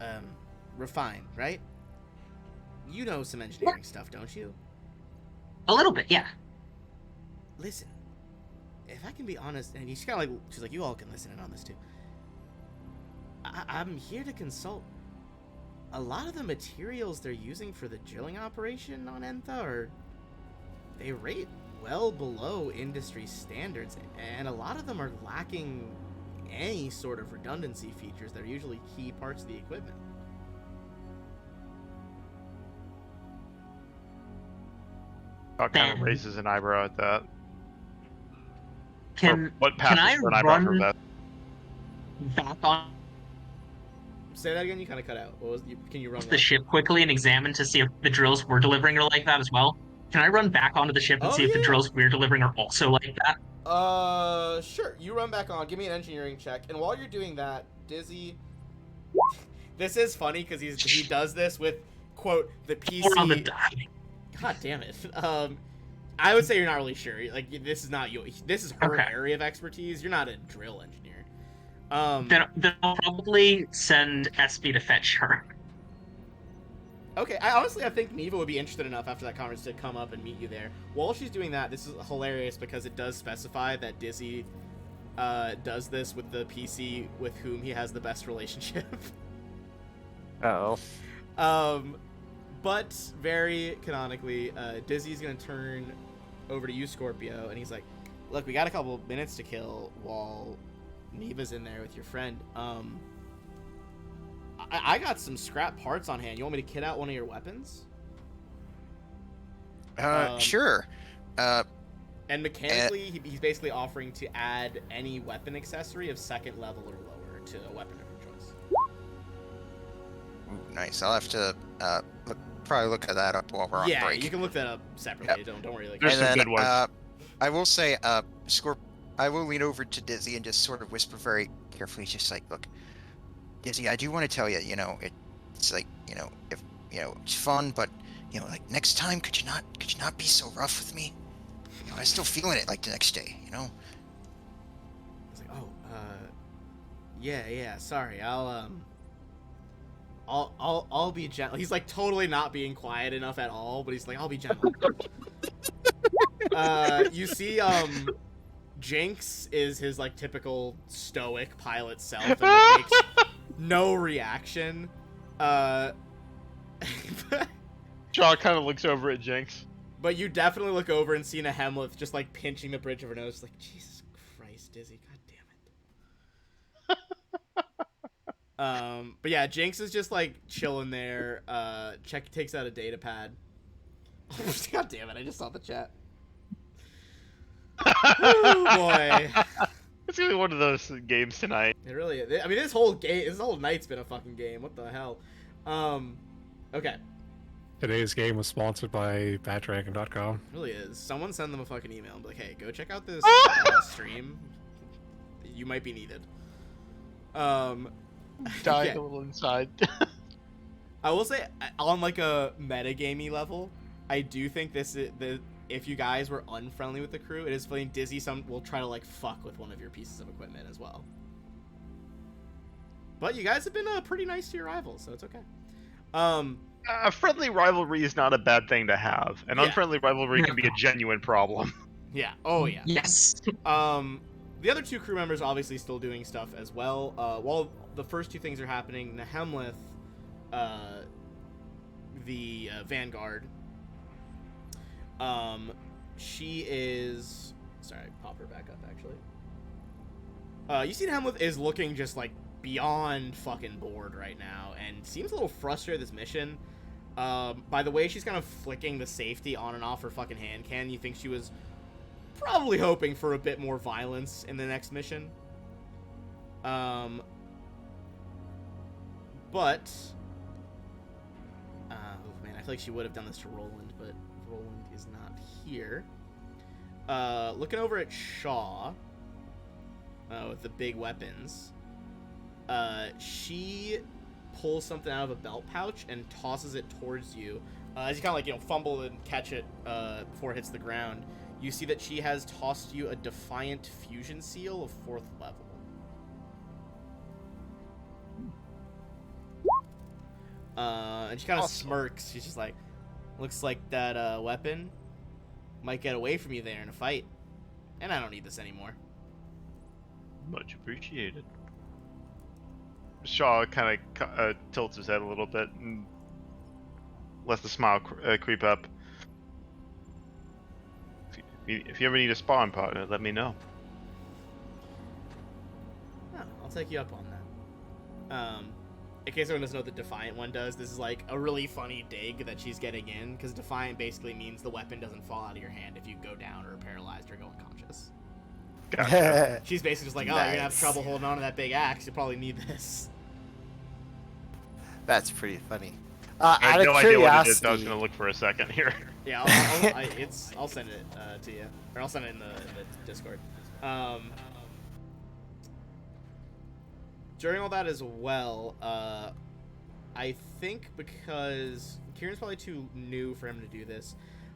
refine, right? You know some engineering stuff, don't you? A little bit, yeah. Listen, if I can be honest, and she's kind of like, she's like, you all can listen in on this too. I'm here to consult. A lot of the materials they're using for the drilling operation on Entha they rate well below industry standards, and a lot of them are lacking any sort of redundancy features that are usually key parts of the equipment. Doc kind of raises an eyebrow at that. Can What can I passes for an eyebrow for run Beth? back on Say that again. You kind of cut out. Can you run the what? ship quickly and examine to see if the drills we're delivering are like that as well? Can I run back onto the ship and Oh, see if the yeah. drills we're delivering are also like that? Sure. You run back on. Give me an engineering check. And while you're doing that, Dizzy, this is funny because he does this with quote the PC. Or on the die. God damn it. I would say you're not really sure. Like this is not you. This is her Okay. area of expertise. You're not a drill engineer. Then I'll probably send SB to fetch her. Okay, I think Neva would be interested enough after that conference to come up and meet you there. While she's doing that, this is hilarious because it does specify that Dizzy does this with the PC with whom he has the best relationship. Oh. But very canonically, Dizzy's gonna turn over to you, Scorpio, and he's like, "Look, we got a couple minutes to kill while Neva's in there with your friend. I got some scrap parts on hand. You want me to kit out one of your weapons?" Sure. And mechanically, he's basically offering to add any weapon accessory of second level or lower to a weapon of your choice. Ooh, nice. I'll have to probably look at that up while we're on Yeah, break. you can look that up separately. Don't worry. Like, There's And some then, good ones. I will say, I will lean over to Dizzy and just sort of whisper very carefully, just like, look, Dizzy, I do want to tell you, it's like, if, it's fun, but, like next time, could you not be so rough with me? I'm still feeling it like the next day, He's like, oh, yeah, sorry, I'll be gentle. He's like totally not being quiet enough at all, but he's like, I'll be gentle. You see, Jinx is his like typical stoic pilot self and like, makes no reaction. Jaw kind of looks over at Jinx. But you definitely look over and see Nehemlith just like pinching the bridge of her nose, like, Jesus Christ, Dizzy, god damn it. But yeah, Jinx is just like chilling there. Takes out a data pad. God damn it, I just saw the chat. Oh boy. It's gonna be one of those games tonight. It really is. I mean, this whole night's been a fucking game. What the hell? Okay. Today's game was sponsored by BadDragon.com. It really is. Someone send them a fucking email and be like, hey, go check out this stream. You might be needed. Dying okay. a little inside. I will say, on like a metagamey level, I do think if you guys were unfriendly with the crew, it is funny. Dizzy will try to like fuck with one of your pieces of equipment as well. But you guys have been pretty nice to your rivals, so it's okay. A friendly rivalry is not a bad thing to have. An Yeah. unfriendly rivalry can be a genuine problem. Yeah. Oh yeah. Yes. The other two crew members obviously still doing stuff as well. While the first two things are happening, Nehemlith, the Vanguard, she is... Sorry, pop her back up, actually. You see Nehemlith is looking just, like, beyond fucking bored right now, and seems a little frustrated with this mission. By the way she's kind of flicking the safety on and off her fucking hand cannon, you think she was probably hoping for a bit more violence in the next mission. But oh man, I feel like she would have done this to Roland, but Roland is not here. Looking over at Shaw with the big weapons, she pulls something out of a belt pouch and tosses it towards you. As you kind of like fumble and catch it before it hits the ground, you see that she has tossed you a Defiant Fusion Seal of 4th level. And she kind of Awesome. smirks. She's just like, looks like that weapon might get away from you there in a fight. And I don't need this anymore. Much appreciated. Shaw kind of tilts his head a little bit and lets the smile creep up. If you ever need a spawn partner, let me know. Oh, I'll take you up on that. In case anyone doesn't know what the Defiant one does, this is like a really funny dig that she's getting in, because Defiant basically means the weapon doesn't fall out of your hand if you go down or are paralyzed or go unconscious. Gotcha. She's basically just like, oh, you're gonna have trouble holding on to that big axe, you'll probably need this. That's pretty funny. I had Out no of idea what it is. curiosity, I was going to look for a second here. Yeah, I'll send it to you, or I'll send it in the Discord. During all that as well, I think because Kieran's probably too new for him to do this,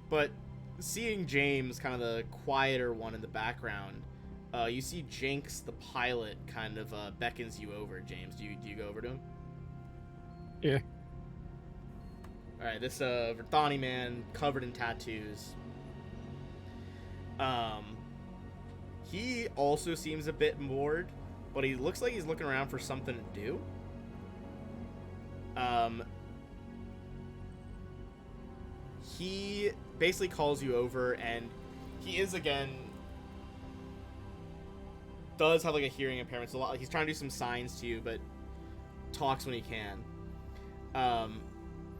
but seeing James, kind of the quieter one in the background, you see Jinx, the pilot, kind of beckons you over. James, do you go over to him? Yeah. All right, this Verthani man covered in tattoos. He also seems a bit bored, but he looks like he's looking around for something to do. He basically calls you over, and he is again does have like a hearing impairment. So a lot, he's trying to do some signs to you, but talks when he can.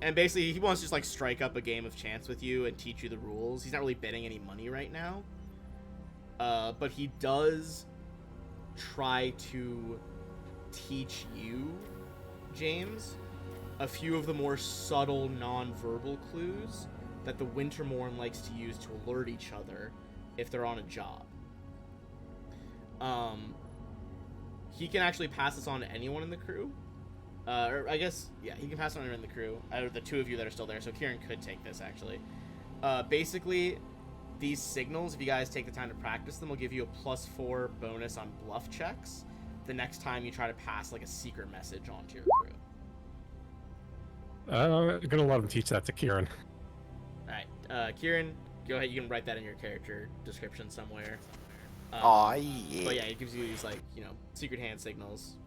And basically, he wants to just like strike up a game of chance with you and teach you the rules. He's not really betting any money right now, but he does try to teach you, James, a few of the more subtle non-verbal clues that the Wintermorn likes to use to alert each other if they're on a job. He can actually pass this on to anyone in the crew. Or I guess, yeah, he can pass it on to anyone in the crew. Out of the two of you that are still there, so Kieran could take this, actually. Basically, these signals, if you guys take the time to practice them, will give you a +4 bonus on bluff checks the next time you try to pass, like, a secret message onto your crew. I'm gonna let him teach that to Kieran. Alright, Kieran, go ahead, you can write that in your character description somewhere. Aw, yeah. But yeah, it gives you these, like, secret hand signals.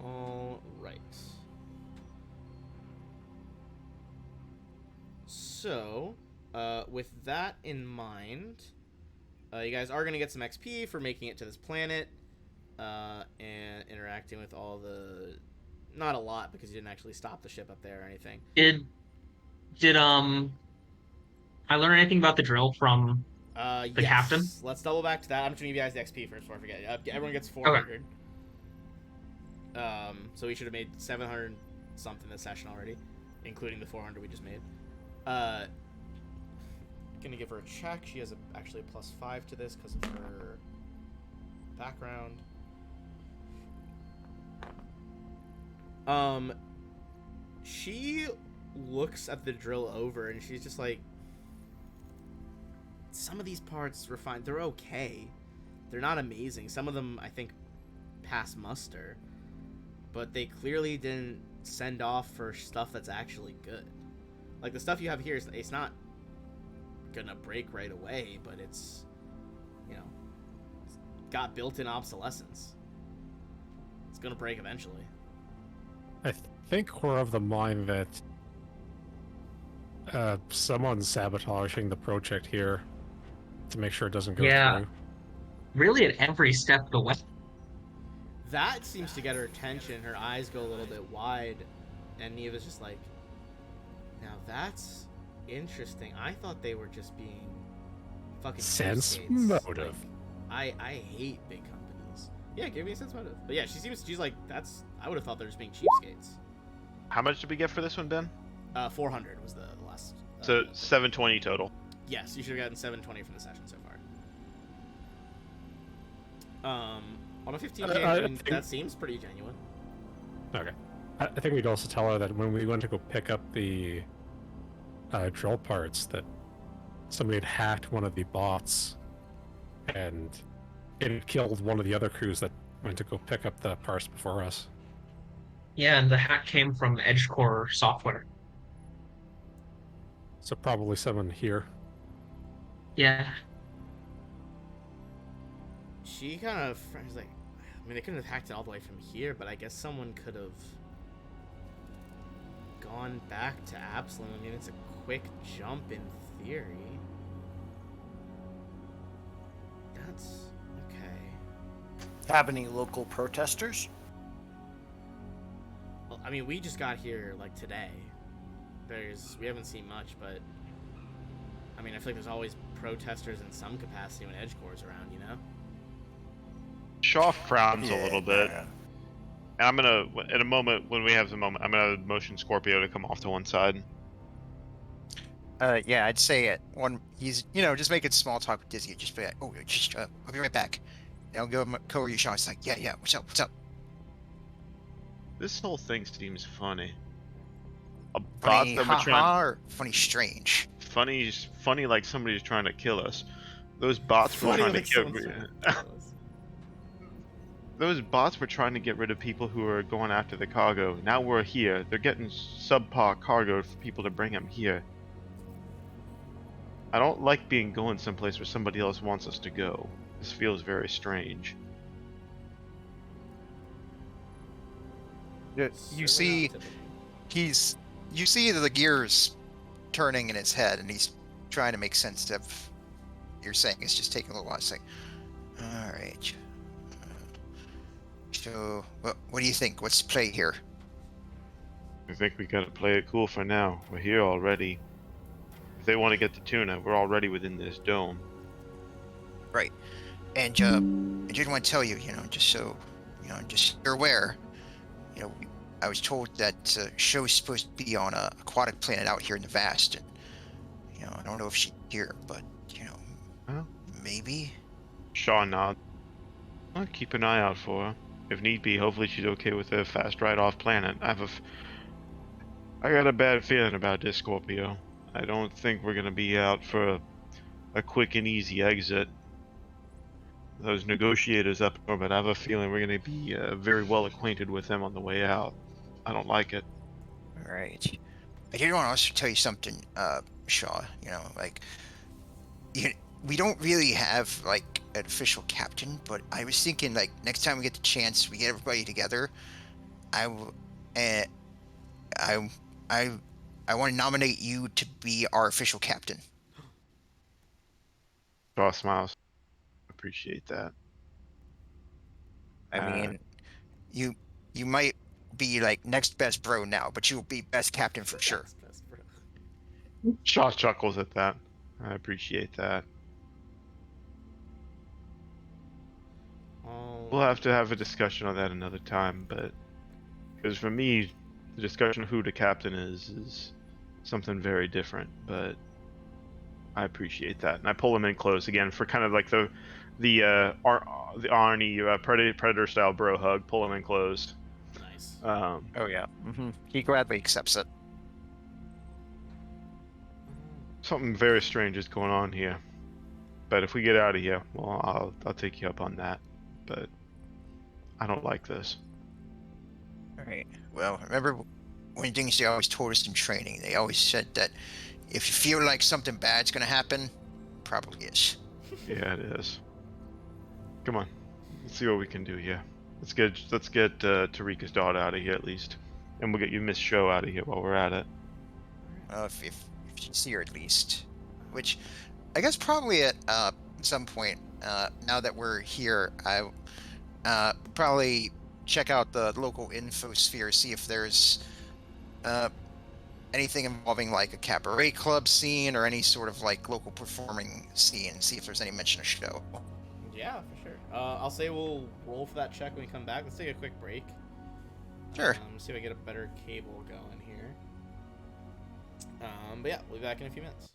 All right. So, with that in mind, you guys are going to get some XP for making it to this planet, and interacting with all the... Not a lot, because you didn't actually stop the ship up there or anything. Did I learn anything about the drill from the Yes. captain? Let's double back to that. I'm just going to give you guys the XP first before I forget. Everyone gets 400. So we should have made 700 something this session already, including the 400 we just made. Gonna give her a check. She has actually a +5 to this because of her background. She looks at the drill over and she's just like, some of these parts refined, they're okay. They're not amazing. Some of them, I think, pass muster. But they clearly didn't send off for stuff that's actually good. Like, the stuff you have here, it's not gonna break right away, but it's, it's got built-in obsolescence. It's gonna break eventually. I think we're of the mind that someone's sabotaging the project here to make sure it doesn't go through. Really, at every step of the way. That seems to get her attention. Her eyes go a little bit wide, and Neva's just like, now that's Interesting. I thought they were just being fucking Sense cheapskates. motive. Like, I hate big companies. Yeah, give me a sense motive. But yeah, she's like, that's. I would have thought they were just being cheapskates. How much did we get for this one, Ben? 400 was the last. So 720 total. Yes, you should have gotten 720 from the session so far. On a 15 game, I mean, that seems pretty genuine. Okay. I think we'd also tell her that when we went to go pick up the drill parts, that somebody had hacked one of the bots, and it had killed one of the other crews that went to go pick up the parts before us. Yeah, and the hack came from EdgeCore software. So probably someone here. Yeah. She kind of was like, I mean, they couldn't have hacked it all the way from here, but I guess someone could have gone back to Absalom. I mean, it's a quick jump in theory. That's okay. Have any local protesters? Well, I mean, we just got here like today. We haven't seen much, but I mean, I feel like there's always protesters in some capacity when EdgeCore's around, you know? Shaw frowns a little bit. Yeah. And I'm gonna, in a moment, when we have the moment, I'm gonna motion Scorpio to come off to one side. Yeah, I'd say it. He's, just making small talk with Dizzy. Just be like, oh, just, I'll be right back. And I'll go over you, Sean. It's like, yeah, what's up? This whole thing seems funny. A bot Funny, that we're trying, or funny, strange? funny like somebody's trying to kill us. Those bots were trying to get those bots were trying to get rid of people who are going after the cargo. Now we're here. They're getting subpar cargo for people to bring them here. I don't like going someplace where somebody else wants us to go. This feels very strange. You see, you see the gears turning in his head, and he's trying to make sense of you're saying. It's just taking a little while. It's like, all right. So, what do you think? What's the play here? I think we gotta play it cool for now. We're here already. If they want to get the tuna, we're already within this dome. Right. And I did want to tell you, just so, just so you're aware, I was told that show's supposed to be on a aquatic planet out here in the vast, and, I don't know if she's here, but, Huh? maybe? Shaw nods. I'll keep an eye out for her. If need be, hopefully she's okay with a fast ride off planet. I got a bad feeling about this, Scorpio. I don't think we're gonna be out for a quick and easy exit. Those negotiators up in orbit, I have a feeling we're gonna be very well acquainted with them on the way out. I don't like it. All right. I did want to also tell you something, Shaw. We don't really have an official captain, but I was thinking next time we get the chance, we get everybody together. I want to nominate you to be our official captain. Shaw smiles. Appreciate that. I mean, you might be next best bro now, but you'll be best captain for sure. Best bro. Shaw chuckles at that. I appreciate that. We'll have to have a discussion on that another time, but because for me, the discussion of who the captain is something very different. But I appreciate that, and I pull him in close again for kind of like the Arnie predator style bro hug. Pull him in close. Nice. Oh yeah. He gladly accepts it. Something very strange is going on here, but if we get out of here, well, I'll take you up on that. But I don't like this. All right. Well, remember one of the things they always told us in training? They always said that if you feel like something bad's gonna happen, probably is. Yeah, it is. Come on, let's see what we can do here. Let's get Tarika's daughter out of here at least, and we'll get you Miss Show out of here while we're at it. Well, if you see her at least, which I guess probably at some point. Now that we're here, I probably check out the local infosphere, see if there's anything involving like a cabaret club scene or any sort of like local performing scene. See if there's any mention of show. Yeah, for sure. I'll say we'll roll for that check when we come back. Let's take a quick break. Sure. See if I get a better cable going here. But yeah, we'll be back in a few minutes.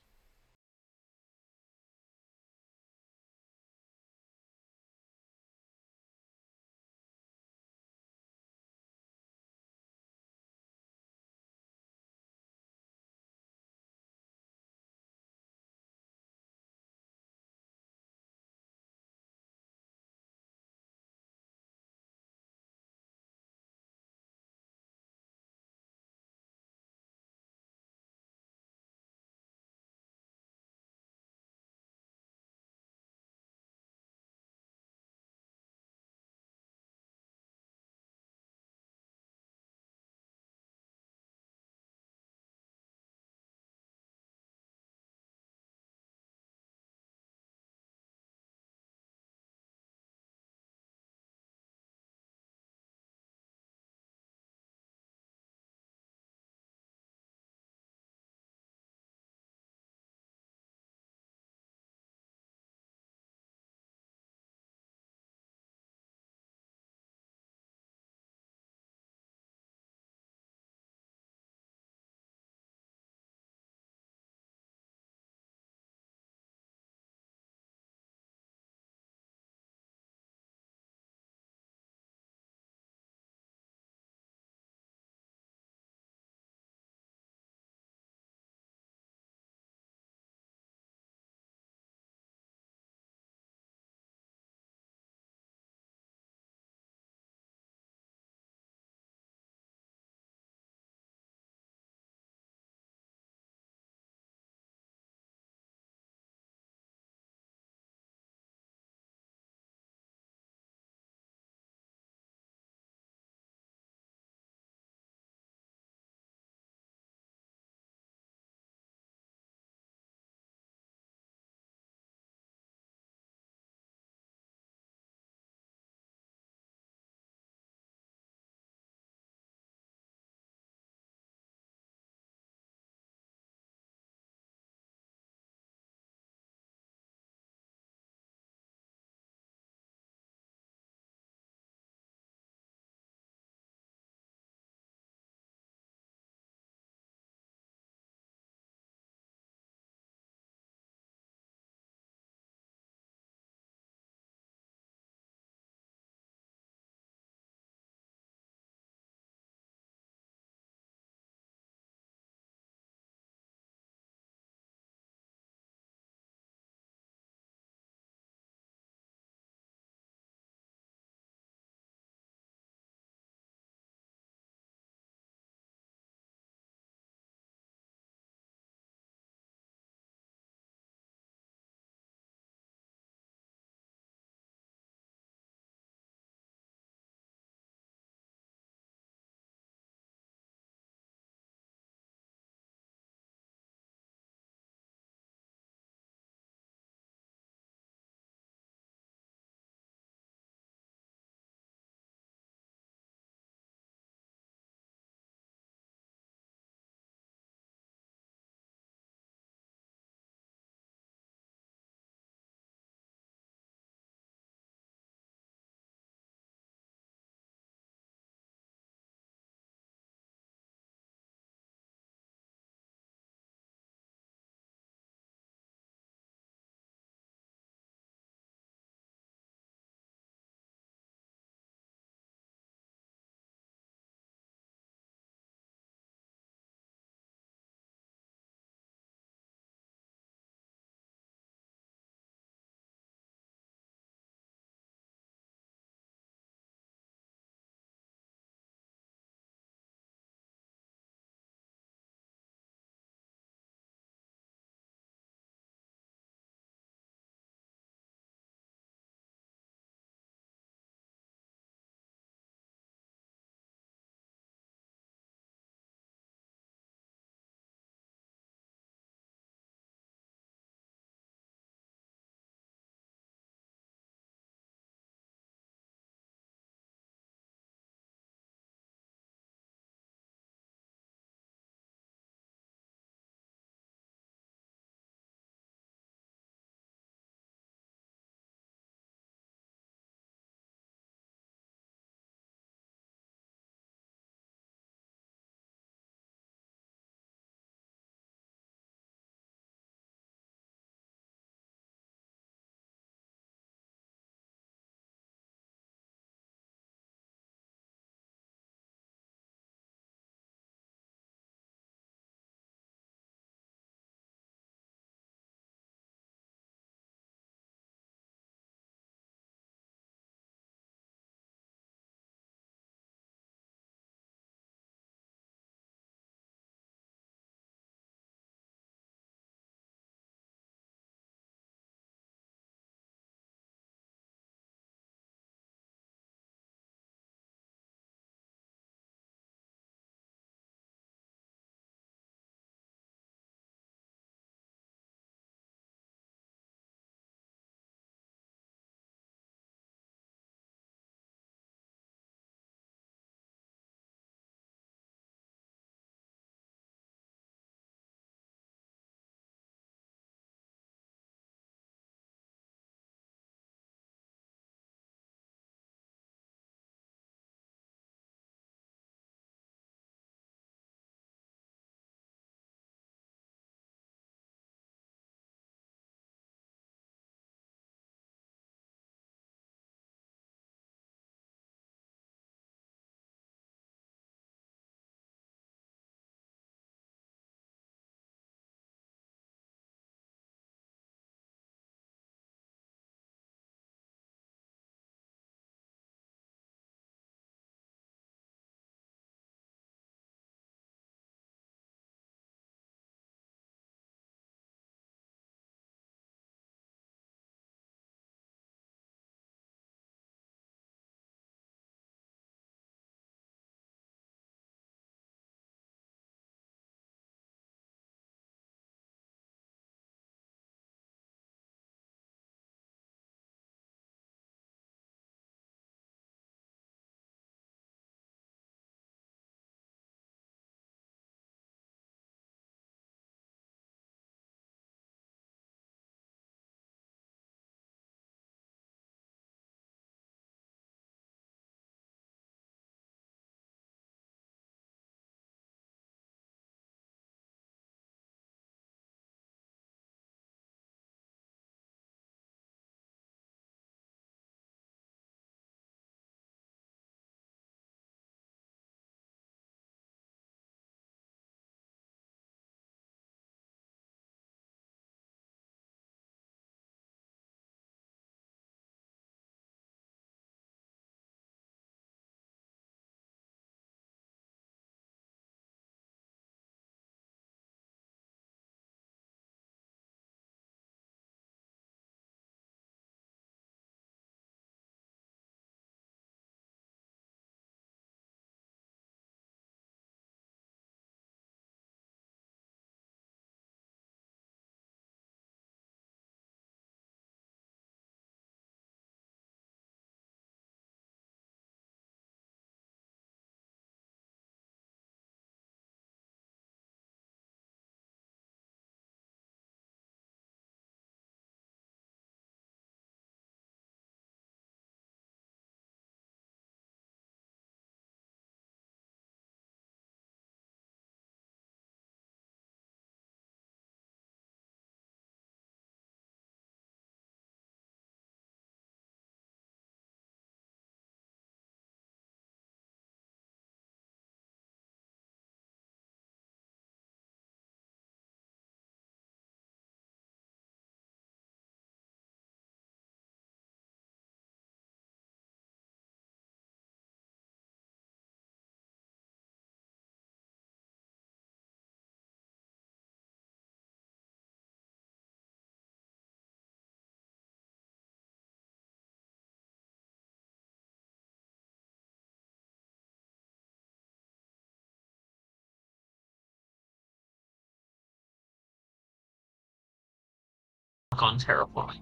on terrifying.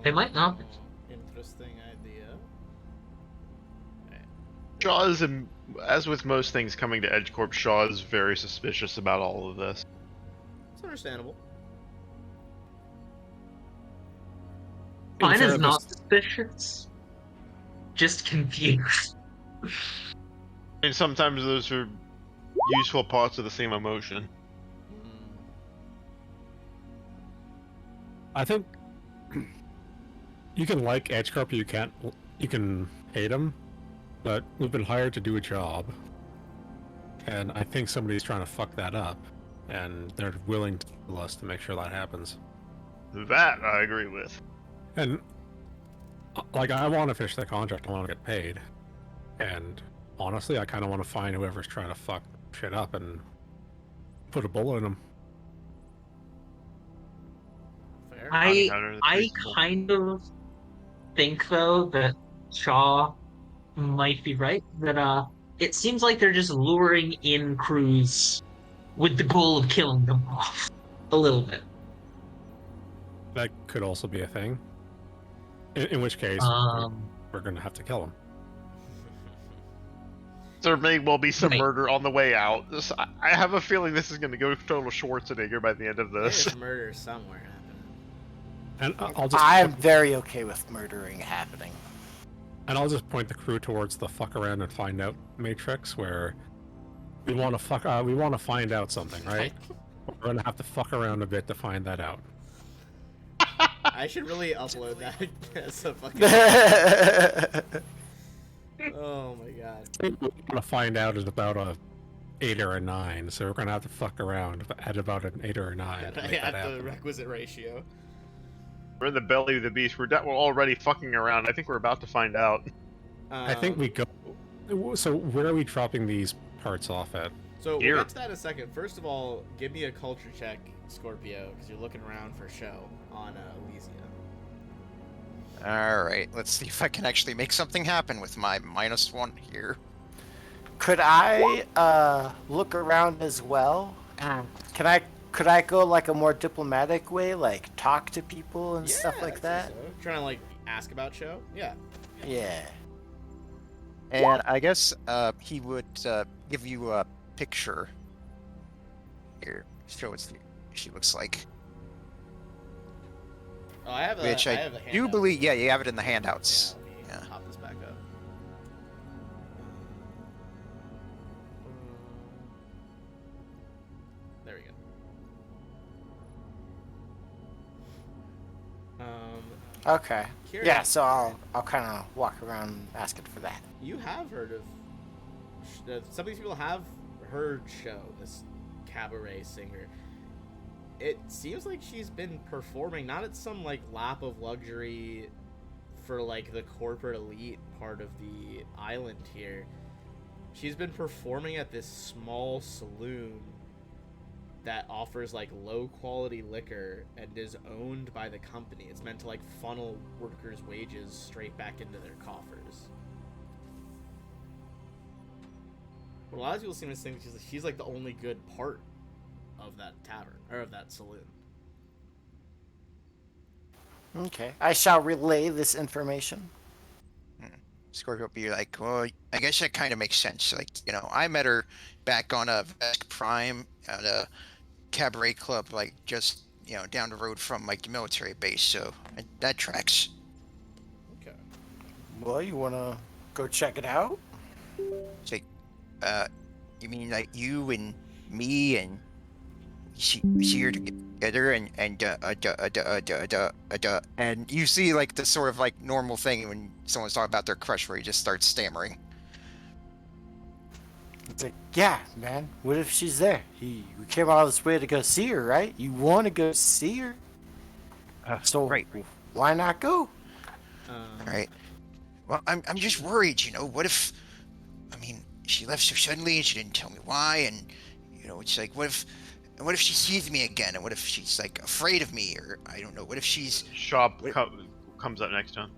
They might not. Interesting idea. Shaw is, as with most things coming to EdgeCorp, Shaw is very suspicious about all of this. It's understandable. Fine is fairness- not suspicious. Just confused. And sometimes those are useful parts of the same emotion. I think you can like EdgeCorp, you can hate him, but we've been hired to do a job, and I think somebody's trying to fuck that up, and they're willing to kill us to make sure that happens. That I agree with. And like, I want to finish the contract, I want to get paid, and honestly, I kind of want to find whoever's trying to fuck shit up and put a bullet in them. Fair. Bounty hunter, that's I reasonable. kind of think though that Shaw might be right. That it seems like they're just luring in crews with the goal of killing them off a little bit. That could also be a thing. In which case, we're going to have to kill him. There may well be some Right. murder on the way out. I have a feeling this is going to go total Schwarzenegger by the end of this. There's murder somewhere happening. And I'll just I'm very okay with murdering happening. point the crew towards the fuck around and find out matrix, where we want to find out something, right? We're gonna have to fuck around a bit to find that out. I should really upload that as a fucking. Oh my god. What we're gonna find out is about a 8 or a 9, so we're gonna have to fuck around at about an 8 or a 9 to make that At the happen. requisite ratio. We're in the belly of the beast. We're already fucking around. I think we're about to find out. I think we go. So where are we dropping these parts off at? So Here. we'll get to that in a second. First of all, give me a culture check, Scorpio, because you're looking around for show on Elysia. All right, let's see if I can actually make something happen with my -1 here. Could I look around as well? Could I go like a more diplomatic way, like talk to people and stuff like that? So. Trying to like ask about show? Yeah. Yeah. And I guess he would give you a picture. Here, show what she looks like. Oh, I have a. Which I I have a do handout. believe, yeah, you have it in the handouts. Yeah, let me Yeah. pop this back up. There we go. Okay. Kieran, Yeah, so I'll kind of walk around asking for that. you have heard of. Some of these people have heard show, this cabaret singer. It seems like she's been performing not at some like lap of luxury for like the corporate elite part of the island here. She's been performing at this small saloon that offers like low quality liquor and is owned by the company. It's meant to like funnel workers' wages straight back into their coffers. But a lot of people seem to think she's like the only good part of that tavern or of that saloon. Okay. I shall relay this information. Scorpio would be like, well, I guess that kind of makes sense. Like, you know, I met her back on a Vesk Prime at a cabaret club, like just, you know, down the road from like the military base. So that tracks. Okay. Well, you wanna go check it out? It's like, you mean like you and me and see her together and you see like the sort of like normal thing when someone's talking about their crush where he just starts stammering. It's like, yeah, man. What if she's there? We came all this way to go see her, right? You want to go see her, so right. why not go? Right. Well, I'm just worried, you know, what if, I mean, she left so suddenly and she didn't tell me why, and, you know, it's like, what if she sees me again, and what if she's, like, afraid of me, or, I don't know, what if she's... Shop comes up next time.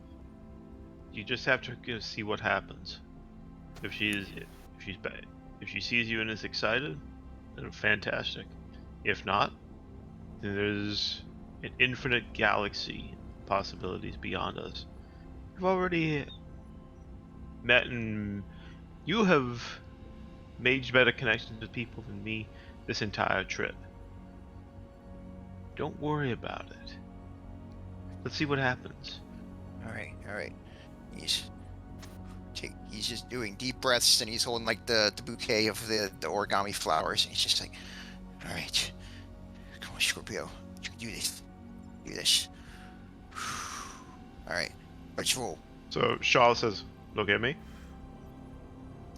You just have to go see what happens. If she sees you and is excited, then fantastic. If not, There's an infinite galaxy of possibilities beyond us. We've already met, and you have made better connections with people than me this entire trip. Don't worry about it. Let's see what happens. All right. He's just doing deep breaths, and he's holding like the bouquet of the origami flowers, and he's just like, all right, come on, Scorpio, you can do this. Do this. All right, let's roll. So Shaw says, "Look at me.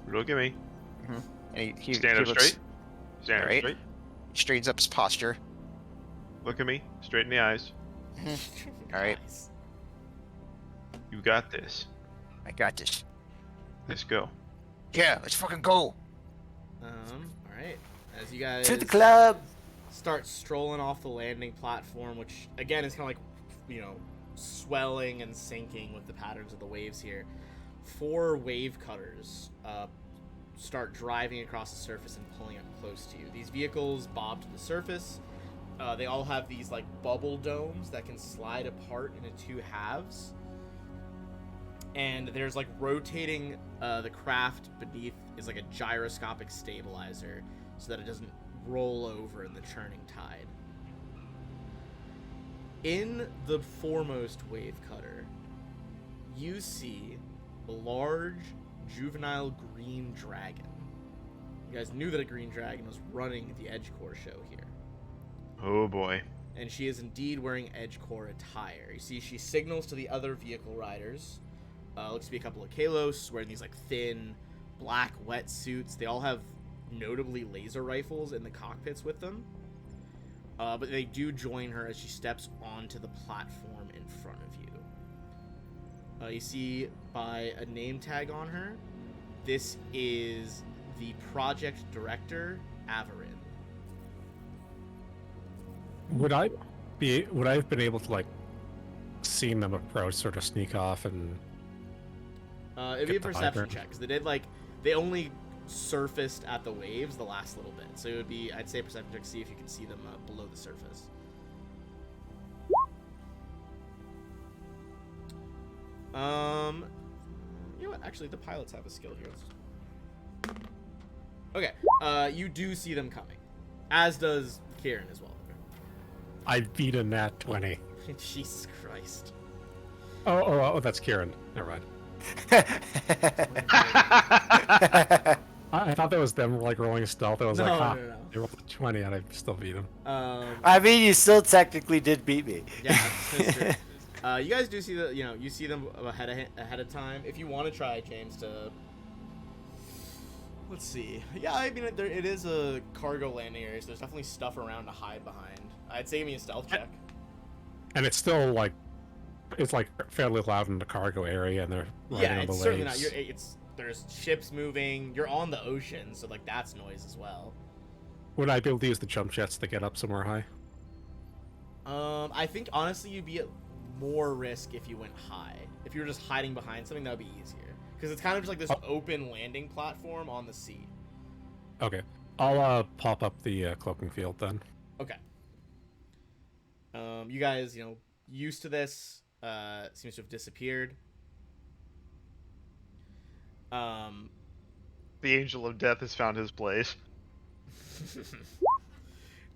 Look at me. And he Stand up looks, straight. Stand up Alright. straight. He straightens up his posture. Look at me. Straight in the eyes. All right, Nice. You got this. I got this. Let's go." Yeah, let's fucking go. All right. As you guys To the club. start strolling off the landing platform, which again is kind of like, swelling and sinking with the patterns of the waves here. 4 wave cutters start driving across the surface and pulling up close to you. These vehicles bob to the surface. They all have these like bubble domes that can slide apart into 2 halves. And there's like rotating the craft beneath is like a gyroscopic stabilizer so that it doesn't roll over in the churning tide. In the foremost wave cutter, you see a large juvenile green dragon. You guys knew that a green dragon was running the Edgecore show here. Oh boy. And she is indeed wearing Edgecore attire. You see, she signals to the other vehicle riders. Looks to be a couple of Kalos wearing these like thin black wetsuits. They all have notably laser rifles in the cockpits with them. But they do join her as she steps onto the platform in front of you. You see by a name tag on her, this is the project director, Averin. Would I have been able to like seeing them approach, sort of sneak off and It'd be a Get the perception vibrant. check because they only surfaced at the waves the last little bit, so it would be, I'd say, a perception check to see if you can see them below the surface. You know what? Actually, the pilots have a skill here. Okay, you do see them coming, as does Kieran as well. I beat a nat 20. Jesus Christ. Oh, that's Kieran. Never mind. I thought that was them like rolling stealth. I was like, No. they rolled a 20 and I still beat them. I mean, you still technically did beat me. Yeah, that's true. You guys do see you see them ahead of time. If you want to try, James, to let's see. Yeah, I mean, it is a cargo landing area, so there's definitely stuff around to hide behind. I'd say give me a stealth check. And it's still like, it's like fairly loud in the cargo area, and they're riding Yeah, on the it's certainly waves. not. There's ships moving. You're on the ocean, so like that's noise as well. Would I be able to use the jump jets to get up somewhere high? I think honestly you'd be at more risk if you went high. If you were just hiding behind something, that would be easier. Because it's kind of just like this open landing platform on the sea. Okay, I'll pop up the cloaking field then. Okay. You guys, used to this, seems to have disappeared. The Angel of Death has found his place.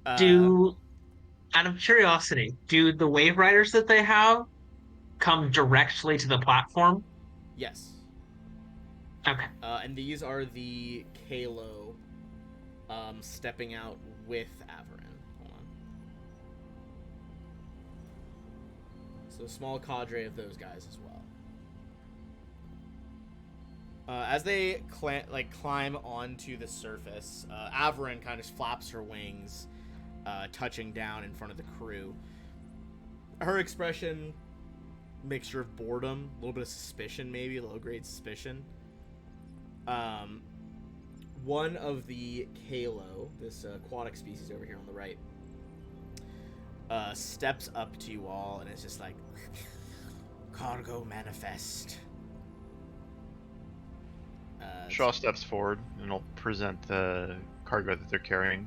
Out of curiosity, do the wave riders that they have come directly to the platform? Yes. Okay. And these are the Kalo stepping out with Averin. Hold on. So a small cadre of those guys as well. As they climb onto the surface, Averin kind of flaps her wings, touching down in front of the crew. Her expression, mixture of boredom, a little bit of suspicion, maybe low-grade suspicion. One of the Kalo, this aquatic species over here on the right, steps up to you all and is just like, cargo manifest. Shaw steps forward and will present the cargo that they're carrying.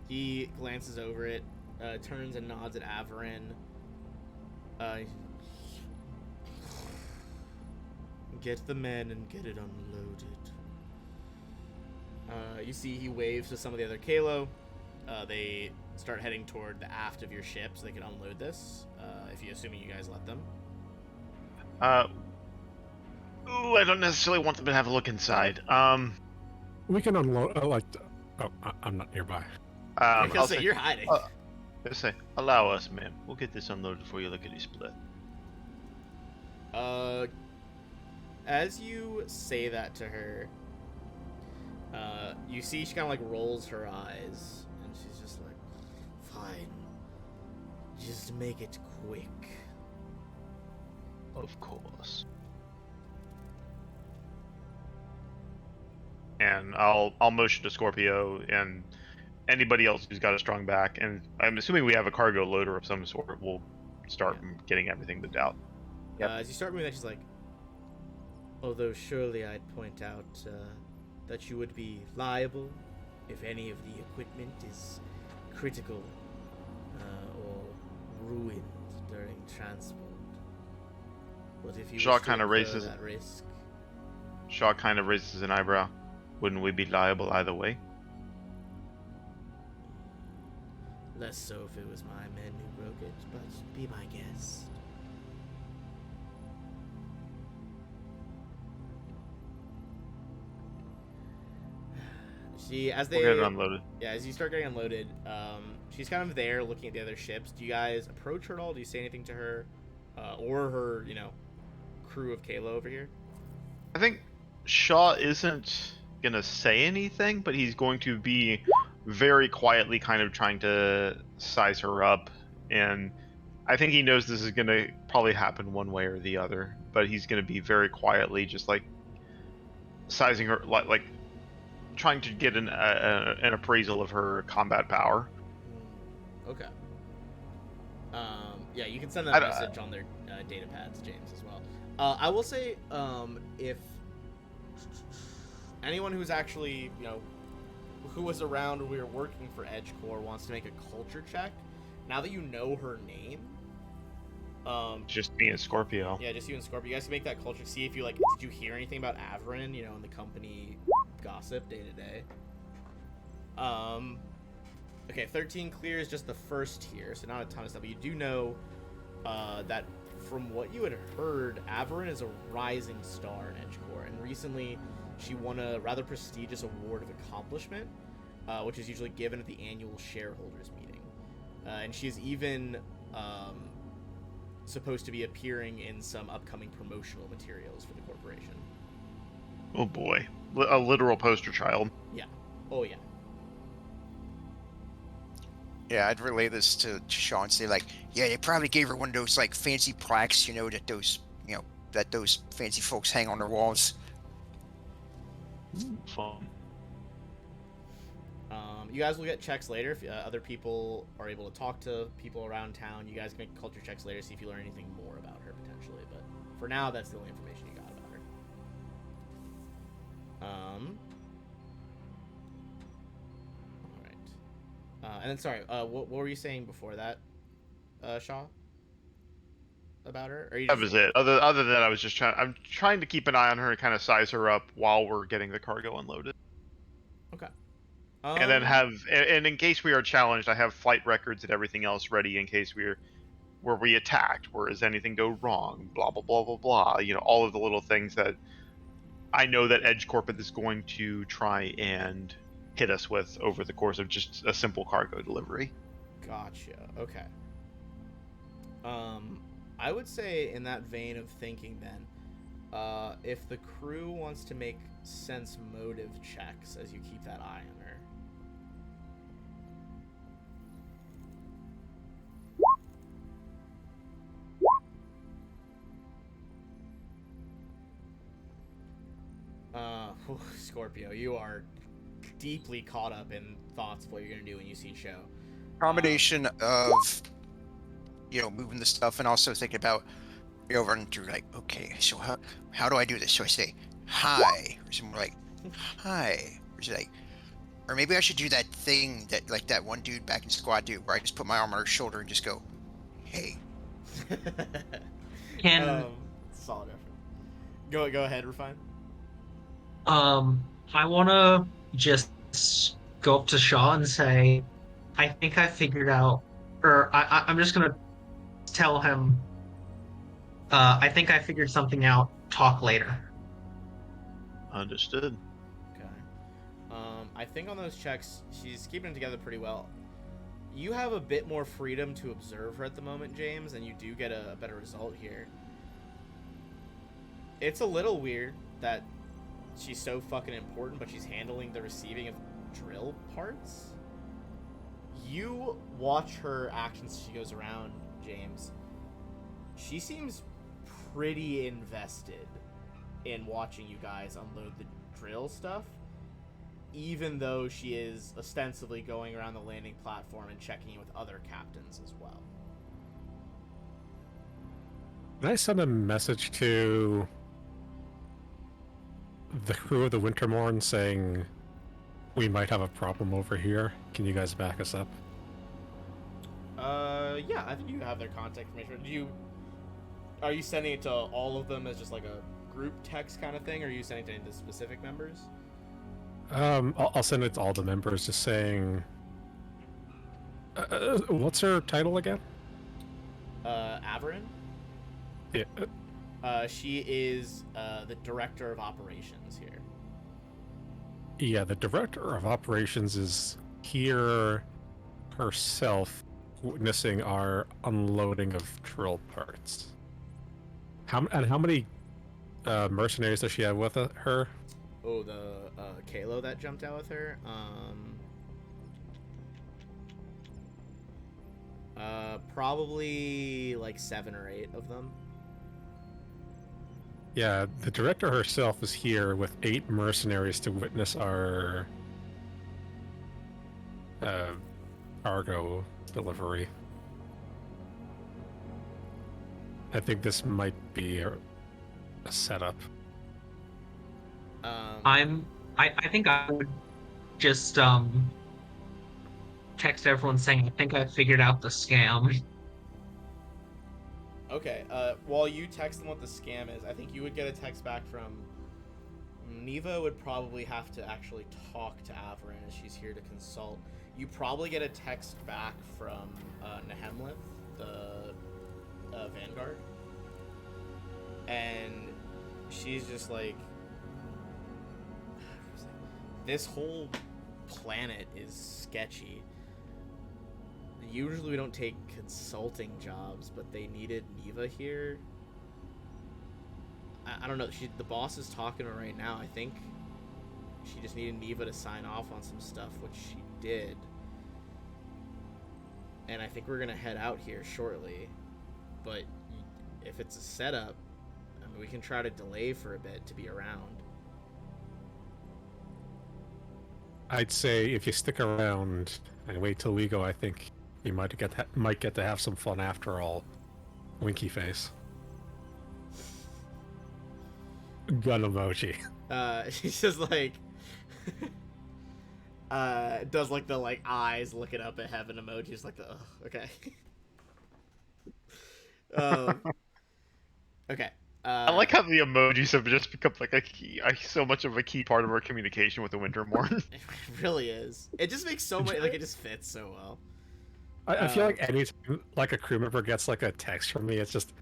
He glances over it, turns and nods at Averin. Get the men and get it unloaded. You see he waves to some of the other Kalo. They start heading toward the aft of your ship so they can unload this, assuming you guys let them. Ooh, I don't necessarily want them to have a look inside. We can unload. I'm not nearby. I'll say you're hiding. Let's say, allow us, ma'am. We'll get this unloaded for you. Lickety split. As you say that to her, you see she kind of like rolls her eyes, and she's just like, "Fine, just make it quick." Of course. And I'll motion to Scorpio and anybody else who's got a strong back, and I'm assuming we have a cargo loader of some sort. We'll start getting everything moved out. Yep. As you start moving that, she's like, "Although surely I'd point out that you would be liable if any of the equipment is critical or ruined during transport. But if you Shaw wish to kind of incur raises that risk." Shaw kind of raises an eyebrow. Wouldn't we be liable either way? Less so if it was my men who broke it, but be my guest. As We'll get it unloaded. Yeah, as you start getting unloaded, she's kind of there looking at the other ships. Do you guys approach her at all? Do you say anything to her, or her, crew of Kalo over here? I think Shaw isn't gonna say anything, but he's going to be very quietly kind of trying to size her up, and I think he knows this is gonna probably happen one way or the other, but he's gonna be very quietly just like sizing her, like trying to get an appraisal of her combat power. Okay. Yeah, you can send that message on their data pads, James, as well. I will say, if anyone who's actually, who was around when we were working for Edge Corps wants to make a culture check, now that you know her name, just me and Scorpio. Yeah, just you and Scorpio. You guys can make that culture. See if you did you hear anything about Averin, in the company gossip day to day. Okay, 13 clears just the first tier, so not a ton of stuff. But you do know that from what you had heard, Averin is a rising star in Edge Corps, and recently she won a rather prestigious award of accomplishment, which is usually given at the annual shareholders meeting. And she is even supposed to be appearing in some upcoming promotional materials for the corporation. Oh boy, a literal poster child. Yeah. Oh yeah. Yeah, I'd relay this to Shaw and say, like, yeah, they probably gave her one of those, like, fancy plaques, that those fancy folks hang on their walls. Fun. You guys will get checks later if other people are able to talk to people around town. You guys can make culture checks later, see if you learn anything more about her potentially. But for now, that's the only information you got about her. All right. And then sorry, what were you saying before that, Shaw? About her? Or That was it. Other than that, I'm trying to keep an eye on her and kind of size her up while we're getting the cargo unloaded. Okay. And then and in case we are challenged, I have flight records and everything else ready in case were we attacked, where does anything go wrong, blah blah blah blah blah. All of the little things that I know that Edge Corp is going to try and hit us with over the course of just a simple cargo delivery. Gotcha. Okay. I would say in that vein of thinking then, if the crew wants to make sense motive checks as you keep that eye on her. Scorpio, you are deeply caught up in thoughts of what you're going to do when you see Show. Combination of, moving the stuff and also thinking about, running through, like, okay, so how do I do this? So I say, hi, or something like, hi, or is it like, Or maybe I should do that thing that like that one dude back in Squad do, where I just put my arm on her shoulder and just go, "Hey." Can Solid effort. Go ahead, Refine. I wanna just go up to Shaw and say, I think I figured out, or I'm just gonna tell him, I think I figured something out. Talk later. Understood. Okay. I think on those checks, she's keeping it together pretty well. You have a bit more freedom to observe her at the moment, James, and you do get a better result here. It's a little weird that she's so fucking important, but she's handling the receiving of drill parts. You watch her actions as she goes around, James. She seems pretty invested in watching you guys unload the drill stuff, even though she is ostensibly going around the landing platform and checking in with other captains as well. Can I send a message to the crew of the Wintermorn saying we might have a problem over here? Can you guys back us up? Yeah, I think you have their contact information. Are you sending it to all of them as just like a group text kind of thing, or are you sending it to any of the specific members? I'll send it to all the members, just saying. What's her title again? Averin? Yeah. She is the director of operations here. Yeah, the director of operations is here herself, witnessing our unloading of drill parts. How many mercenaries does she have with her? Oh, the Kalo that jumped out with her. Probably like 7 or 8 of them. Yeah, the director herself is here with 8 mercenaries to witness our cargo delivery. I think this might be a setup. I think I would just text everyone saying I think I figured out the scam. Okay, while you text them what the scam is, I think you would get a text back from Neva. Would probably have to actually talk to Averin as she's here to consult. You probably get a text back from Nehemlith, the Vanguard, and she's just like, this whole planet is sketchy. Usually we don't take consulting jobs, but they needed Neva here. I don't know. The boss is talking to her right now. I think she just needed Neva to sign off on some stuff, which she did. And I think we're going to head out here shortly. But if it's a setup, I mean, we can try to delay for a bit to be around. I'd say if you stick around and wait till we go, I think you might get to have some fun after all. Winky face. Gun emoji. She's just like does like the like eyes looking up at heaven emoji. Just like the okay. Okay. I like how the emojis have just become like so much of a key part of our communication with the Wintermorn. It really is. It just makes so much like it just fits so well. I feel like anytime like a crew member gets like a text from me, it's just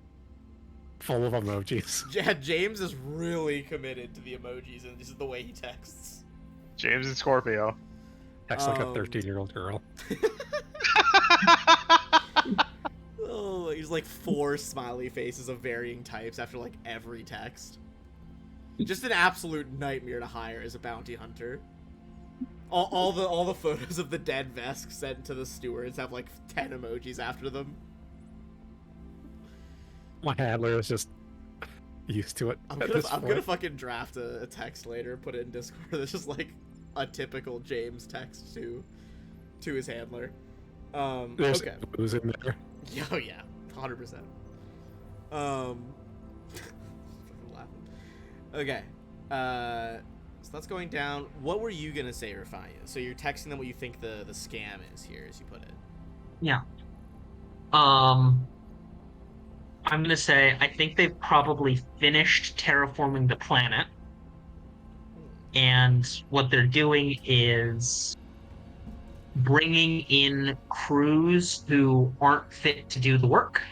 full of emojis. Yeah, James is really committed to the emojis, and this is the way he texts. James and Scorpio. Text like a 13-year-old girl. Oh, he's like 4 smiley faces of varying types after like every text. Just an absolute nightmare to hire as a bounty hunter. All the photos of the dead Vesk sent to the stewards have like 10 emojis after them. My handler is just used to it. I'm gonna fucking draft a text later, put it in Discord. That's just like a typical James text to his handler. There's Okay. booze in there. Oh yeah, 100%. Fucking laughing. Okay. So that's going down. What were you gonna say, Rafania? So you're texting them what you think the scam is here, as you put it. Yeah. Um, I'm gonna say I think they've probably finished terraforming the planet, and what they're doing is bringing in crews who aren't fit to do the work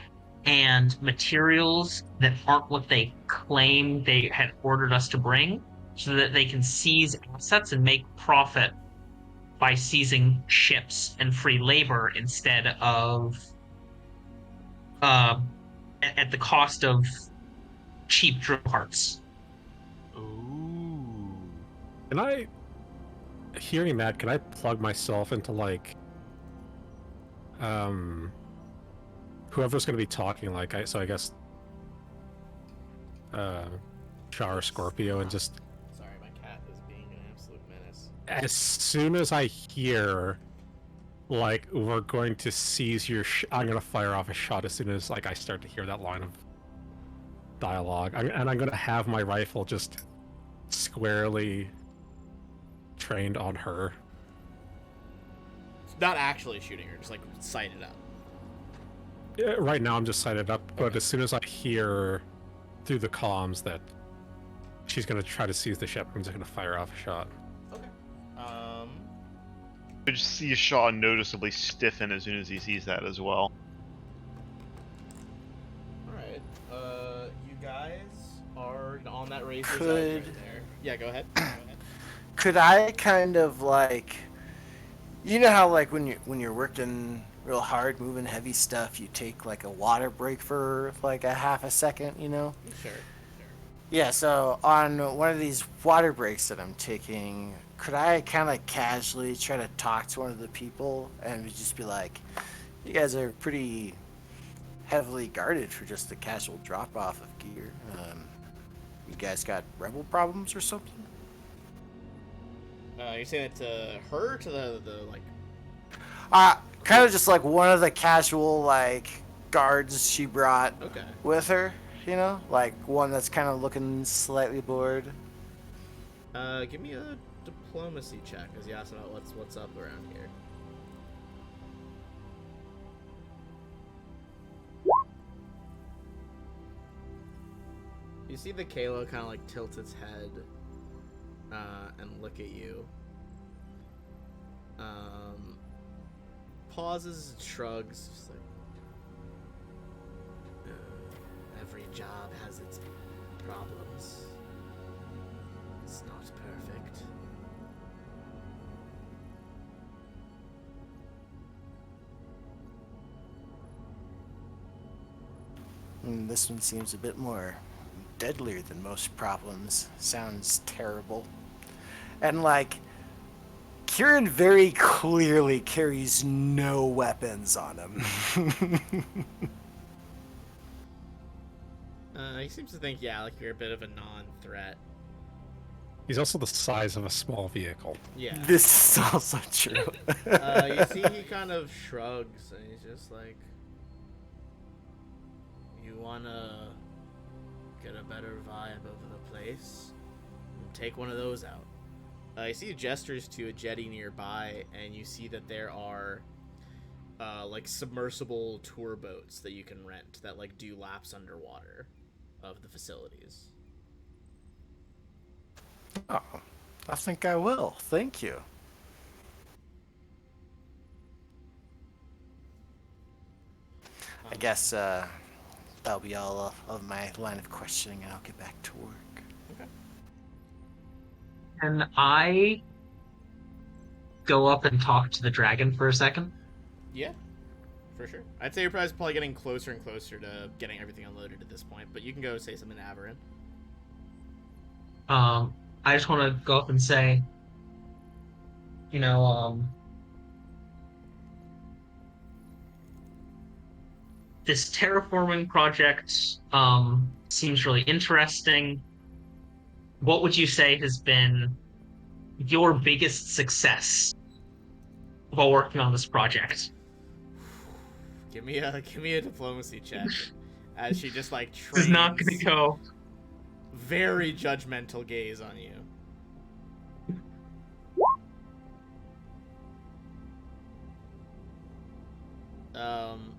and materials that aren't what they claim they had ordered us to bring so that they can seize assets and make profit by seizing ships and free labor instead of uh, at the cost of cheap drill parts. Ooh. Can I, hearing that, can I plug myself into like, whoever's going to be talking? Like, so I guess, Char Scorpio, and just Sorry, my cat is being an absolute menace. as soon as I hear, like, we're going to seize your, I'm going to fire off a shot as soon as like I start to hear that line of dialogue, and I'm going to have my rifle just squarely trained on her. Not actually shooting her, just like sighted up. Right now I'm just sighted up, but Okay. as soon as I hear through the comms that she's going to try to seize the ship, I'm just going to fire off a shot. Okay. You just see Shaw noticeably stiffen as soon as he sees that as well. Alright. You guys are on that razor's edge Could- right there. Yeah, go ahead. Go ahead. Could I kind of like, you know how like when you're working real hard, moving heavy stuff, you take like a water break for like a half a second, you know? Sure. Yeah, so on one of these water breaks that I'm taking, could I kind of casually try to talk to one of the people and just be like, you guys are pretty heavily guarded for just a casual drop off of gear. You guys got rebel problems or something? You're saying it to her, or to the like? Kind of just like one of the casual like guards she brought Okay. with her, you know, like one that's kind of looking slightly bored. Give me a diplomacy check, as you asked about what's up around here. You see the Kalo kind of like tilt its head and look at you. Pauses, shrugs, just like, every job has its problems. It's not perfect. This one seems a bit more deadlier than most problems. Sounds terrible. And like, Kieran very clearly carries no weapons on him. He seems to think, yeah, like you're a bit of a non-threat. He's also the size of a small vehicle. Yeah. This is also true. You see, he kind of shrugs and he's just like, "You wanna get a better vibe of the place? Take one of those out." You see gestures to a jetty nearby, and you see that there are like submersible tour boats that you can rent that like do laps underwater of the facilities. Oh, I think I will. Thank you. I guess that'll be all of my line of questioning, and I'll get back to work. Can I go up and talk to the dragon for a second? Yeah, for sure. I'd say you're probably getting closer and closer to getting everything unloaded at this point, but you can go say something to Averin. I just want to go up and say, you know, this terraforming project seems really interesting. What would you say has been your biggest success while working on this project? Give me a diplomacy check. As she just like This is not going trains to go. very judgmental gaze on you. Um,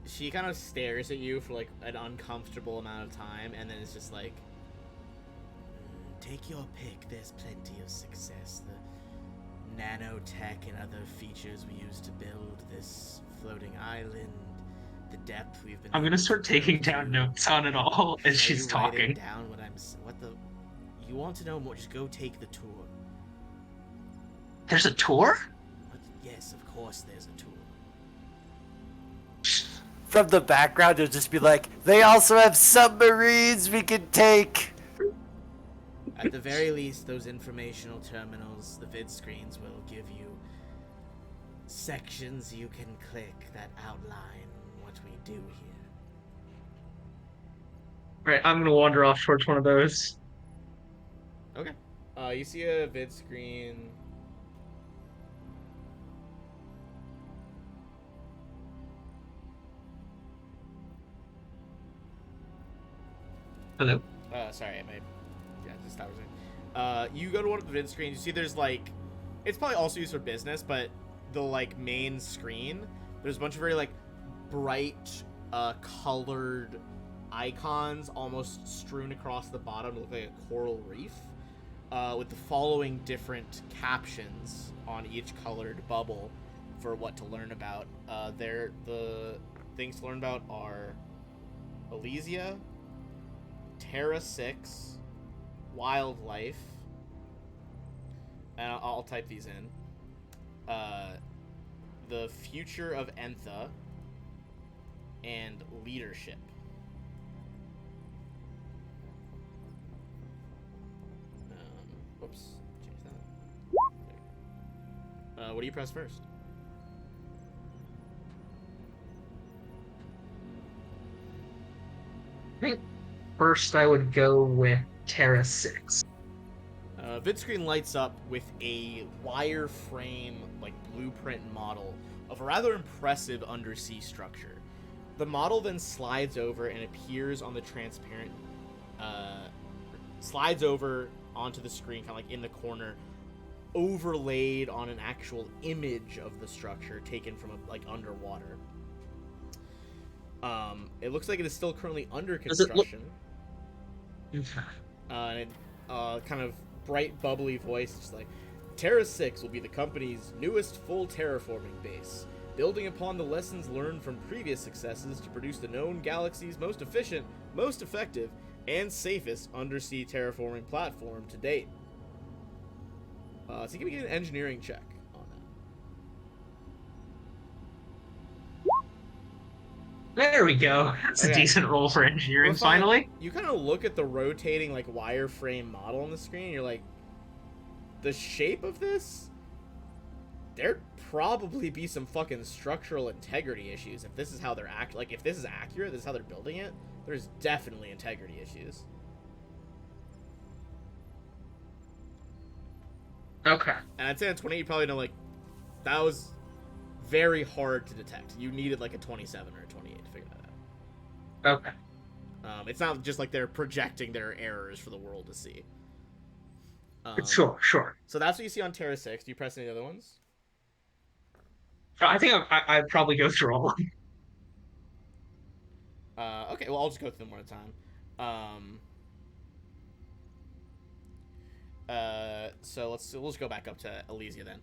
she kind of stares at you for like an uncomfortable amount of time, and then it's just like, take your pick. There's plenty of success. The nanotech and other features we use to build this floating island. The depth we've been. I'm gonna start taking down notes on it all as she's talking. Down what the? You want to know more? Just go take the tour. There's a tour? What? Yes, of course. There's a tour. From the background, it'll just be like, they also have submarines we can take. At the very least, those informational terminals, the vid screens, will give you sections you can click that outline what we do here. Right, I'm gonna wander off towards one of those. Okay. You see a vid screen. Hello? Sorry, just stop you go to one of the vid screens, you see there's like, it's probably also used for business, but the like main screen, there's a bunch of very like bright, colored icons almost strewn across the bottom to look like a coral reef, with the following different captions on each colored bubble for what to learn about. The things to learn about are Elysia, Terra 6, Wildlife, and I'll type these in. The future of Entha, and leadership. Whoops, change that. What do you press first? I think first I would go with Terra 6. Vidscreen lights up with a wireframe, like blueprint model of a rather impressive undersea structure. The model then slides over and appears on the transparent, slides over onto the screen, kind of like in the corner, overlaid on an actual image of the structure taken from like underwater. It looks like it is still currently under construction. And it, kind of bright, bubbly voice, just like, Terra 6 will be the company's newest full terraforming base, building upon the lessons learned from previous successes to produce the known galaxy's most efficient, most effective, and safest undersea terraforming platform to date. So give me an engineering check on that. There we go. That's a decent roll for engineering, finally. You kind of look at the rotating, like, wireframe model on the screen, and you're like, the shape of this? There'd probably be some fucking structural integrity issues if this is how they're like, if this is accurate, this is how they're building it, there's definitely integrity issues. Okay. And I'd say on 20, you probably know, like, that was very hard to detect. You needed, like, a 27 or a 28 to figure that out. Okay. It's not just like they're projecting their errors for the world to see. Sure. So that's what you see on Terra 6. Do you press any other ones? I think I'd probably go through all of them. Okay, well, I'll just go through them one at a time. So we'll just go back up to Elysia then.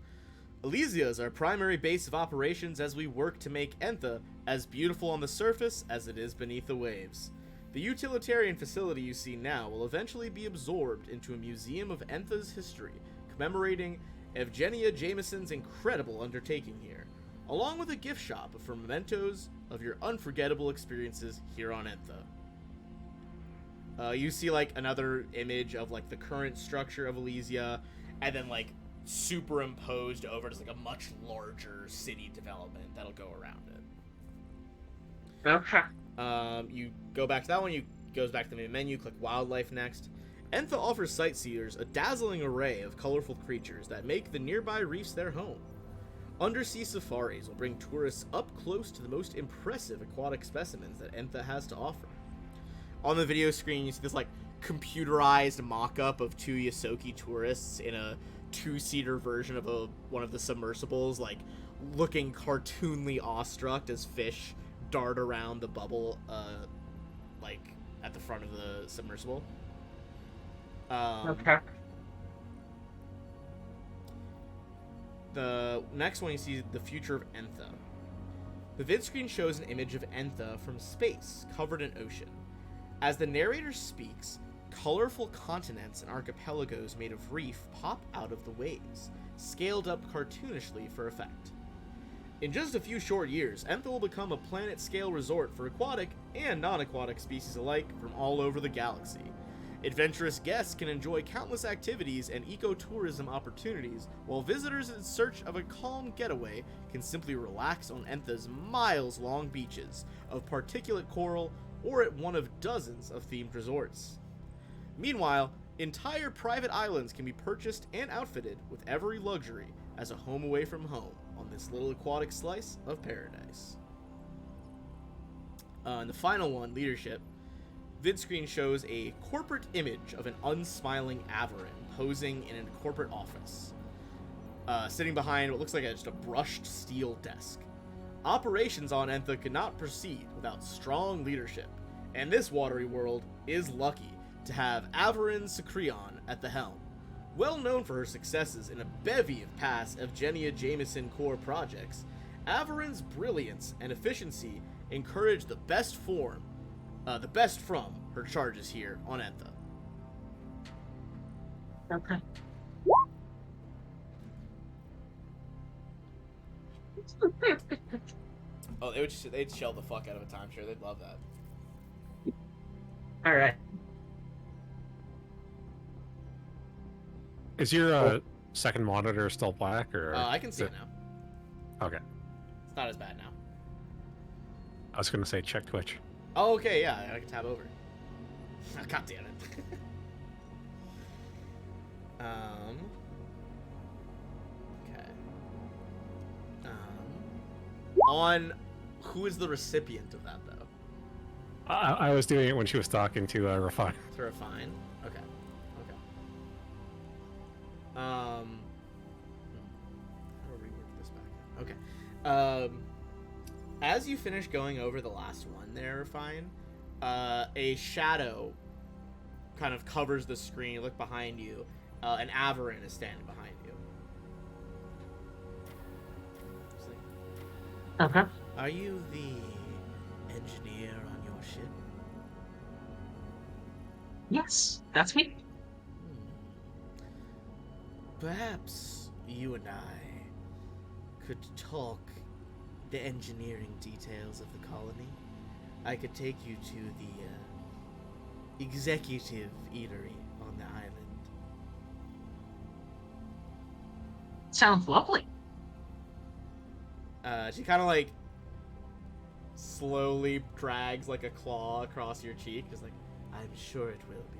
Elysia is our primary base of operations as we work to make Entha as beautiful on the surface as it is beneath the waves. The utilitarian facility you see now will eventually be absorbed into a museum of Entha's history, commemorating Evgenia Jameson's incredible undertaking here, along with a gift shop for mementos of your unforgettable experiences here on Entha. You see, like, another image of, like, the current structure of Elysia, and then, like, superimposed over just, like, a much larger city development that'll go around it. Okay. You go back to that one, goes back to the main menu, click Wildlife next. Entha offers sightseers a dazzling array of colorful creatures that make the nearby reefs their home. Undersea safaris will bring tourists up close to the most impressive aquatic specimens that Entha has to offer. On the video screen, you see this, like, computerized mock-up of two Yosoki tourists in a two-seater version of one of the submersibles, like looking cartoonly awestruck as fish dart around the bubble, like at the front of the submersible. Okay. The next one you see the future of Entha. The vid screen shows an image of Entha from space, covered in ocean. As the narrator speaks, colorful continents and archipelagos made of reef pop out of the waves, scaled up cartoonishly for effect. In just a few short years, Entha will become a planet-scale resort for aquatic and non-aquatic species alike from all over the galaxy. Adventurous guests can enjoy countless activities and ecotourism opportunities, while visitors in search of a calm getaway can simply relax on Entha's miles-long beaches of particulate coral or at one of dozens of themed resorts. Meanwhile, entire private islands can be purchased and outfitted with every luxury as a home away from home on this little aquatic slice of paradise. And the final one, leadership. Vidscreen shows a corporate image of an unsmiling Averin posing in a corporate office, sitting behind what looks like just a brushed steel desk. Operations on Entha could not proceed without strong leadership, and this watery world is lucky to have Averin Secreon at the helm. Well known for her successes in a bevy of past Evgenia Jameson core projects, Averin's brilliance and efficiency encourage the best from her charges here on Entha. Okay. Oh, they'd shell the fuck out of a timeshare. They'd love that. All right. Is your second monitor still black, or? I can see is it now. Okay. It's not as bad now. I was gonna say check Twitch. Oh, okay, yeah, I can tab over. God damn it. Okay. On who is the recipient of that, though? I was doing it when she was talking to Refine. To Refine? Okay. How do I rework this back? Okay. As you finish going over the last one there, Refine, a shadow kind of covers the screen. You look behind you, and Averin is standing behind you. It's like, Okay. are you the engineer on your ship? Yes, that's me. Perhaps you and I could talk the engineering details of the colony. I could take you to the executive eatery on the island. Sounds lovely. She kind of like slowly drags like a claw across your cheek. Just like, I'm sure it will be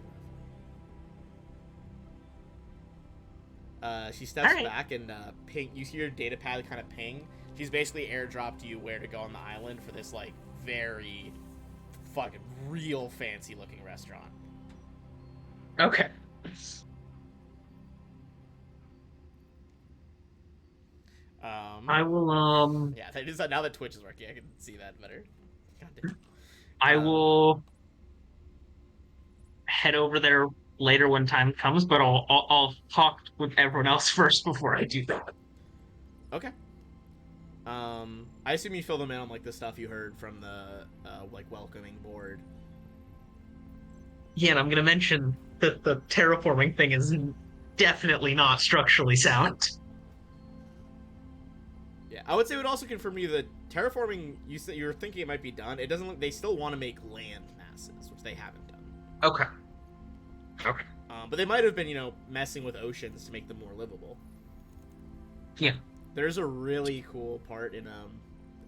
lovely. She steps Alright. back and ping. You see your data pad kind of ping. She's basically airdropped you where to go on the island for this like very fucking real fancy looking restaurant. Okay. I will Yeah, that is, now that Twitch is working, I can see that better. God damn. I will head over there later when time comes, but I'll talk with everyone else first before I do that. Okay. I assume you fill them in on like the stuff you heard from the like welcoming board. Yeah, and I'm gonna mention that the terraforming thing is definitely not structurally sound. Yeah, I would say it would also confirm to you that terraforming, you said you were thinking it might be done. It doesn't look. They still want to make land masses, which they haven't done. Okay. Okay. But they might have been, messing with oceans to make them more livable. Yeah. There's a really cool part in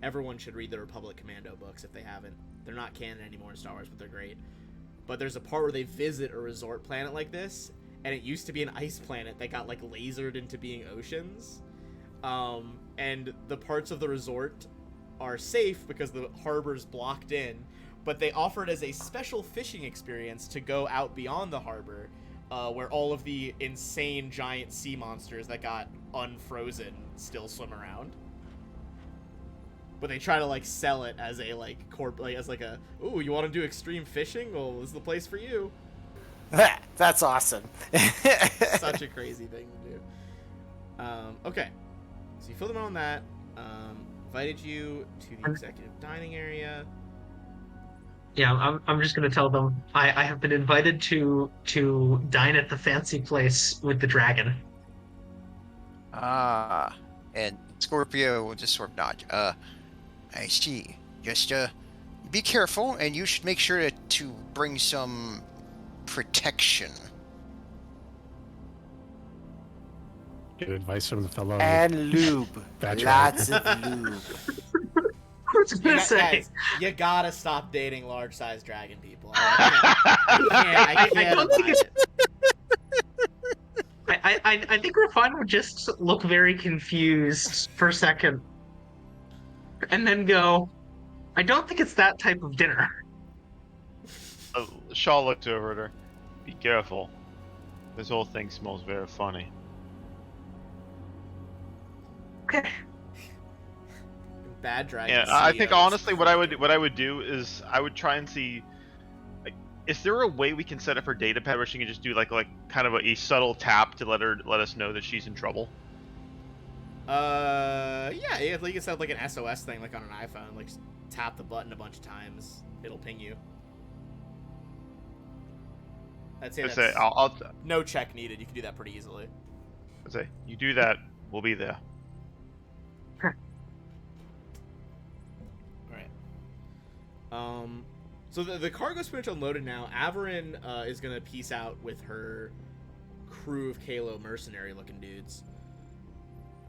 everyone should read the Republic Commando books if they haven't. They're not canon anymore in Star Wars, but they're great. But there's a part where they visit a resort planet like this, and it used to be an ice planet that got like lasered into being oceans. And the parts of the resort are safe because the harbor's blocked in, but they offer it as a special fishing experience to go out beyond the harbor, where all of the insane giant sea monsters that got unfrozen still swim around. But they try to like sell it as a like ooh, you want to do extreme fishing? Well, this is the place for you. That's awesome. Such a crazy thing to do. Okay, so you fill them in on that. Invited you to the executive dining area. Yeah, I'm just gonna tell them I have been invited to dine at the fancy place with the dragon. Ah, and Scorpio will just sort of nod. I see. Just be careful, and you should make sure to bring some protection. Get advice from the fellow. And lube. Bad Lots of lube. I was gonna say. Guys, you gotta stop dating large-sized dragon people. I can't don't think abide it. I think Refine would just look very confused for a second, and then go, "I don't think it's that type of dinner." Shaw looked over at her. Be careful. This whole thing smells very funny. Okay. Bad dragon. Yeah, I think CEOs. honestly, what I would do is I would try and see. Like, is there a way we can set up her data pad where she can just do like kind of a subtle tap to let us know that she's in trouble? Yeah, you can set up like an SOS thing, like on an iPhone. Like, just tap the button a bunch of times, it'll ping you. I'd say that's I'll no check needed. You can do that pretty easily. say you do that, we'll be there. So the cargo's pretty much unloaded now. Averin is gonna peace out with her crew of Kalo mercenary-looking dudes.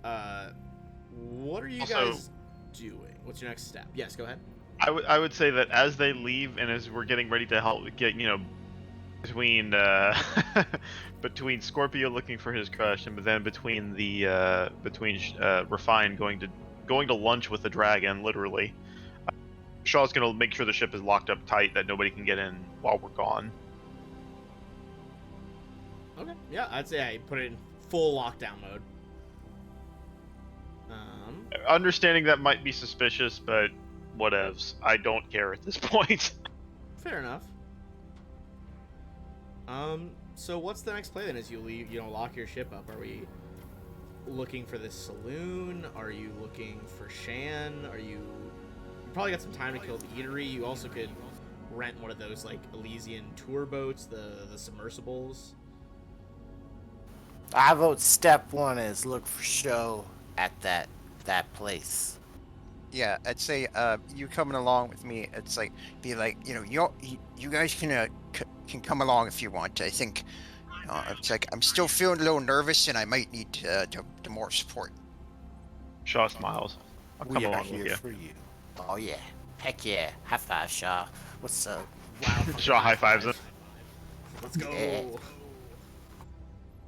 What are you guys doing? What's your next step? Yes, go ahead. I would say that as they leave and as we're getting ready to help get between between Scorpio looking for his crush and then between Refine going to lunch with the dragon, literally. Shaw's gonna make sure the ship is locked up tight, that nobody can get in while we're gone. Okay. Yeah, I'd say I put it in full lockdown mode. Understanding that might be suspicious, but whatevs. I don't care at this point. Fair enough. So what's the next play then? As you leave, lock your ship up. Are we looking for this saloon? Are you looking for Shan? You probably got some time to kill the eatery. You also could rent one of those like Elysian tour boats, the submersibles. I vote step one is look for show at that place. Yeah, I'd say you coming along with me. It's like you guys can come along if you want. I think it's like I'm still feeling a little nervous and I might need to more support. Shaw smiles. I'll come We are along here with you. for you. Oh yeah, heck yeah! High five, Shaw. What's up? Wow. Shaw high fives him. Let's go. Yeah.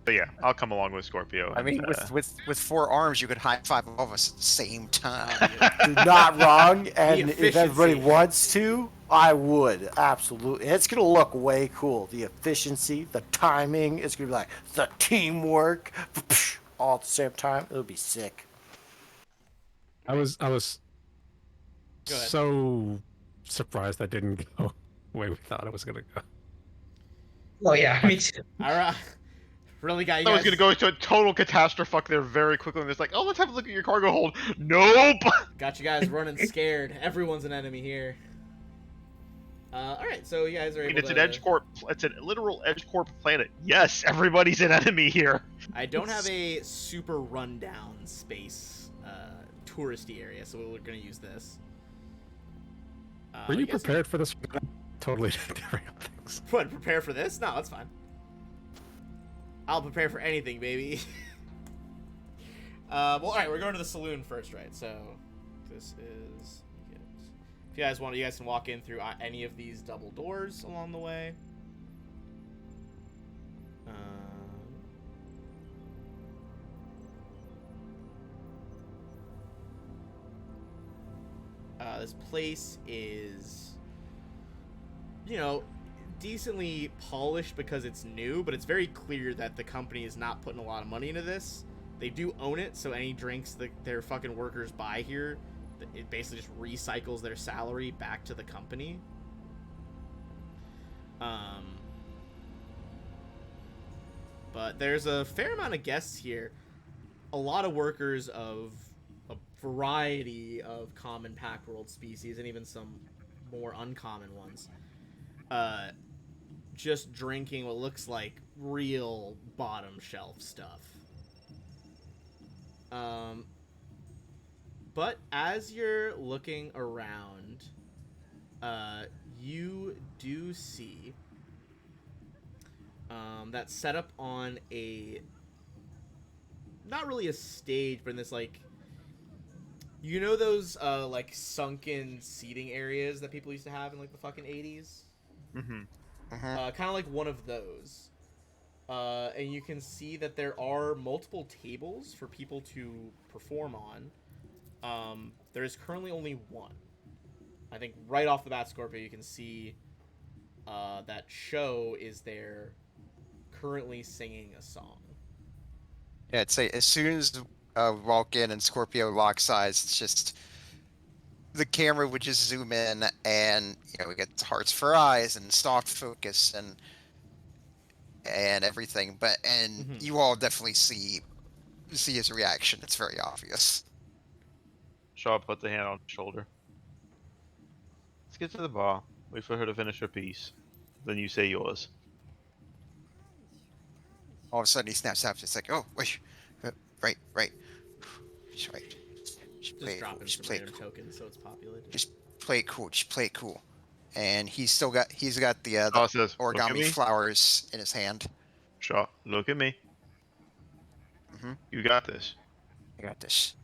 But yeah, I'll come along with Scorpio. I mean, and, with 4 arms, you could high five all of us at the same time. You're not wrong, and if everybody efficiency. wants to, I would absolutely. It's gonna look way cool. The efficiency, the timing. It's gonna be like the teamwork, all at the same time. It'll be sick. I was Go ahead. so surprised that didn't go the way we thought it was gonna go. Oh yeah, me too. All right. Really got you I was guys. gonna go into a total catastrophe there very quickly, and it's like, oh, let's have a look at your cargo hold. Nope. Got you guys running scared. Everyone's an enemy here. All right, so you guys are I mean, able it's to. an edge corp. It's a literal edge corp planet. Yes, everybody's an enemy here. I don't have a super rundown space touristy area, so we're gonna use this. Were you guys- prepared for this? Totally different things. What, prepare for this? No, that's fine. I'll prepare for anything, baby. Well, all right, we're going to the saloon first, right? So this is. If you guys want, you guys can walk in through any of these double doors along the way. This place is you know, decently polished because it's new, but it's very clear that the company is not putting a lot of money into this. They do own it, so any drinks that their fucking workers buy here, it basically just recycles their salary back to the company. But there's a fair amount of guests here. A lot of workers of a variety of common pack world species, and even some more uncommon ones. Just drinking what looks like real bottom shelf stuff. But as you're looking around, you do see that set up on a, not really a stage, but in this, like, you know those like sunken seating areas that people used to have in like the fucking 80s? Mm-hmm. Kind of like one of those. And you can see that there are multiple tables for people to perform on. There is currently only one. I think right off the bat, Scorpio, you can see that Show is there currently singing a song. Yeah, I'd say as soon as we walk in and Scorpio locks eyes, it's just the camera would just zoom in, and we get hearts for eyes and soft focus and everything. But you all definitely see his reaction. It's very obvious. Shaw put the hand on his shoulder. Let's get to the bar. Wait for her to finish her piece. Then you say yours. All of a sudden, he snaps out. It's like, oh, wait, right. Just right. Just play it dropping cool. Just some play it random cool. tokens so it's populated. Just play it cool. Just play it cool. And he's got the Shaw says, "Look at origami me." flowers in his hand. Shaw, look at me. Mm-hmm. You got this. I got this.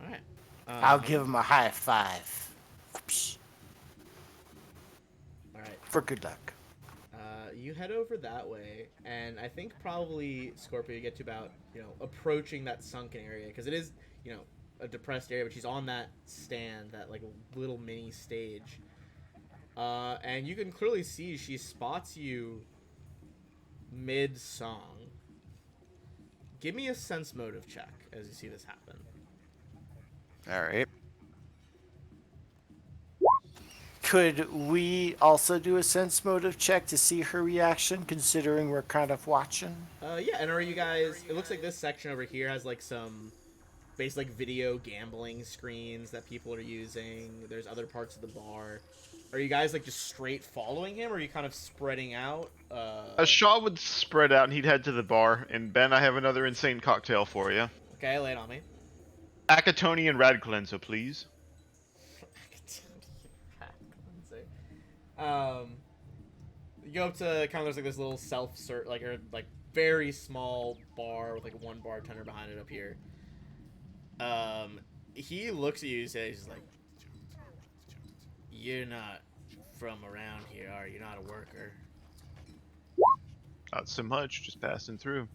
All right. I'll give him a high five. Whoops. All right. For good luck. You head over that way, and I think probably, Scorpio, you get to about, approaching that sunken area, because it is, a depressed area, but she's on that stand, that, like, little mini stage. And you can clearly see she spots you mid-song. Give me a sense motive check as you see this happen. All right. Could we also do a sense motive check to see her reaction, considering we're kind of watching? Yeah, and are you guys... It looks like this section over here has, like, some basically, like, video gambling screens that people are using. There's other parts of the bar. Are you guys, like, just straight following him, or are you kind of spreading out? Shaw would spread out and he'd head to the bar. And Ben, I have another insane cocktail for you. Okay, lay it on me. Acetonian Rad Cleanser, please. You go up to kind of, there's like this little self-serve, like, or like very small bar with like one bartender behind it up here. He looks at you and says, he's like, "You're not from around here, are you? You're not a worker." Not so much, just passing through.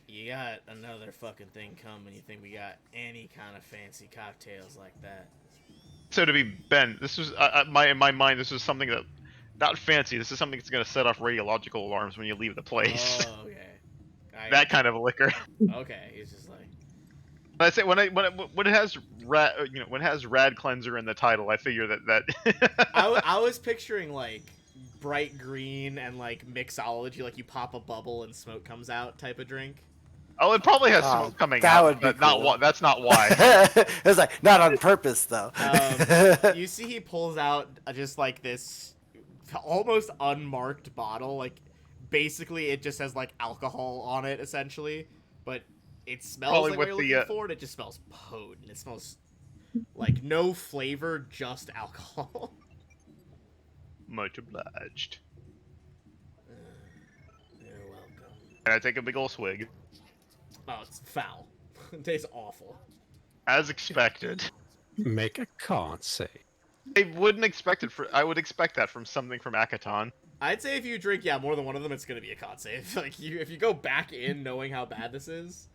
"You got another fucking thing coming. You think we got any kind of fancy cocktails like that?" So to be Ben, this was in my mind. This is something that, not fancy. This is something that's going to set off radiological alarms when you leave the place. Oh, okay. That kind of liquor. Okay, he's just like. I say when it has rad cleanser in the title, I figure that. I was picturing like bright green and like mixology, like you pop a bubble and smoke comes out type of drink. Oh, it probably has smoke coming that out. would be but not cool. that's not why. It's like, not on purpose, though. You see he pulls out just like this almost unmarked bottle. Like, basically it just has like alcohol on it, essentially. But it smells Probably like what with you're looking for, and it just smells potent. It smells like no flavor, just alcohol. Much obliged. You're welcome. And I take a big ol' swig. Oh, it's foul. It tastes awful. As expected. Make a con save. I wouldn't expect it I would expect that from something from Akaton. I'd say if you drink, more than one of them, it's gonna be a con save. Like, if you go back in knowing how bad this is.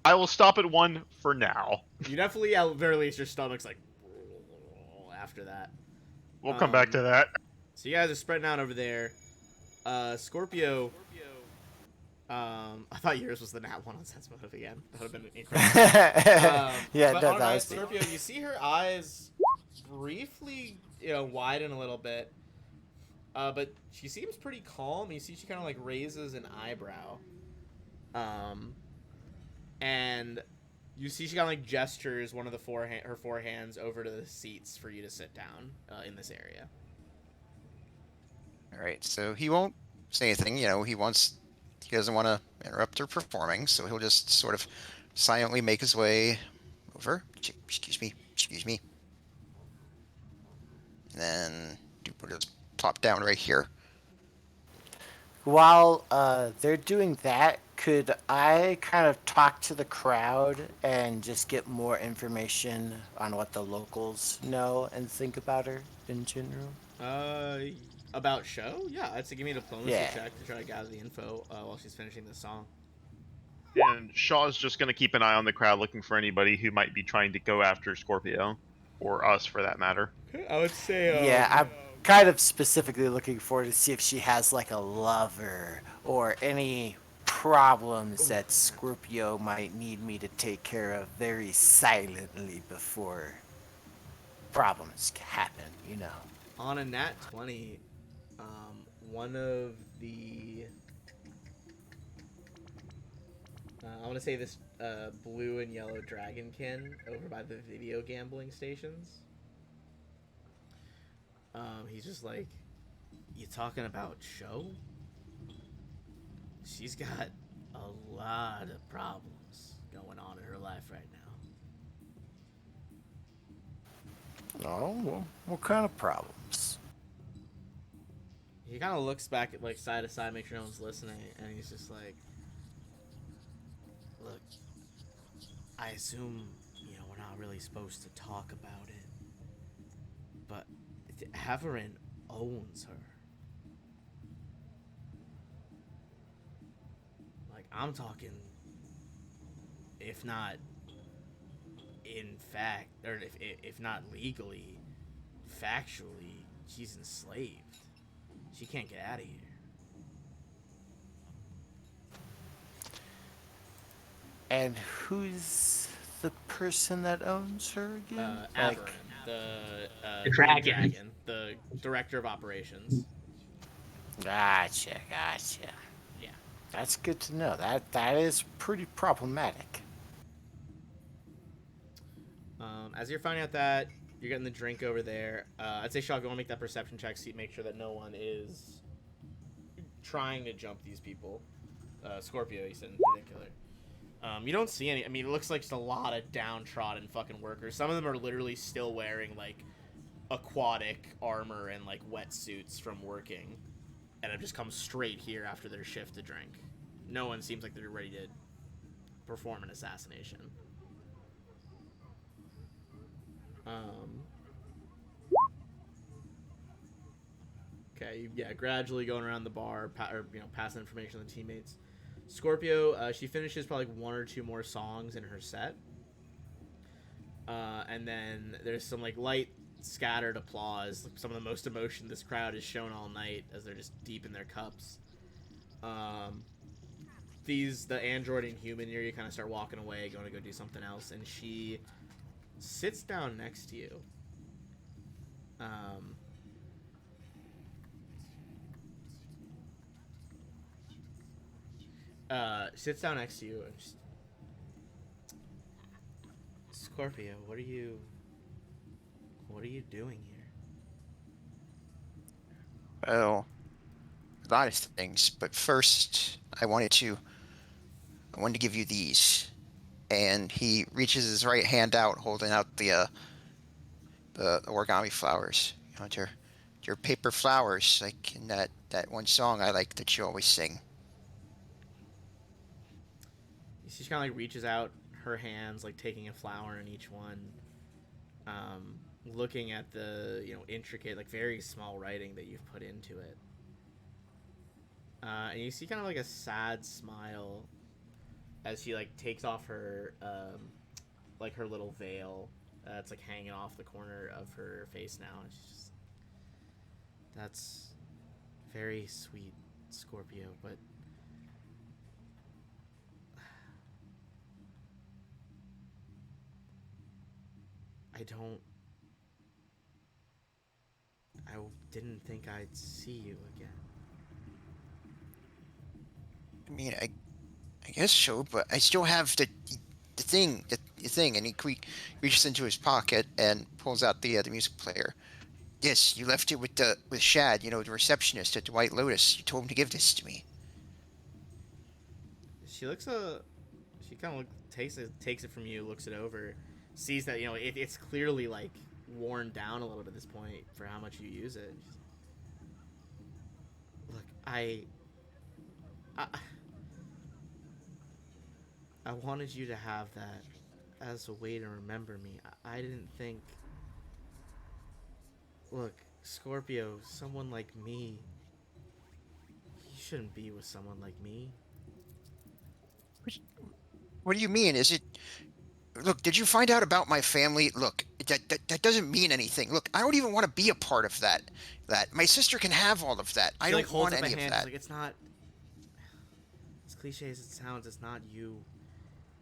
I will stop at 1 for now. You definitely, at the very least, your stomach's like after that. We'll come back to that. So you guys are spreading out over there. Scorpio. I thought yours was the nat 1 on sense motive again. That would have been incredible. Yeah, but no, on that a was Scorpio, you see her eyes briefly, widen a little bit. But she seems pretty calm. You see she kind of like raises an eyebrow. And you see she kind of like gestures one of the her four hands over to the seats for you to sit down in this area. All right, so he won't say anything. He doesn't want to interrupt her performing, so he'll just sort of silently make his way over. Excuse me. And then we'll just plop down right here. While they're doing that, could I kind of talk to the crowd and just get more information on what the locals know and think about her in general? About show? Yeah, I'd say give me a diplomacy Yeah. check to try to gather the info while she's finishing this song. And Shaw's just going to keep an eye on the crowd, looking for anybody who might be trying to go after Scorpio, or us for that matter. Okay, I would say. Yeah, I'm kind of specifically looking forward to see if she has like a lover or any problems that Scorpio might need me to take care of very silently before problems happen, On a nat 20, one of the. I want to say this blue and yellow dragonkin over by the video gambling stations. He's just like, you talking about show? She's got a lot of problems going on in her life right now. Oh, well, what kind of problems? He kind of looks back at like side to side, make sure no one's listening, and he's just like, look, I assume, we're not really supposed to talk about it, but Haverin owns her. Like, I'm talking, if not in fact, or if not legally, factually, she's enslaved. She can't get out of here. And who's the person that owns her again? Averin, the dragon. the director of operations. Gotcha. Yeah. That's good to know. That is pretty problematic. As you're finding out that, you're getting the drink over there. I'd say, Shaw, go and make that perception check, so you make sure that no one is trying to jump these people. Scorpio, you said in particular. You don't see any. I mean, it looks like just a lot of downtrodden fucking workers. Some of them are literally still wearing like aquatic armor and like wetsuits from working, and have just come straight here after their shift to drink. No one seems like they're ready to perform an assassination. Okay, yeah, gradually going around the bar, passing information to the teammates. Scorpio, she finishes probably one or two more songs in her set. And then there's some like light scattered applause, like some of the most emotion this crowd has shown all night as they're just deep in their cups. The android and human here, you kind of start walking away, going to go do something else, and she sits down next to you. Sits down next to you and just, Scorpio, what are you doing here? Well, a lot of things, but first I wanted to give you these. And he reaches his right hand out, holding out the origami flowers. Your paper flowers, like in that one song I like that you always sing. She kind of like reaches out her hands, like taking a flower in each one, looking at the intricate, like very small writing that you've put into it, and you see kind of like a sad smile as she like takes off her like her little veil. It's like hanging off the corner of her face now, and she's just, that's very sweet, Scorpio, but I don't. I didn't think I'd see you again. I mean, I guess so, but I still have the thing, and he reaches into his pocket and pulls out the music player. Yes, you left it with Shad, the receptionist at the White Lotus. You told him to give this to me. She looks she kind of takes it from you, looks it over, sees that it's clearly like worn down a little bit at this point for how much you use it. Look, I I wanted you to have that as a way to remember me. I didn't think. Look, Scorpio, someone like me. He shouldn't be with someone like me. What do you mean? Is it? Look, did you find out about my family? Look, that doesn't mean anything. Look, I don't even want to be a part of that. My sister can have all of that. I She, like, don't holds want up a any of hand. that. She's like, it's not. As cliche as it sounds, it's not you.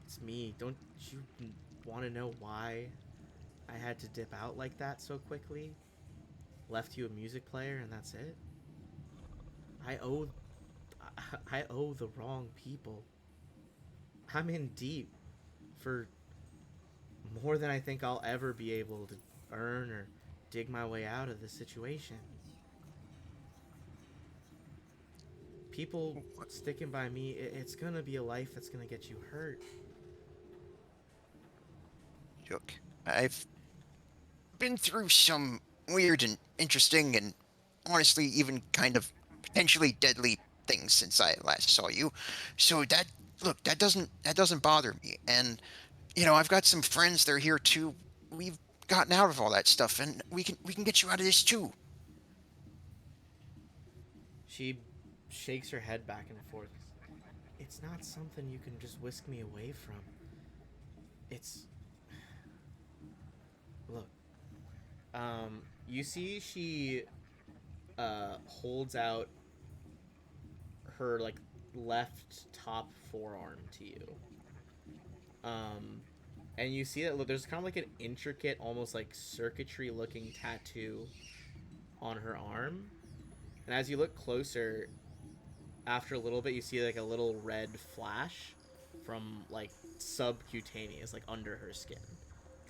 It's me. Don't you want to know why I had to dip out like that so quickly? Left you a music player and that's it? I owe I owe the wrong people. I'm in deep for more than I think I'll ever be able to earn or dig my way out of this situation. People sticking by me, it's gonna be a life that's gonna get you hurt. Look, I've been through some weird and interesting and honestly even kind of potentially deadly things since I last saw you. So that doesn't bother me. And I've got some friends that are here too. We've gotten out of all that stuff, and we can get you out of this too. She shakes her head back and forth. It's not something you can just whisk me away from. It's look. You see, she holds out her like left top forearm to you. And you see that look, there's kind of like an intricate, almost like circuitry-looking tattoo on her arm. And as you look closer, after a little bit, you see like a little red flash from like subcutaneous, like under her skin.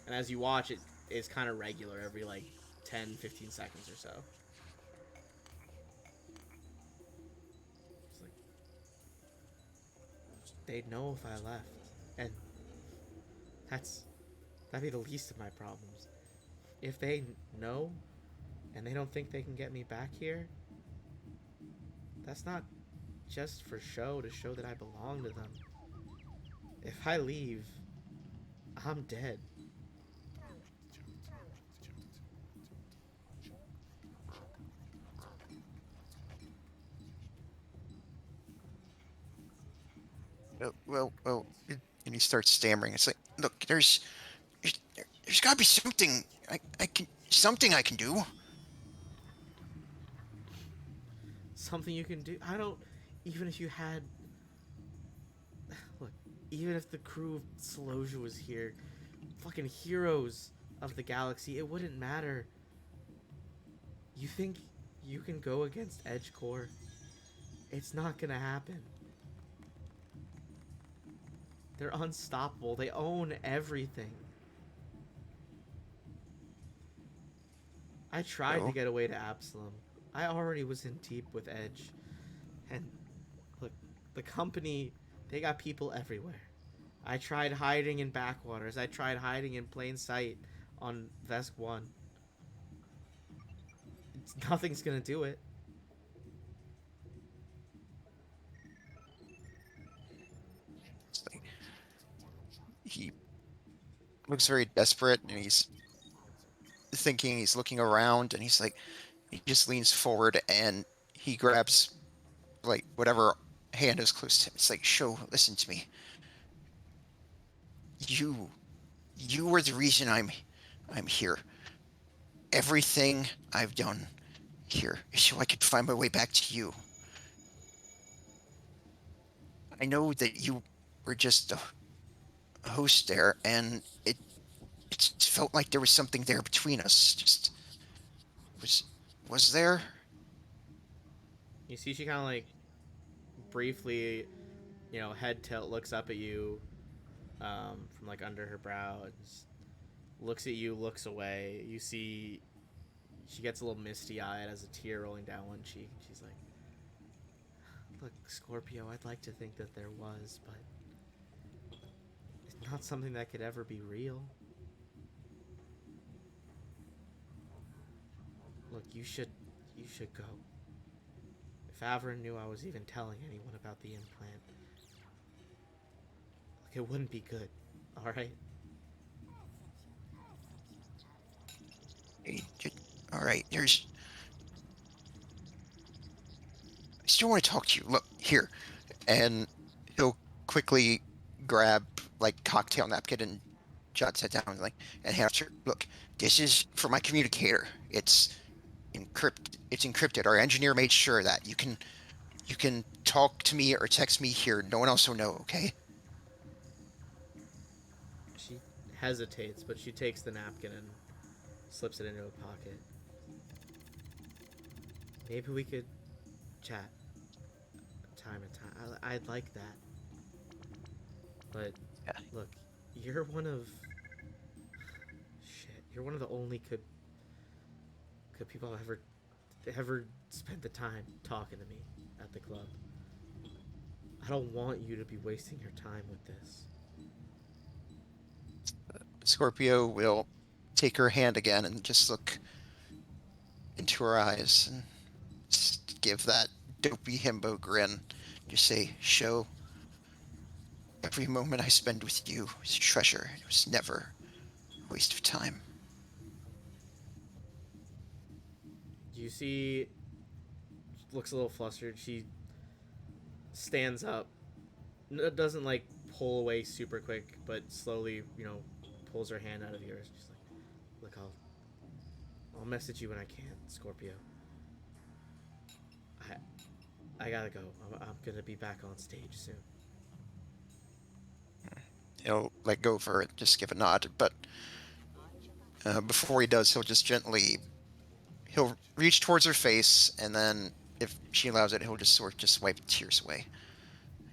And as you watch, it is kind of regular every like 10, 15 seconds or so. It's like, they'd know if I left. And that'd be the least of my problems. If they know and they don't think they can get me back here, that's not just for show, to show that I belong to them. If I leave, I'm dead. Well, and he starts stammering. It's like, look, there's got to be something I can do. Something you can do. I don't. Even if you had. Look, even if the crew of Celosia was here, fucking heroes of the galaxy, it wouldn't matter. You think you can go against Edge Corps? It's not gonna happen. They're unstoppable. They own everything. I tried to get away to Absalom. I already was in deep with Edge. And look, the company, they got people everywhere. I tried hiding in backwaters. I tried hiding in plain sight on Vesk 1. Nothing's gonna do it. He looks very desperate, and he's thinking, he's looking around, and he just leans forward and he grabs like whatever hand is close to him. It's like, listen to me. You, you were the reason I'm here. Everything I've done here is so I could find my way back to you. I know that you were just a host there, and it just felt like there was something there between us. Just was was there? You see, she kind of like briefly, head tilt, looks up at you from like under her brow, and just looks at you, looks away. You see, she gets a little misty eyed as a tear rolling down one cheek. She's like, "Look, Scorpio, I'd like to think that there was, but it's not something that could ever be real. Look, you should go. If Averin knew I was even telling anyone about the implant, look, it wouldn't be good. All right." Hey, all right, there's. I still want to talk to you. Look here, and he'll quickly grab like cocktail napkin and jot that down like and have her look. This is for my communicator. It's encrypted. It's encrypted. Our engineer made sure that you can talk to me or text me here. No one else will know. Okay. She hesitates, but she takes the napkin and slips it into a pocket. Maybe we could chat time and time. I'd like that. But Yeah. look, you're one of shit. You're one of the only good people I've ever spent the time talking to me at the club. I don't want you to be wasting your time with this. Scorpio will take her hand again and just look into her eyes and just give that dopey himbo grin. Just say, "Show. Every moment I spend with you is a treasure. It was never a waste of time." You see, she looks a little flustered. She stands up. Doesn't like pull away super quick, but slowly, pulls her hand out of yours. She's like, "Look, I'll message you when I can, Scorpio. I gotta go. I'm gonna be back on stage soon." He'll let go of her and just give a nod, but before he does, he'll reach towards her face, and then if she allows it, he'll just sort of just wipe the tears away.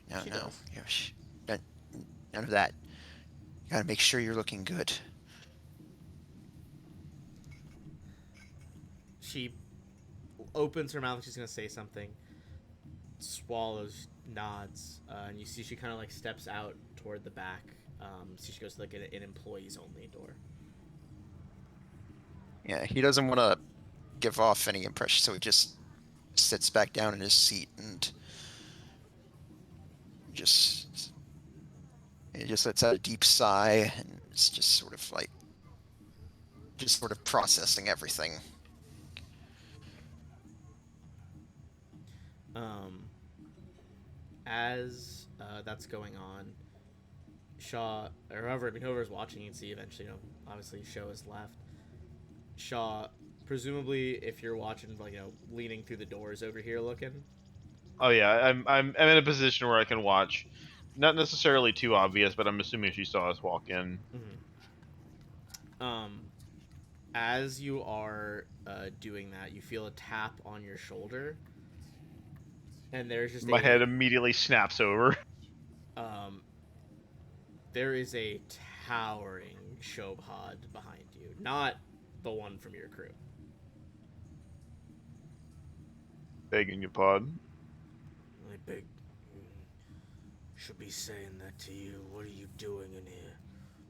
No, She no, does. none, none of that. You gotta make sure you're looking good. She opens her mouth. She's gonna say something. Swallows, nods, and you see she kind of like steps out toward the back. See, she goes to like an employees only door. Yeah, he doesn't want to give off any impression, so he just sits back down in his seat and just he just lets out a deep sigh, and it's just sort of like just sort of processing everything. Um, as that's going on, Shaw or whoever's watching, you can see eventually. Obviously, show is left. Shaw, presumably, if you're watching, like leaning through the doors over here, looking. Oh yeah, I'm in a position where I can watch. Not necessarily too obvious, but I'm assuming she saw us walk in. Um, as you are doing that, you feel a tap on your shoulder, and there's just My head immediately snaps over. um, there is a towering Shobhad behind you, not the one from your crew. Begging your pardon. I beg. Should be saying that to you. What are you doing in here?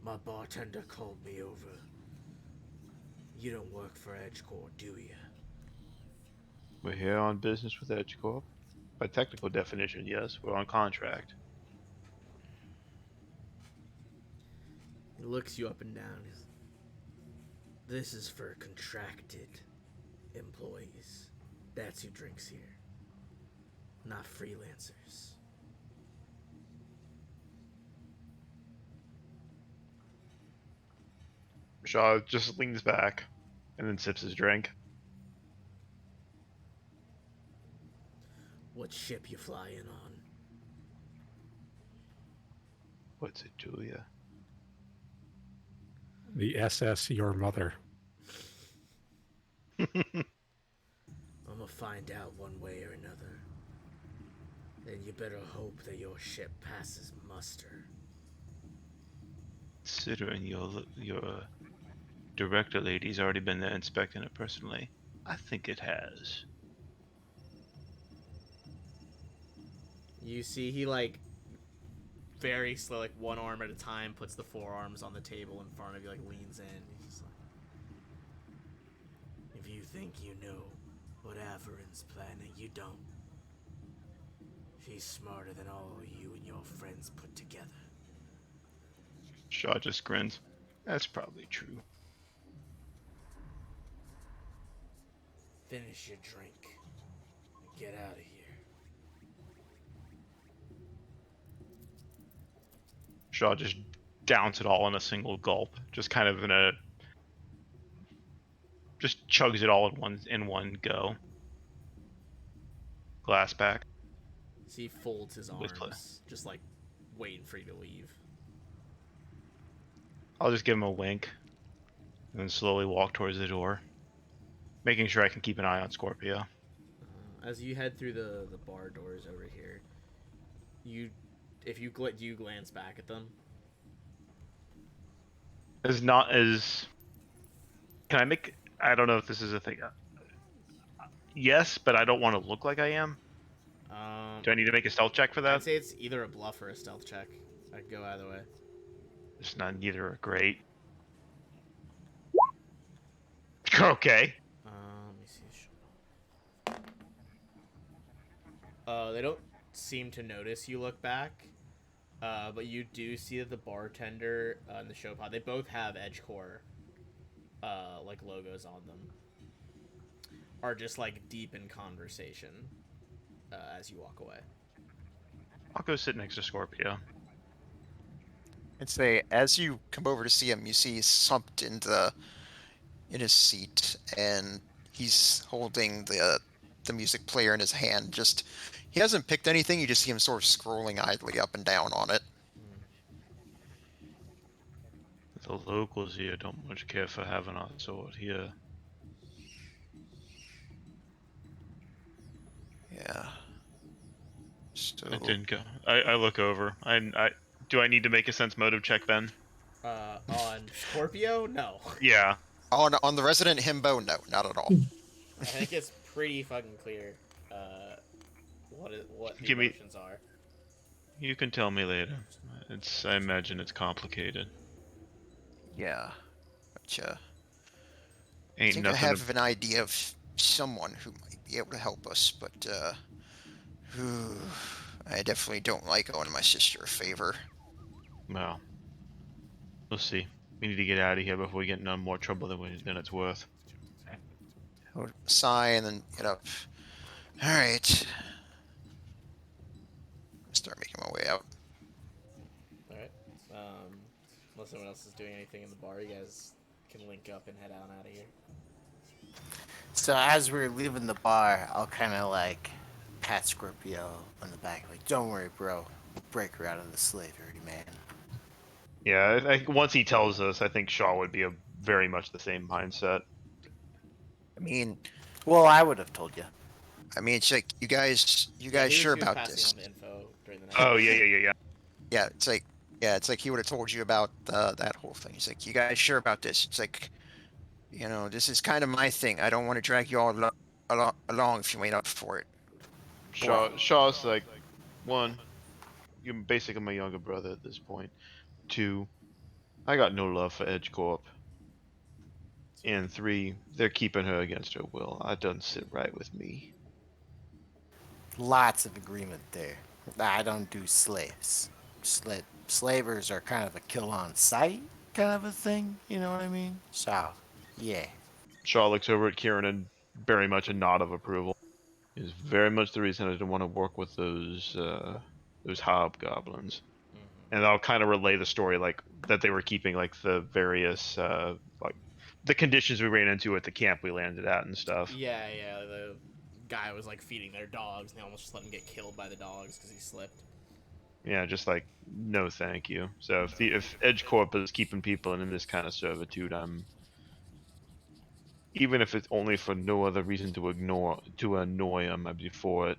My bartender called me over. You don't work for Edgecore, do you? We're here on business with EdgeCorp. By technical definition, yes, we're on contract. He looks you up and down. This is for contracted employees. That's who drinks here. Not freelancers. Shaw just leans back and then sips his drink. What ship you flying on? What's it, Julia? The SS Your Mother. I'm gonna find out one way or another. And you better hope that your ship passes muster. Considering your director lady's already been there inspecting it personally, I think it has. You see, he like very slow, like one arm at a time, puts the forearms on the table in front of you, like leans in. He's just like, if you think you know what Averin's planning, you don't. She's smarter than all you and your friends put together. Shaw just grins. That's probably true. Finish your drink and get out of here. Shaw just downs it all in a single gulp, just kind of just chugs it all in one go. Glass back. So he folds his With play. arms, just like waiting for you to leave. I'll just give him a wink, and then slowly walk towards the door, making sure I can keep an eye on Scorpio. As you head through the bar doors over here, do you glance back at them? As not as. Can I make? I don't know if this is a thing. Yes, but I don't want to look like I am. Do I need to make a stealth check for that? I'd say it's either a bluff or a stealth check. I could go either way. It's not neither are great. Okay. Let me see. They don't seem to notice you look back, but you do see that the bartender and the show pod, they both have Edgecore, like logos on them, are just like deep in conversation as you walk away. I'll go sit next to Scorpio. And say, as you come over to see him, you see he's slumped in his seat, and he's holding the music player in his hand. Just, he hasn't picked anything. You just see him sort of scrolling idly up and down on it. The locals here don't much care for having our sort here. Yeah. So, I didn't go. I look over. Do I need to make a sense motive check then? On Scorpio, no. Yeah. on the resident himbo, no, not at all. I think it's pretty fucking clear what the Give me- emotions are. You can tell me later. I imagine it's complicated. Yeah. But, I Ain't think I nothing. have an idea of someone who might be able to help us, but I definitely don't like owing my sister a favor. Well, we'll see. We need to get out of here before we get in no more trouble than it's worth. I would sigh and then get up. All right. Start making my way out. All right. Unless anyone else is doing anything in the bar, you guys can link up and head on out of here. So as we're leaving the bar, I'll kind of like pat Scorpio on the back, like, "Don't worry, bro. We'll break her out of the slavery, man." Yeah, once he tells us, I think Shaw would be very much the same mindset. I mean, Well, I would have told you. it's like you guys He was sure about passing this? on the info during the night. Oh yeah. Yeah, it's like he would have told you about that whole thing. He's like, you guys sure about this? It's like, this is kind of my thing. I don't want to drag you all along if you ain't up for it. Shaw's like, one, you're basically my younger brother at this point. Two, I got no love for Edge Corp. And three, they're keeping her against her will. That doesn't sit right with me. Lots of agreement there. I don't do slaves. Slavers are kind of a kill on sight kind of a thing. You know what I mean? So, yeah. Shaw looks over at Kieran and very much a nod of approval. Is very much the reason I didn't want to work with those hobgoblins. Mm-hmm. and I'll kind of relay the story like that they were keeping like the various like the conditions we ran into at the camp we landed at and stuff. Yeah, the guy was like feeding their dogs, and they almost just let him get killed by the dogs because he slipped. Yeah, just like no, thank you. So if Edge Corp is keeping people in this kind of servitude, I'm even if it's only for no other reason to annoy them, I'd be for it.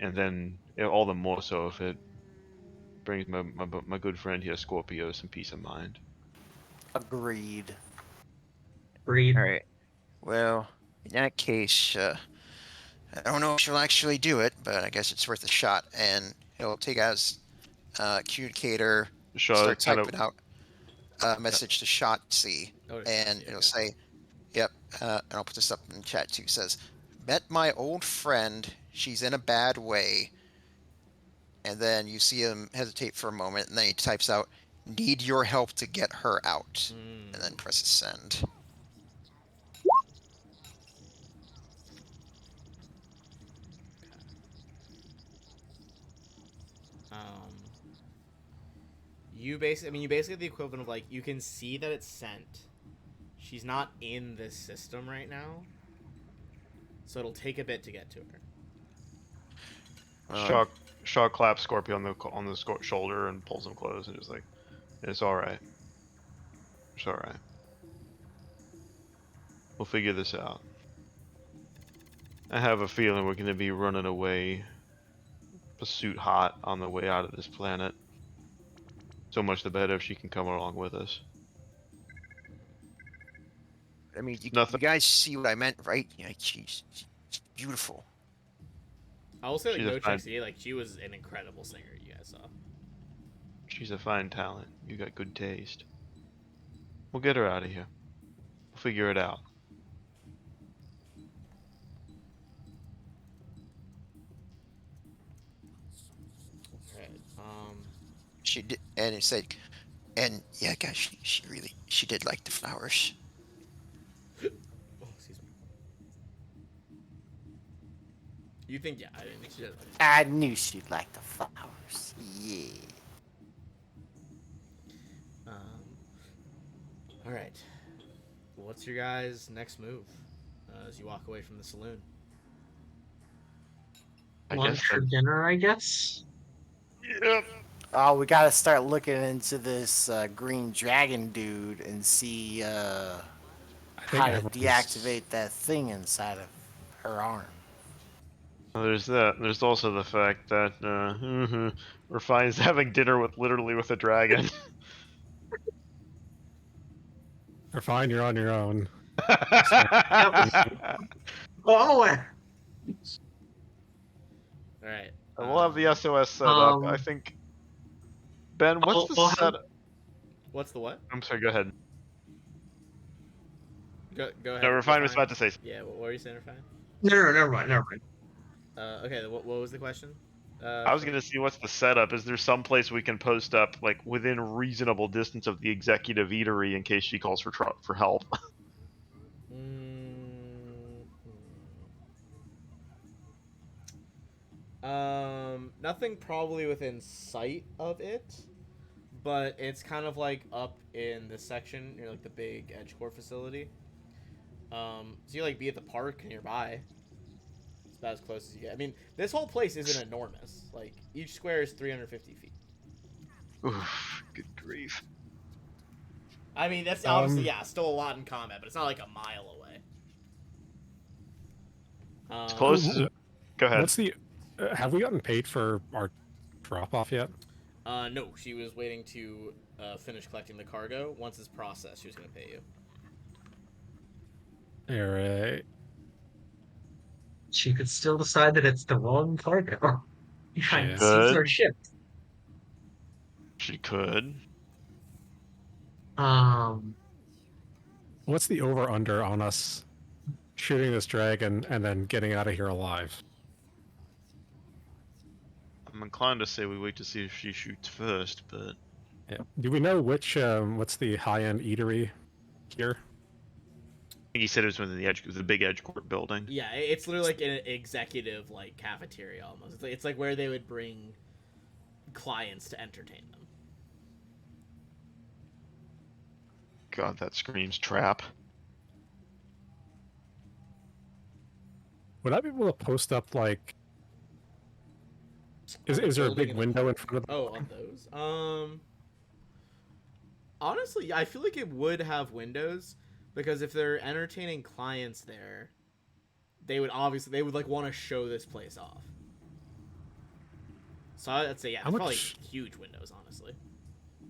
And then all the more so if it brings my good friend here, Scorpio, some peace of mind. Agreed. Breed. All right. Well, in that case, I don't know if she'll actually do it, but I guess it's worth a shot. And he'll take out his communicator, Shaw start kind of typing out a message to Shotzi, Oh, to and Shotzi, it'll okay. say, "Yep." And I'll put this up in chat too. It says, "Met my old friend. She's in a bad way." And then you see him hesitate for a moment, and then he types out, "Need your help to get her out," and then presses send. You basically have the equivalent of like you can see that it's sent. She's not in this system right now, so it'll take a bit to get to her. Shaw claps Scorpio on the shoulder and pulls him close and just like, it's all right. It's all right. We'll figure this out. I have a feeling we're gonna be running away, pursuit hot on the way out of this planet. So much the better if she can come along with us. I mean, you Nothing. guys see what I meant, right? Yeah, she's beautiful. I will say like She's a no fine- Trixie, like she was an incredible singer. You guys saw. She's a fine talent. You got good taste. We'll get her out of here. We'll figure it out. Right. She did, and it said, and yeah, guys, she did like the flowers. Oh, excuse me. You think? Yeah, I didn't. She doesn't. I knew she'd like the flowers. Yeah. All right. What's your guys' next move as you walk away from the saloon? I Lunch guess or dinner, I guess. Yep. Oh, we gotta start looking into this green dragon dude and see I how to everyone's- deactivate that thing inside of her arm. Well, there's that. There's also the fact that we're fine having dinner with a dragon. You're fine. You're on your own. Oh, All right. We'll have the SOS set up. I think. Ben, what's the I'll have- setup? What's the what? I'm sorry. Go ahead. Go ahead. No, Refine was about to say. Yeah. What were you saying, Refine? no, never mind. Okay. What was the question? I was gonna see what's the setup. Is there some place we can post up like within reasonable distance of the executive eatery in case she calls for help? Nothing probably within sight of it, but it's kind of like up in this section near like the big EdgeCore facility. So you like be at the park nearby. It's about as close as you get. I mean, this whole place isn't enormous. Like each square is 350 feet. Oof, good grief. I mean, that's obviously still a lot in combat, but it's not like a mile away. It's close. Go ahead. What's the? Have we gotten paid for our drop off yet? No, she was waiting to finish collecting the cargo. Once it's processed, she was going to pay you. All right. She could still decide that it's the wrong cargo. Behind the Good. scenes or ship. She could. What's the over under on us shooting this dragon and then getting out of here alive? I'm inclined to say we wait to see if she shoots first, but Yeah. Do we know which? What's the high end eatery here? I think he said it was within the big edge court building. Yeah, it's literally like an executive like cafeteria almost. It's like where they would bring clients to entertain them. God, that screams trap. Would I be able to post up like? On the Is there a building big and the window in park. front of the? Oh, on those. Honestly, I feel like it would have windows because if they're entertaining clients there, they would like want to show this place off. So I'd say yeah, How there's probably much? huge windows, honestly.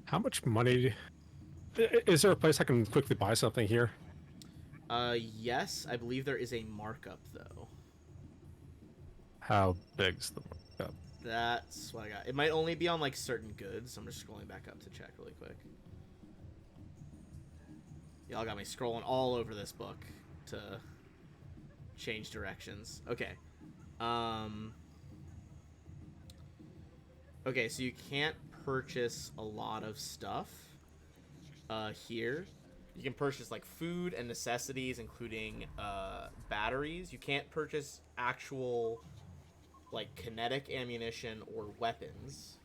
How much money? Is there a place I can quickly buy something here? Yes, I believe there is a markup though. How big's the markup? That's what I got. It might only be on like certain goods. I'm just scrolling back up to check really quick. Y'all got me scrolling all over this book to change directions. Okay. Okay, so you can't purchase a lot of stuff here. You can purchase like food and necessities, including batteries. You can't purchase actual like kinetic ammunition or weapons.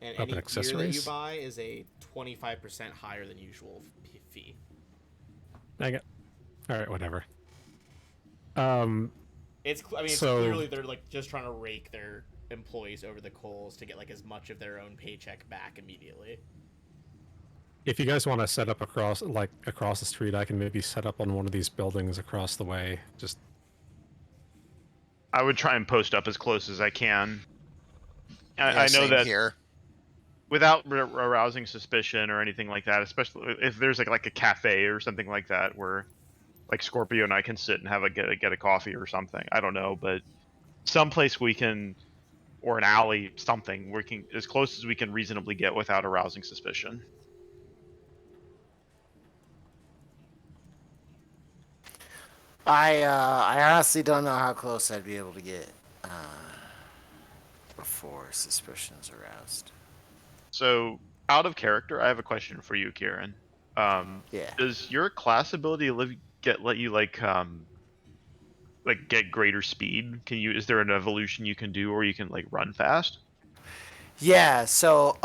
And any gear that you accessories? buy is a 25% higher than usual fee. Dang it. All right, whatever. It's So- clearly they're like just trying to rake their employees over the coals to get like as much of their own paycheck back immediately. If you guys want to set up across the street, I can maybe set up on one of these buildings across the way. Just I would try and post up as close as I can. Yeah, I know same that here. without arousing suspicion or anything like that, especially if there's like a cafe or something like that where like Scorpio and I can sit and have get a coffee or something. I don't know, but someplace we can, or an alley, something we can as close as we can reasonably get without arousing suspicion. I honestly don't know how close I'd be able to get before suspicion is aroused. So, out of character, I have a question for you, Kieran. Yeah. Does your class ability let you like get greater speed? Is there an evolution you can do, or you can like run fast? Yeah, so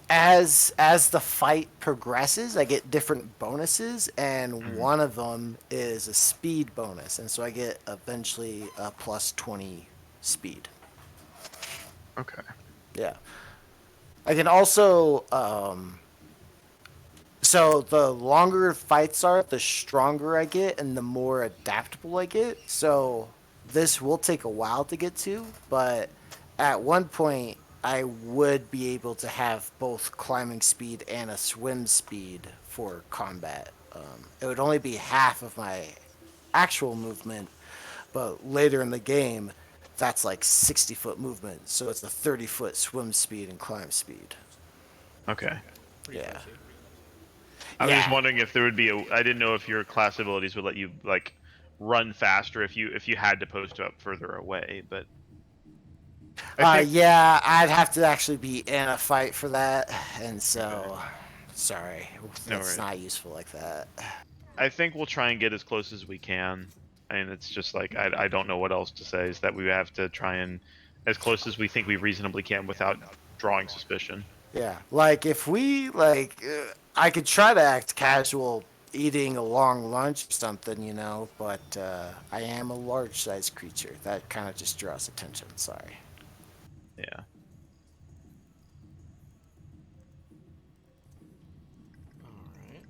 as the fight progresses, I get different bonuses, and one of them is a speed bonus, and so I get eventually a plus 20 speed. Okay. Yeah. I can also so the longer fights are, the stronger I get and the more adaptable I get. So this will take a while to get to, but at one point I would be able to have both climbing speed and a swim speed for combat. It would only be half of my actual movement, but later in the game, that's like 60-foot movement. So it's a 30-foot swim speed and climb speed. Okay. Yeah. I was just Yeah. wondering if there would be I didn't know if your class abilities would let you like run faster if you had to post up further away, but I think Yeah, I'd have to actually be in a fight for that, and so, sorry, No that's worries. not useful like that. I think we'll try and get as close as we can. And it's just like I don't know what else to say. Is that we have to try and as close as we think we reasonably can without drawing suspicion. Yeah, like if we I could try to act casual, eating a long lunch or something, but I am a large-sized creature. That kind of just draws attention. Sorry. Yeah. Alright.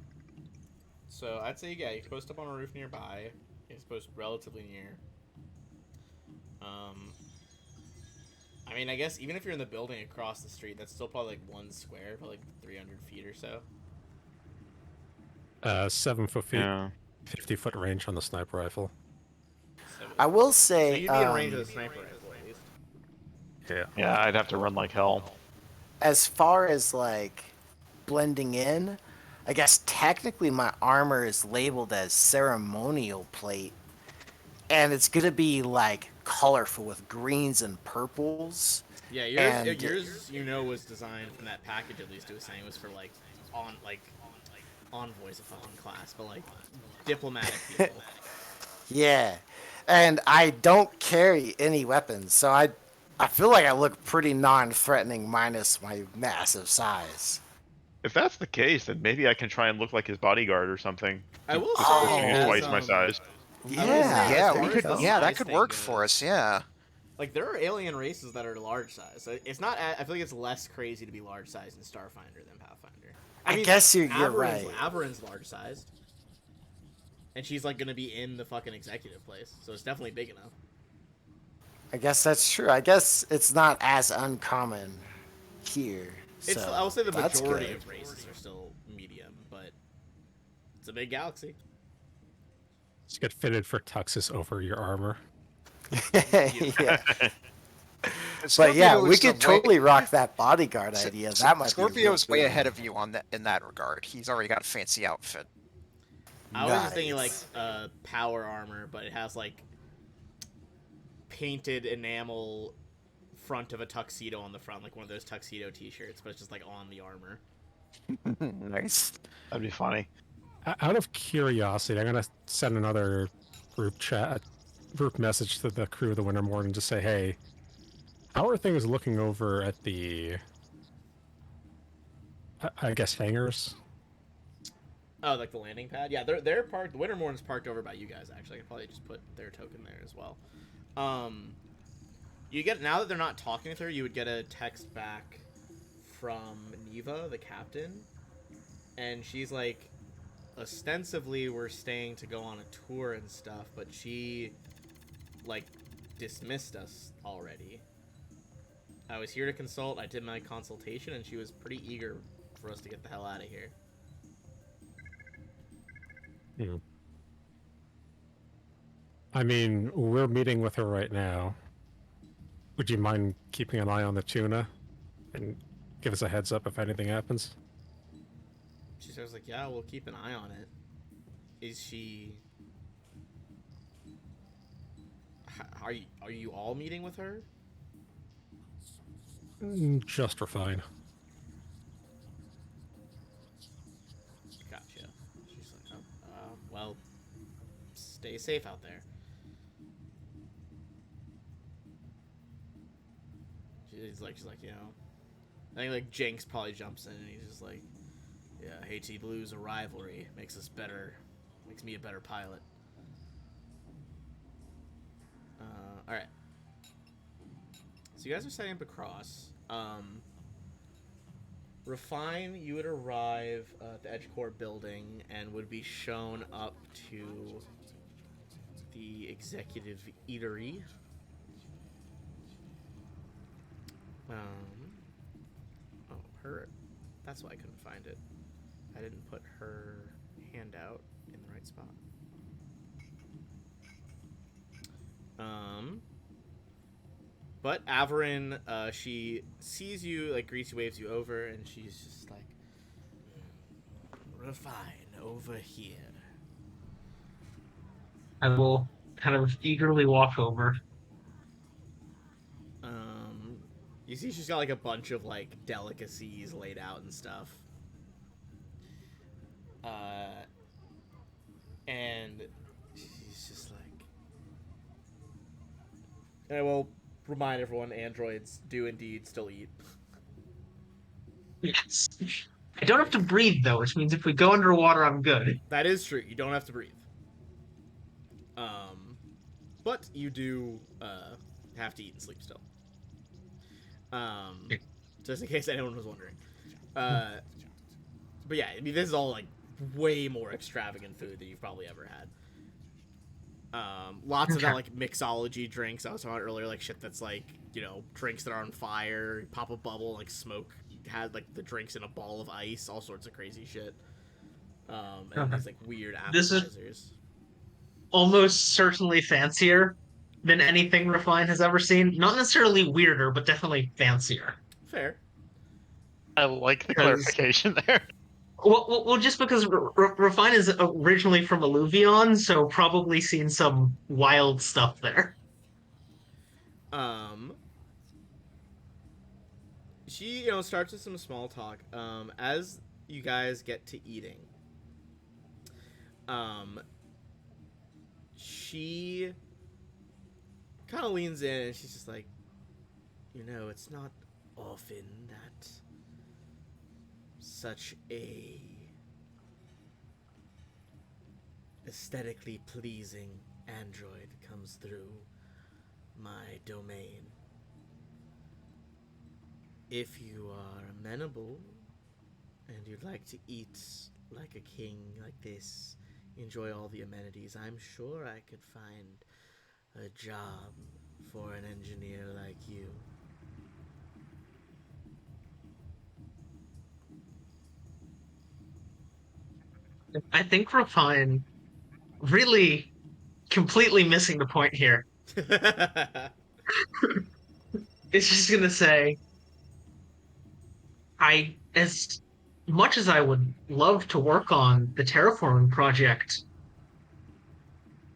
So I'd say yeah, you can post up on a roof nearby. It's post relatively near. I mean, I guess even if you're in the building across the street, that's still probably like 1 square for like 300 feet or so. 7 foot feet, Yeah. 50-foot range on the sniper rifle. So, I will so say, you'd be in range of the sniper rifle at least. Yeah. Yeah, I'd have to run like hell. as far as like blending in, I guess technically my armor is labeled as ceremonial plate, and it's gonna be like colorful with greens and purples. Yeah, And- yours was designed from that package. At least it was saying it was for like envoys of the class, but like diplomatic people. Yeah, and I don't carry any weapons, so I feel like I look pretty non-threatening minus my massive size. If that's the case, then maybe I can try and look like his bodyguard or something. I will Just say, maybe as, twice my size. I will say, as Yeah, far we as could. the Yeah, that size could thing work goes, for us. Yeah. like there are alien races that are large size. It's not. I feel like it's less crazy to be large size in Starfinder than Pathfinder. I guess you're Averin's, right. Averin's large sized, and she's like gonna be in the fucking executive place, so it's definitely big enough. I guess that's true. I guess it's not as uncommon here. It's. So I will say the that's majority good. of races are still medium, but it's a big galaxy. Just get fitted for tuxes over your armor. Yeah. But yeah, we could totally rock that bodyguard idea. That might Scorpio's be way really ahead of you on that in that regard. He's already got a fancy outfit. I was just thinking like Nice. power armor, but it has like painted enamel front of a tuxedo on the front, like one of those tuxedo T-shirts, but it's just like on the armor. Nice. That'd be funny. Out of curiosity, I'm gonna send another group message to the crew of the Wintermorn and just say, hey, how are things looking over at the, I guess, hangars? Oh, like the landing pad? Yeah, they're parked. The Wintermorn's parked over by you guys. Actually, I could probably just put their token there as well. You get, now that they're not talking with her, you would get a text back from Neva, the captain, and she's like, ostensibly we're staying to go on a tour and stuff, but she like dismissed us already. I was here to consult. I did my consultation, and she was pretty eager for us to get the hell out of here. Hmm. I mean, we're meeting with her right now. Would you mind keeping an eye on the tuna and give us a heads up if anything happens? She says like, yeah, we'll keep an eye on it. Is she... Are you all meeting with her? Just for fine. Gotcha. She's like, oh, well, stay safe out there. She's like, you know, I think like Jenks probably jumps in and he's just like, yeah, hate to lose a rivalry. Makes us better. Makes me a better pilot. All right. So you guys are setting up across. Refine, you would arrive at the Edgecore building and would be shown up to the executive eatery. Oh, her. That's why I couldn't find it. I didn't put her handout in the right spot. But Averin, she sees you, like greets you, waves you over, and she's just like, Refine, over here. I will kind of eagerly walk over. You see she's got like a bunch of like delicacies laid out and stuff. And she's just like, and I will remind everyone, androids do indeed still eat. Yes. I don't have to breathe though, which means if we go underwater, I'm good. That is true. You don't have to breathe. But you do have to eat and sleep still. Just in case anyone was wondering. But yeah, I mean, this is all like way more extravagant food than you've probably ever had. Lots of that like mixology drinks I was talking about earlier, like shit that's like, you know, drinks that are on fire, pop a bubble, like smoke, had like the drinks in a ball of ice, all sorts of crazy shit. And these like weird This appetizers. is almost certainly fancier than anything Refine has ever seen. Not necessarily weirder, but definitely fancier. Fair. I like the 'Cause- clarification there. Well, just because Refine is originally from Illuvion, so probably seen some wild stuff there. She, you know, starts with some small talk. As you guys get to eating, she kind of leans in and she's just like, you know, it's not often that such a aesthetically pleasing android comes through my domain. If you are amenable and you'd like to eat like a king like this, enjoy all the amenities, I'm sure I could find a job for an engineer like you. I think Rapine really completely missing the point here. It's just gonna say, as much as I would love to work on the terraforming project,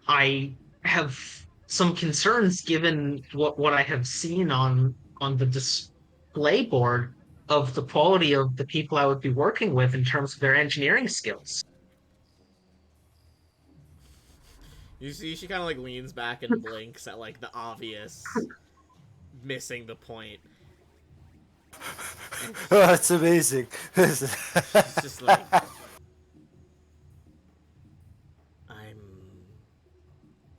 I have some concerns given what I have seen on the display board of the quality of the people I would be working with in terms of their engineering skills. You see, she kind of like leans back and blinks at like the obvious missing the point. Oh, that's amazing. It's just like, I'm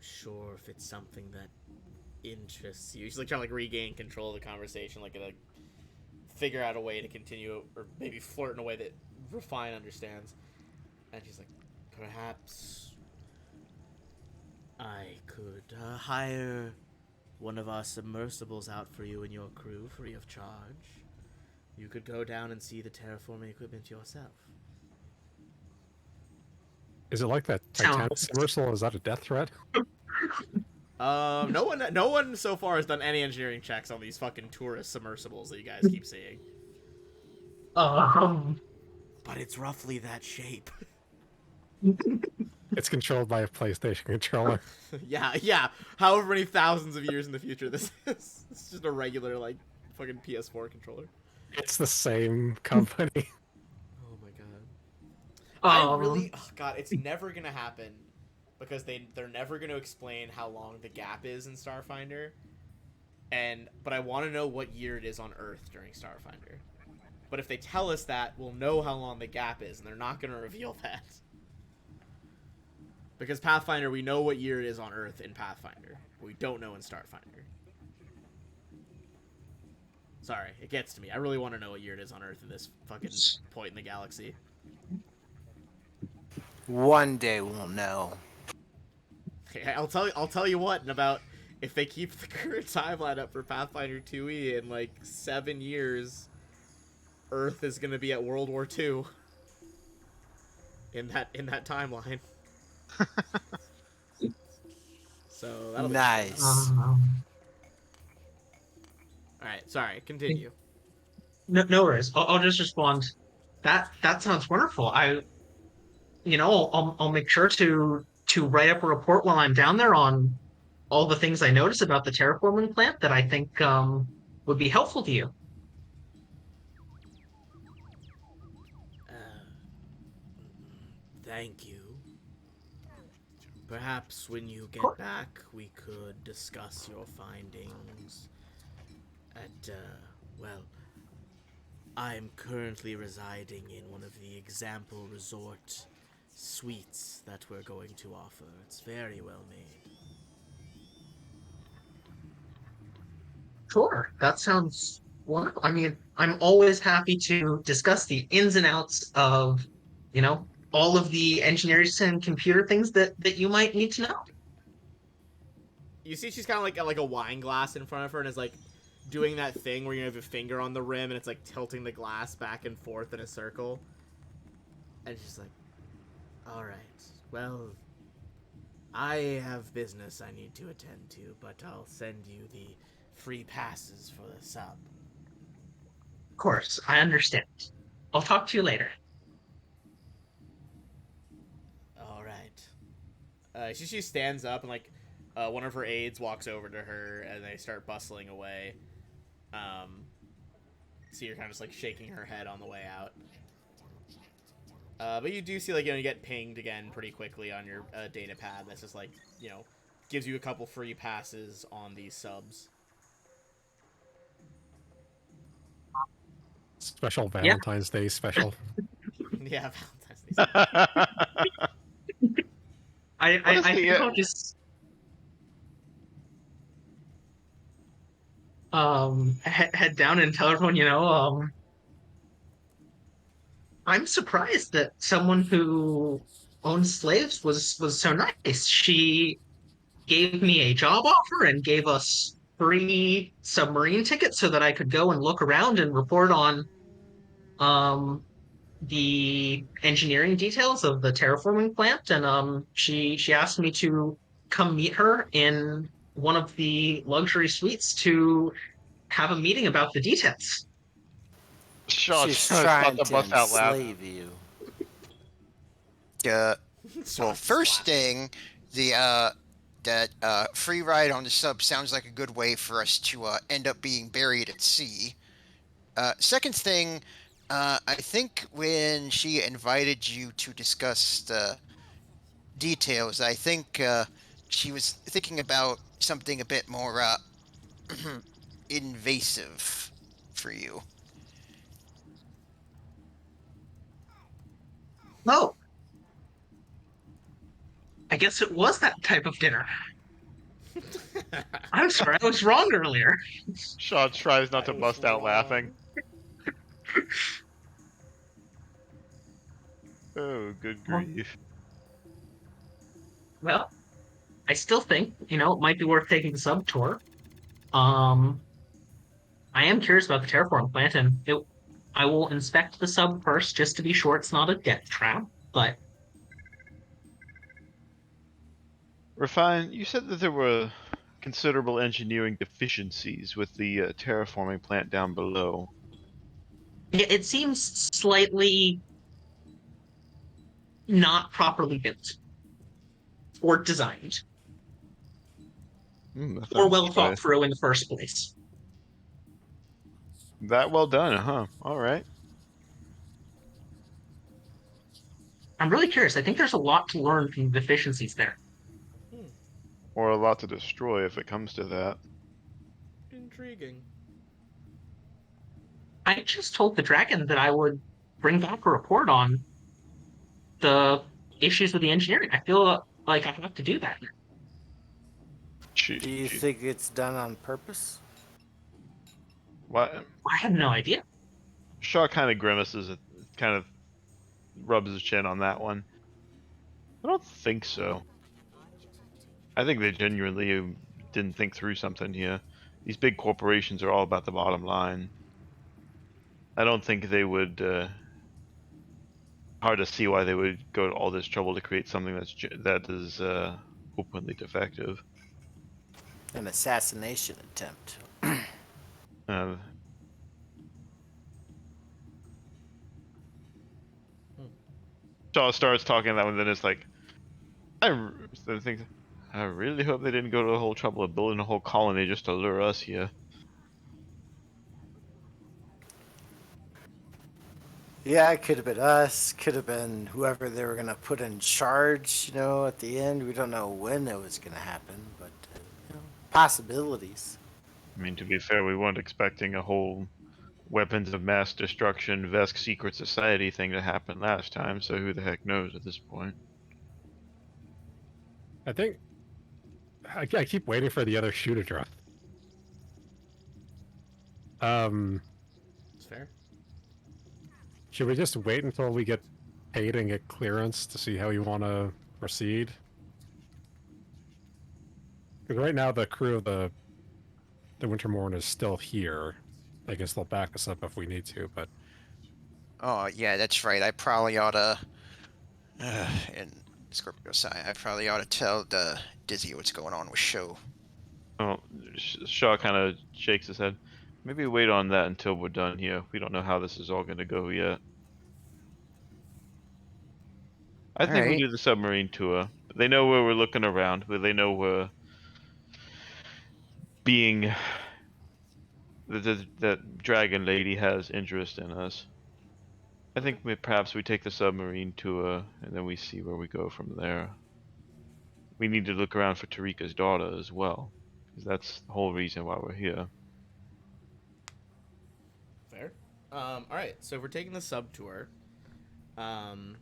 sure if it's something that interests you. She's like trying to like regain control of the conversation, like figure out a way to continue, or maybe flirt in a way that Refine understands. And she's like, perhaps I could hire one of our submersibles out for you and your crew free of charge. You could go down and see the terraforming equipment yourself. Is it like that Titanic submersible? Is that a death threat? No one so far has done any engineering checks on these fucking tourist submersibles that you guys keep seeing. But it's roughly that shape. It's controlled by a PlayStation controller. yeah. However many thousands of years in the future this is. It's just a regular, like, fucking PS4 controller. It's the same company. Oh my god. Um, God, it's never gonna happen. Because they're never gonna explain how long the gap is in Starfinder. But I want to know what year it is on Earth during Starfinder. But if they tell us that, we'll know how long the gap is, and they're not gonna reveal that. Because Pathfinder, we know what year it is on Earth in Pathfinder. We don't know in Starfinder. Sorry, it gets to me. I really want to know what year it is on Earth in this fucking point in the galaxy. One day we'll know. Okay, I'll tell you what, in about, if they keep the current timeline up for Pathfinder 2e in like 7 years, Earth is gonna be at World War II. In that timeline. So that'll Nice. be Alright, sorry, continue. no worries. I'll just respond. That sounds wonderful. I'll make sure to write up a report while I'm down there on all the things I notice about the terraforming plant that I think would be helpful to you. Thank you. Perhaps when you get back, we could discuss your findings at, well, I'm currently residing in one of the example resort suites that we're going to offer. It's very well made. Sure, that sounds wonderful. I mean, I'm always happy to discuss the ins and outs of, all of the engineering and computer things that you might need to know. You see she's kind of like got like a wine glass in front of her and is like doing that thing where you have your finger on the rim and it's like tilting the glass back and forth in a circle. And she's like, alright, well, I have business I need to attend to, but I'll send you the free passes for the sub. Of course, I understand. I'll talk to you later. Alright. She stands up and like one of her aides walks over to her and they start bustling away. So you're kind of just like shaking her head on the way out. But you do see like, you get pinged again pretty quickly on your data pad. That's just like, gives you a couple free passes on these subs. Special Yeah. Valentine's Day special. Yeah, Valentine's Day. What is I the, think I'll just head down and tell everyone, I'm surprised that someone who owns slaves was so nice. She gave me a job offer and gave us free submarine tickets so that I could go and look around and report on um the engineering details of the terraforming plant. And she asked me to come meet her in one of the luxury suites to have a meeting about the details. She's Shaw about trying to to bust out laughing. enslave you. Well, Sean's first laughing. thing, that free ride on the sub sounds like a good way for us to end up being buried at sea. Second thing, I think when she invited you to discuss the details, I think she was thinking about something a bit more invasive for you. Oh, I guess it was that type of dinner. I'm sorry, I was wrong earlier. Shaw tries not I to was bust out laughing. wrong. Oh, good Well, grief. well, I still think, it might be worth taking the sub tour. Um, I am curious about the terraform plant, and I will inspect the sub first just to be sure it's not a death trap. But Refine, you said that there were considerable engineering deficiencies with the terraforming plant down below. it seems slightly not properly built or designed Nothing or to well try. thought through in the first place. That well done, huh? All right. I'm really curious. I think there's a lot to learn from the deficiencies there. Hmm, Or a lot to destroy if it comes to that. intriguing. I just told the dragon that I would bring back a report on the issues with the engineering. I feel like I have to do that. Do you She, think it's done on purpose? what? I have no idea. Shaw kind of grimaces, kind of rubs his chin on that one. I don't think so. I think they genuinely didn't think through something here. These big corporations are all about the bottom line. I don't think they would. Hard to see why they would go to all this trouble to create something that is openly defective. An assassination attempt. Uh, Hmm. Shaw starts talking that one, then it's like, I think, I really hope they didn't go to the whole trouble of building a whole colony just to lure us here. Yeah, it could have been us. Could have been whoever they were gonna put in charge. At the end, we don't know when it was gonna happen, but possibilities. I mean, to be fair, we weren't expecting a whole weapons of mass destruction, Vesk secret society thing to happen last time, so who the heck knows at this point. I think I keep waiting for the other shoe to drop. It's fair. Should we just wait until we get paid and get clearance to see how you want to proceed? Because right now the crew of the Wintermorn is still here. They can still back us up if we need to, but Oh, yeah, that's right. I probably ought to. And Scorpio sign. I probably ought to tell Dizzy what's going on with Show. Oh, Shaw kind of shakes his head. Maybe wait on that until we're done here. We don't know how this is all going to go yet. I All think we right. do the submarine tour. They know where we're looking around. Where they know we're being that dragon lady has interest in us. I think perhaps we take the submarine tour and then we see where we go from there. We need to look around for Tarika's daughter as well, because that's the whole reason why we're here. Fair. All right. So if we're taking the sub tour, um,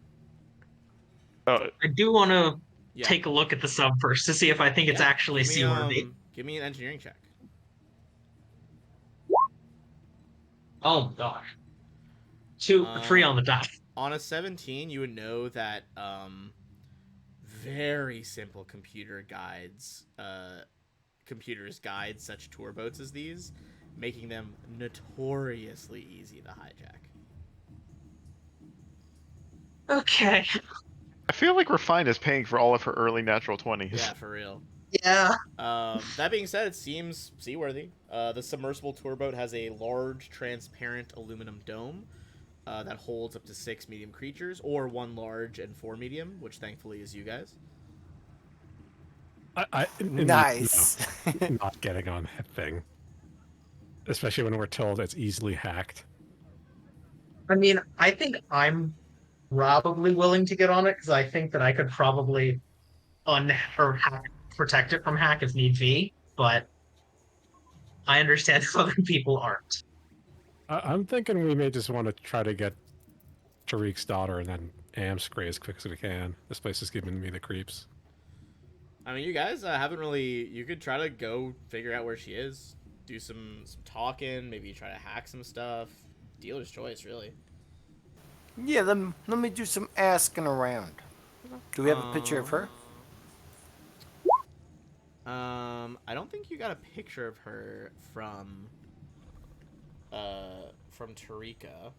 Oh, I do want to yeah. take a look at the sub first to see if I think it's Yeah. actually seaworthy. Give me an engineering check. Oh gosh, 3 Uh, on the dot. on a 17, you would know that very simple computers guide such tour boats as these, making them notoriously easy to hijack. Okay. I feel like Refine is paying for all of her early natural 20s. Yeah, for real. Yeah. That being said, it seems seaworthy. The submersible tour boat has a large, transparent aluminum dome that holds up to 6 medium creatures, or 1 large and 4 medium, which thankfully is you guys. Nice. No, not getting on that thing. Especially when we're told it's easily hacked. I mean, I think I'm probably willing to get on it because I think that I could probably protect it from hack if need be. But I understand if other people aren't. I'm thinking we may just want to try to get Tariq's daughter and then Amscray as quick as we can. This place is giving me the creeps. I mean, you guys haven't really. You could try to go figure out where she is, do some talking, maybe try to hack some stuff. Dealer's choice, really. Yeah, let me do some asking around. Do we have a picture of her? I don't think you got a picture of her from Tarika.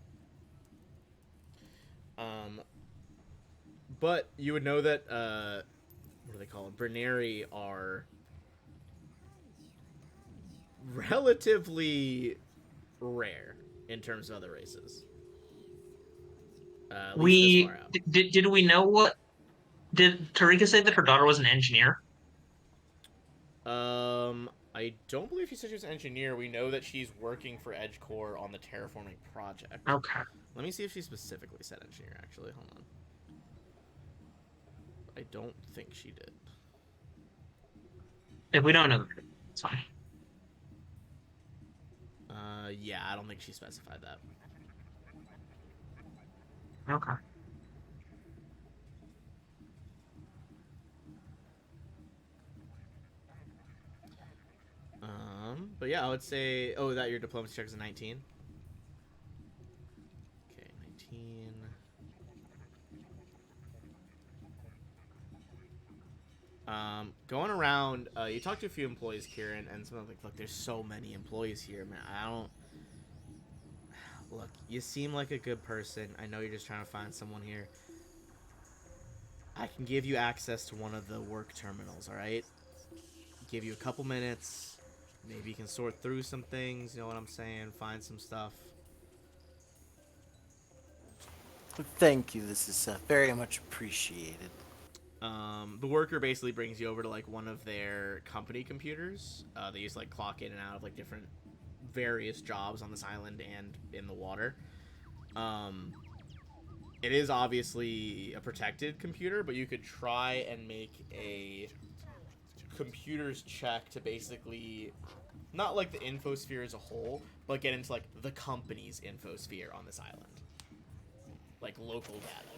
But you would know that what do they call it? Berneri are relatively rare in terms of other races. At least this far out. Did we know what did Tarika say that her daughter was an engineer? I don't believe she said she was an engineer. We know that she's working for EdgeCore on the terraforming project. Okay. Let me see if she specifically said engineer, actually. Hold on. I don't think she did. If we don't know, it's fine. Yeah, I don't think she specified that. Okay. But yeah, I would say. Oh, that your diplomacy check is a 19. Okay, 19. Going around, you talk to a few employees, Kieran, and some of them like, look, there's so many employees here, man. I don't. Look, you seem like a good person. I know you're just trying to find someone here. I can give you access to one of the work terminals, alright? Give you a couple minutes. Maybe you can sort through some things, you know what I'm saying? Find some stuff. Thank you. This is very much appreciated. The worker basically brings you over to like one of their company computers. They used to like clock in and out of like different various jobs on this island and in the water. It is obviously a protected computer, but you could try and make a computer's check to basically not like the infosphere as a whole, but get into like the company's infosphere on this island, like local data.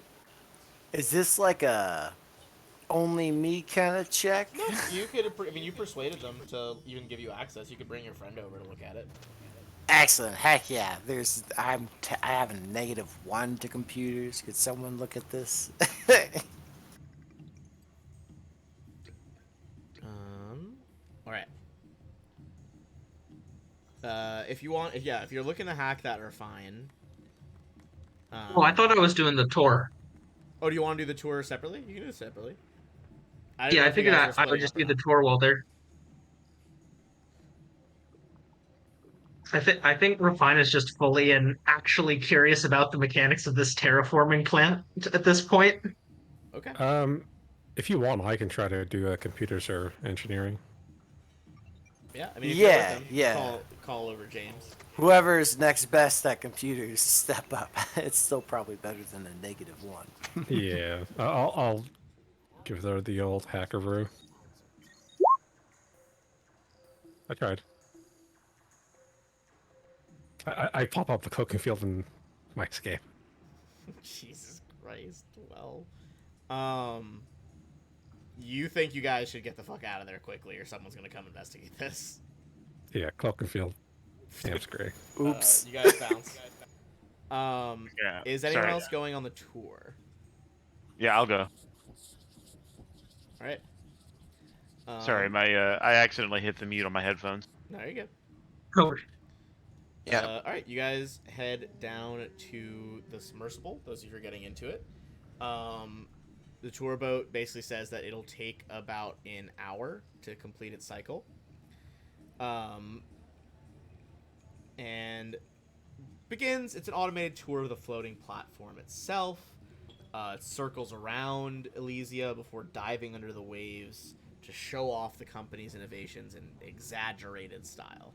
Is this like a only me kind of check? No, you could. I mean, you persuaded them to even give you access. You could bring your friend over to look at it. Excellent. Heck yeah. I have a -1 to computers. Could someone look at this? All right. If you want, if you're looking to hack that, are fine. Oh, I thought I was doing the tour. Oh, do you want to do the tour separately? You can do it separately. Yeah, I figured I would just do the tour while they're. I think Refine is just fully and actually curious about the mechanics of this terraforming plant at this point. Okay. If you want, I can try to do computers or engineering. Yeah, I mean, if Yeah, you're with them, yeah. Call over James. Whoever's next best at computers, step up. It's still probably better than a -1. Yeah, I'll give her the old hackeroo. I tried. I pop up the cloaking field and my escape. Jesus Christ. Well, you think you guys should get the fuck out of there quickly, or someone's gonna come investigate this? Yeah, cloaking field. Damn scary. Oops. You guys bounce. Yeah. Is anyone sorry. else going on the tour? Yeah, I'll go. All right. Sorry, my I accidentally hit the mute on my headphones. No, you're good. Oh, Yeah. All right, you guys head down to the submersible. Those of you who are getting into it. The tour boat basically says that it'll take about an hour to complete its cycle. And begins. It's an automated tour of the floating platform itself. It circles around Elysia before diving under the waves to show off the company's innovations in exaggerated style.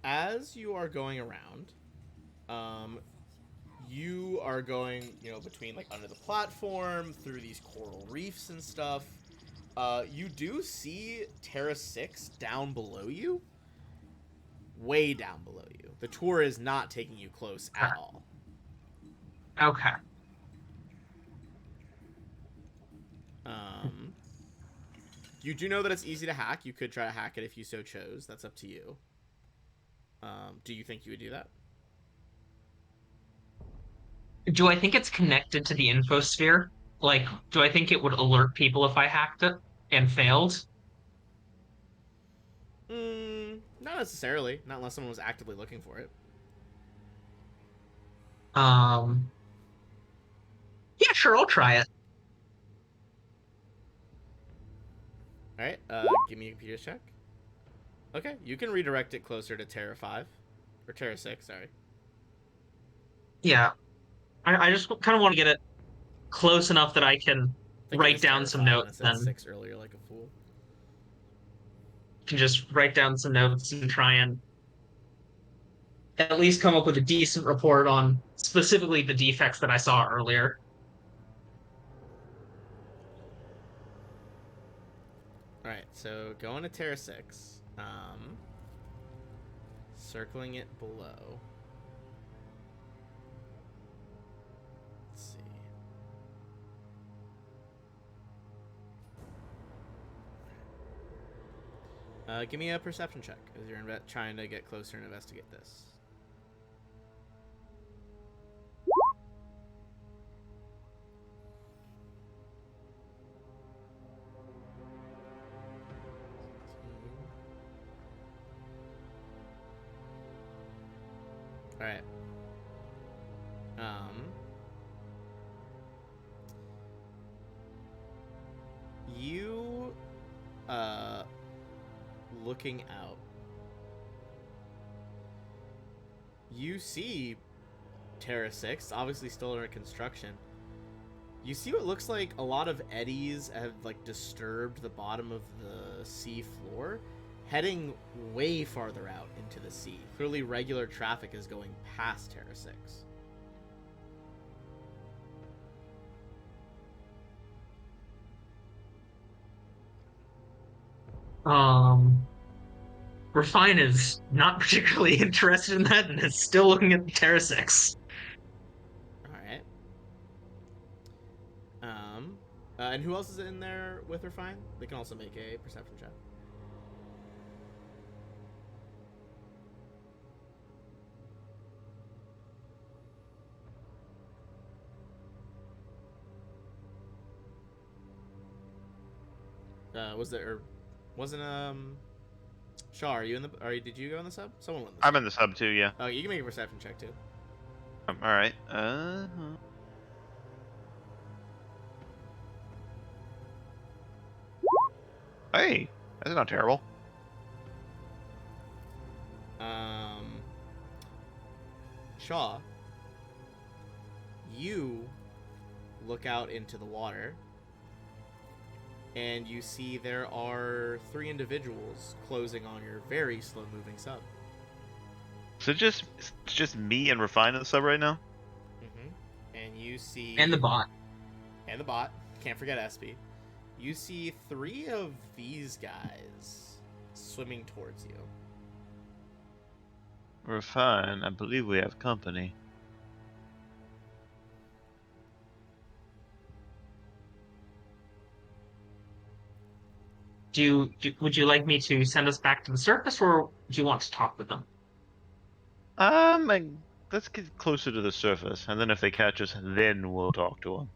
As you are going around, you are going, between like under the platform, through these coral reefs and stuff. You do see Terra 6 down below you. Way down below you. The tour is not taking you close at all. okay. You do know that it's easy to hack. You could try to hack it if you so chose. That's up to you. Do you think you would do that? Do I think it's connected to the infosphere? Like, do I think it would alert people if I hacked it and failed? Not necessarily. Not unless someone was actively looking for it. Yeah, sure, I'll try it. Alright, give me a computer check. Okay, you can redirect it closer to Terra 5. Or Terra 6, sorry. Yeah. I just kind of want to get it close enough that I can write down some notes. Then I Then said 6 earlier like a fool. can just write down some notes and try and at least come up with a decent report on specifically the defects that I saw earlier. Alright, so going to Terra 6. Circling it below. Let's see. Give me a perception check as you're trying to get closer and investigate this. Alright. You, looking out, you see Terra 6, obviously still under construction. You see what looks like a lot of eddies have, like, disturbed the bottom of the sea floor, heading way farther out into the sea. Clearly regular traffic is going past Terra 6. Refine is not particularly interested in that and is still looking at the Terra 6. Alright. And who else is in there with Refine? They can also make a perception check. Wasn't Shaw, are you in the did you go in the sub? Someone went in the sub. I'm in the sub too, yeah. Oh, you can make a perception check too. Alright. Hey, that's not terrible. Shaw, you look out into the water and you see there are 3 individuals closing on your very slow-moving sub. So it's just me and Refine in the sub right now? And you see... And the bot. And the bot. Can't forget Espy. you see 3 of these guys swimming towards you. We're fine. I believe we have company. Would you like me to send us back to the surface, or do you want to talk with them? Let's get closer to the surface, and then if they catch us, then we'll talk to them.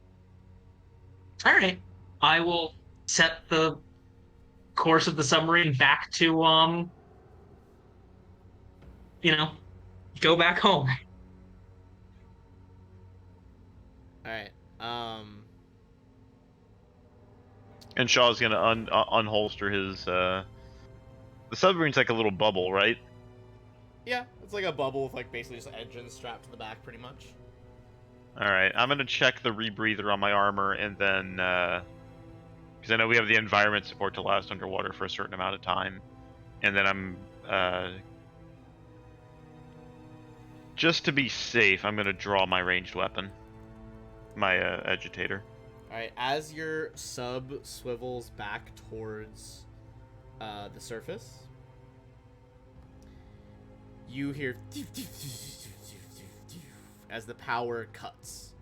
All right. I will set the course of the submarine back to go back home. All right. And Shaw's gonna unholster his. The submarine's like a little bubble, right? Yeah, it's like a bubble with like basically just engines strapped to the back, pretty much. All right, I'm gonna check the rebreather on my armor, and then because I know we have the environment support to last underwater for a certain amount of time, and then I'm just to be safe, I'm gonna draw my ranged weapon, my agitator. All right, as your sub swivels back towards the surface, you hear as the power cuts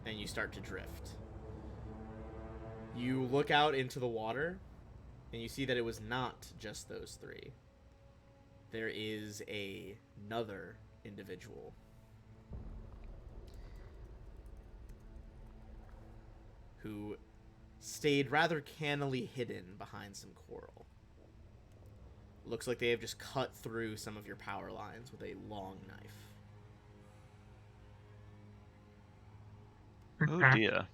and you start to drift. You look out into the water and you see that it was not just those 3. There is another individual. Who stayed rather cannily hidden behind some coral. Looks like they have just cut through some of your power lines with a long knife. Oh dear.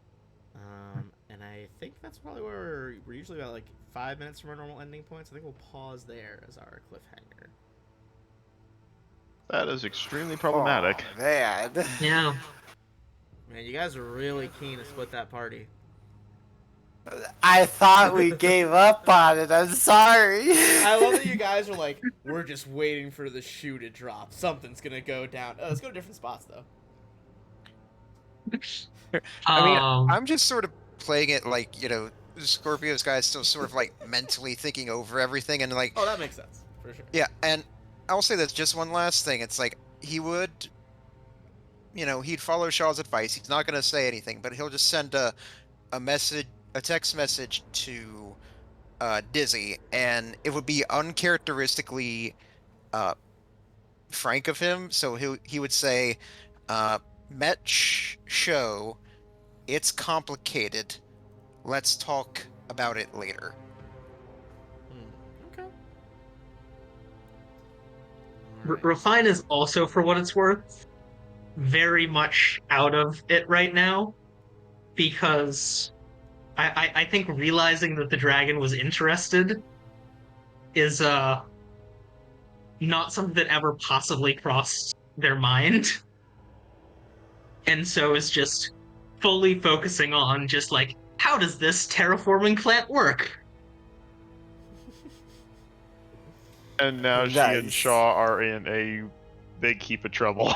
And I think that's probably where we're usually about like 5 minutes from our normal ending points. I think we'll pause there as our cliffhanger. That is extremely problematic. Oh, man. Yeah. Man, you guys are really keen to split that party. I thought we gave up on it. I'm sorry. I love that you guys are like, we're just waiting for the shoe to drop. Something's gonna go down. Oh, let's go to different spots though. I mean, I'm just sort of playing it like, Scorpio's guy's still sort of like mentally thinking over everything and like. Oh, that makes sense for sure. Yeah, and I'll say this just one last thing. It's like he would, he'd follow Shaw's advice. He's not going to say anything, but he'll just send a text message to Dizzy, and it would be uncharacteristically frank of him. So he would say, "Met show, it's complicated. Let's talk about it later." Okay. Refine is also, for what it's worth, very much out of it right now, because I think realizing that the dragon was interested is not something that ever possibly crossed their mind, and so is just fully focusing on just like, how does this terraforming plant work? And now she and Nice. Shaw are in a big heap of trouble.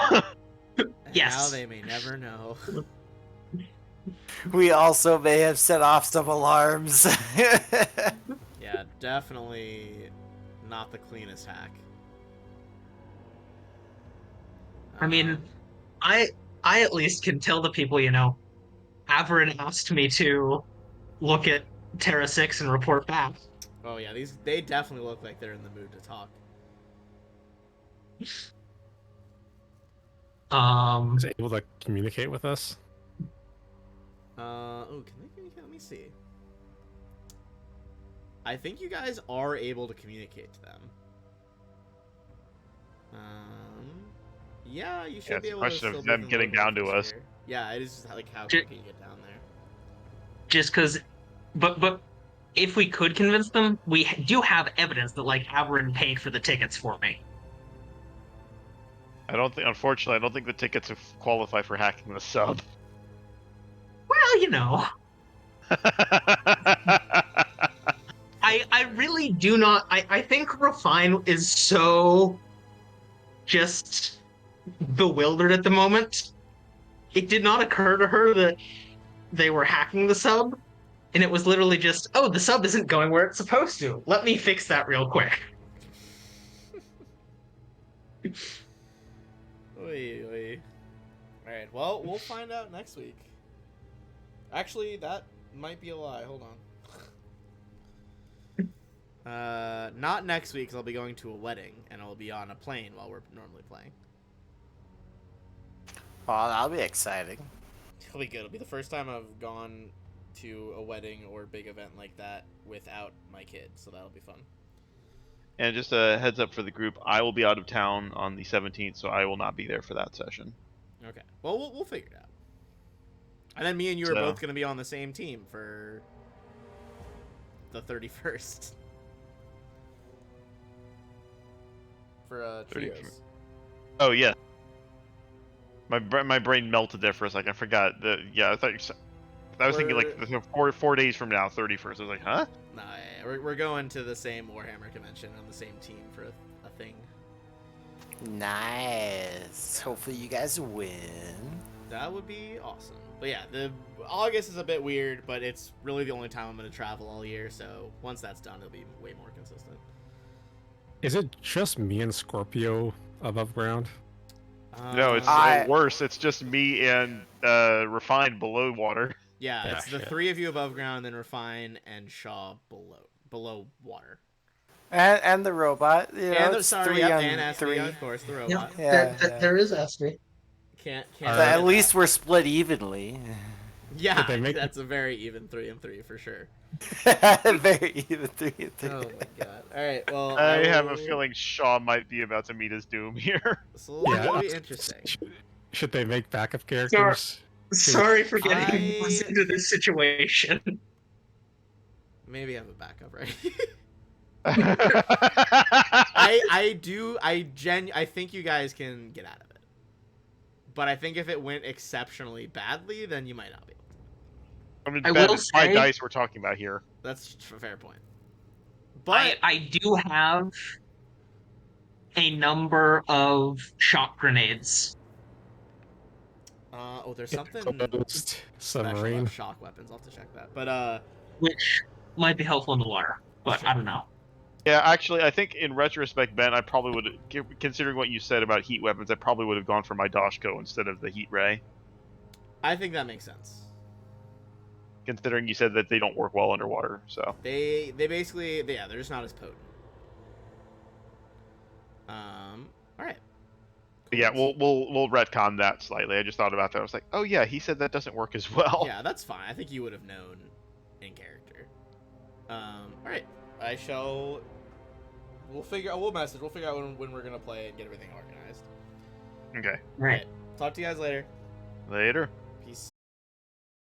And Yes. now they may never know. We also may have set off some alarms. Yeah, definitely not the cleanest hack. I mean, I at least can tell the people, Averin asked me to look at Terra 6 and report back. Oh yeah, they definitely look like they're in the mood to talk. Is it able to communicate with us? Oh, can they communicate? Let me see. I think you guys are able to communicate to them. Yeah, you should Yeah, be it's a able question to of still them move getting them down to us. here. Yeah, it is just like how Ju- quick can you get down there? Just because, but if we could convince them, we do have evidence that like Averin paid for the tickets for me. Unfortunately, I don't think the tickets qualify for hacking the sub. Well, I really do not. I think Refine is so just bewildered at the moment. It did not occur to her that they were hacking the sub, And it was literally just, oh, the sub isn't going where it's supposed to. Let me fix that real quick. Oy, oy. All right. Well, we'll find out next week. Actually, that might be a lie. Hold on. Not next week, because I'll be going to a wedding, and I'll be on a plane while we're normally playing. Well, that'll be exciting. It'll be good. It'll be the first time I've gone to a wedding or big event like that without my kid, so that'll be fun. And just a heads up for the group, I will be out of town on the 17th, so I will not be there for that session. Okay. Well, we'll figure it out. And then me and you are both going to be on the same team for the 31st. For trios. Oh yeah. My brain melted there for a second. I forgot. I thought I was thinking like four days from now, 31st. I was like, huh? Nah, yeah, we're going to the same Warhammer convention on the same team for a thing. Nice. Hopefully you guys win. That would be awesome. But yeah, the August is a bit weird, but it's really the only time I'm going to travel all year. So once that's done, it'll be way more consistent. Is it just me and Scorpio above ground? No, it's worse. It's just me and Refined below water. Yeah, it's the three of you above ground, then Refine and Shaw below water. And the robot. You know, And it's sorry, three yep, on and three. Espia, of course, the robot. Yeah, There is Espy. Can't. At least we're split evenly. Yeah, Did they make- that's a very even 3 and 3 for sure. Very even 3 and 3. Oh my god! All right, well, I have a feeling Shaw might be about to meet his doom here. So it'll be interesting. Should they make backup characters? Sorry for getting us into this situation. Maybe I have a backup, right? I I think you guys can get out of it. But I think if it went exceptionally badly, then you might not be able to. I mean, I Ben, will it's my say- dice we're talking about here. That's a fair point. But I do have a number of shock grenades. there's something Closed special submarine. about shock weapons. I'll have to check that. But Which might be helpful in the water, but I don't know. Yeah, actually, I think in retrospect, Ben, I probably would, considering what you said about heat weapons, I probably would have gone for my Dashko instead of the heat ray. I think that makes sense. Considering you said that they don't work well underwater, so. They basically they're just not as potent. All right. But yeah, we'll retcon that slightly. I just thought about that. I was like, oh yeah, he said that doesn't work as well. Yeah, that's fine. I think you would have known in character. All right. We'll figure out when we're gonna play and get everything organized. Okay. Right. Talk to you guys later. Later.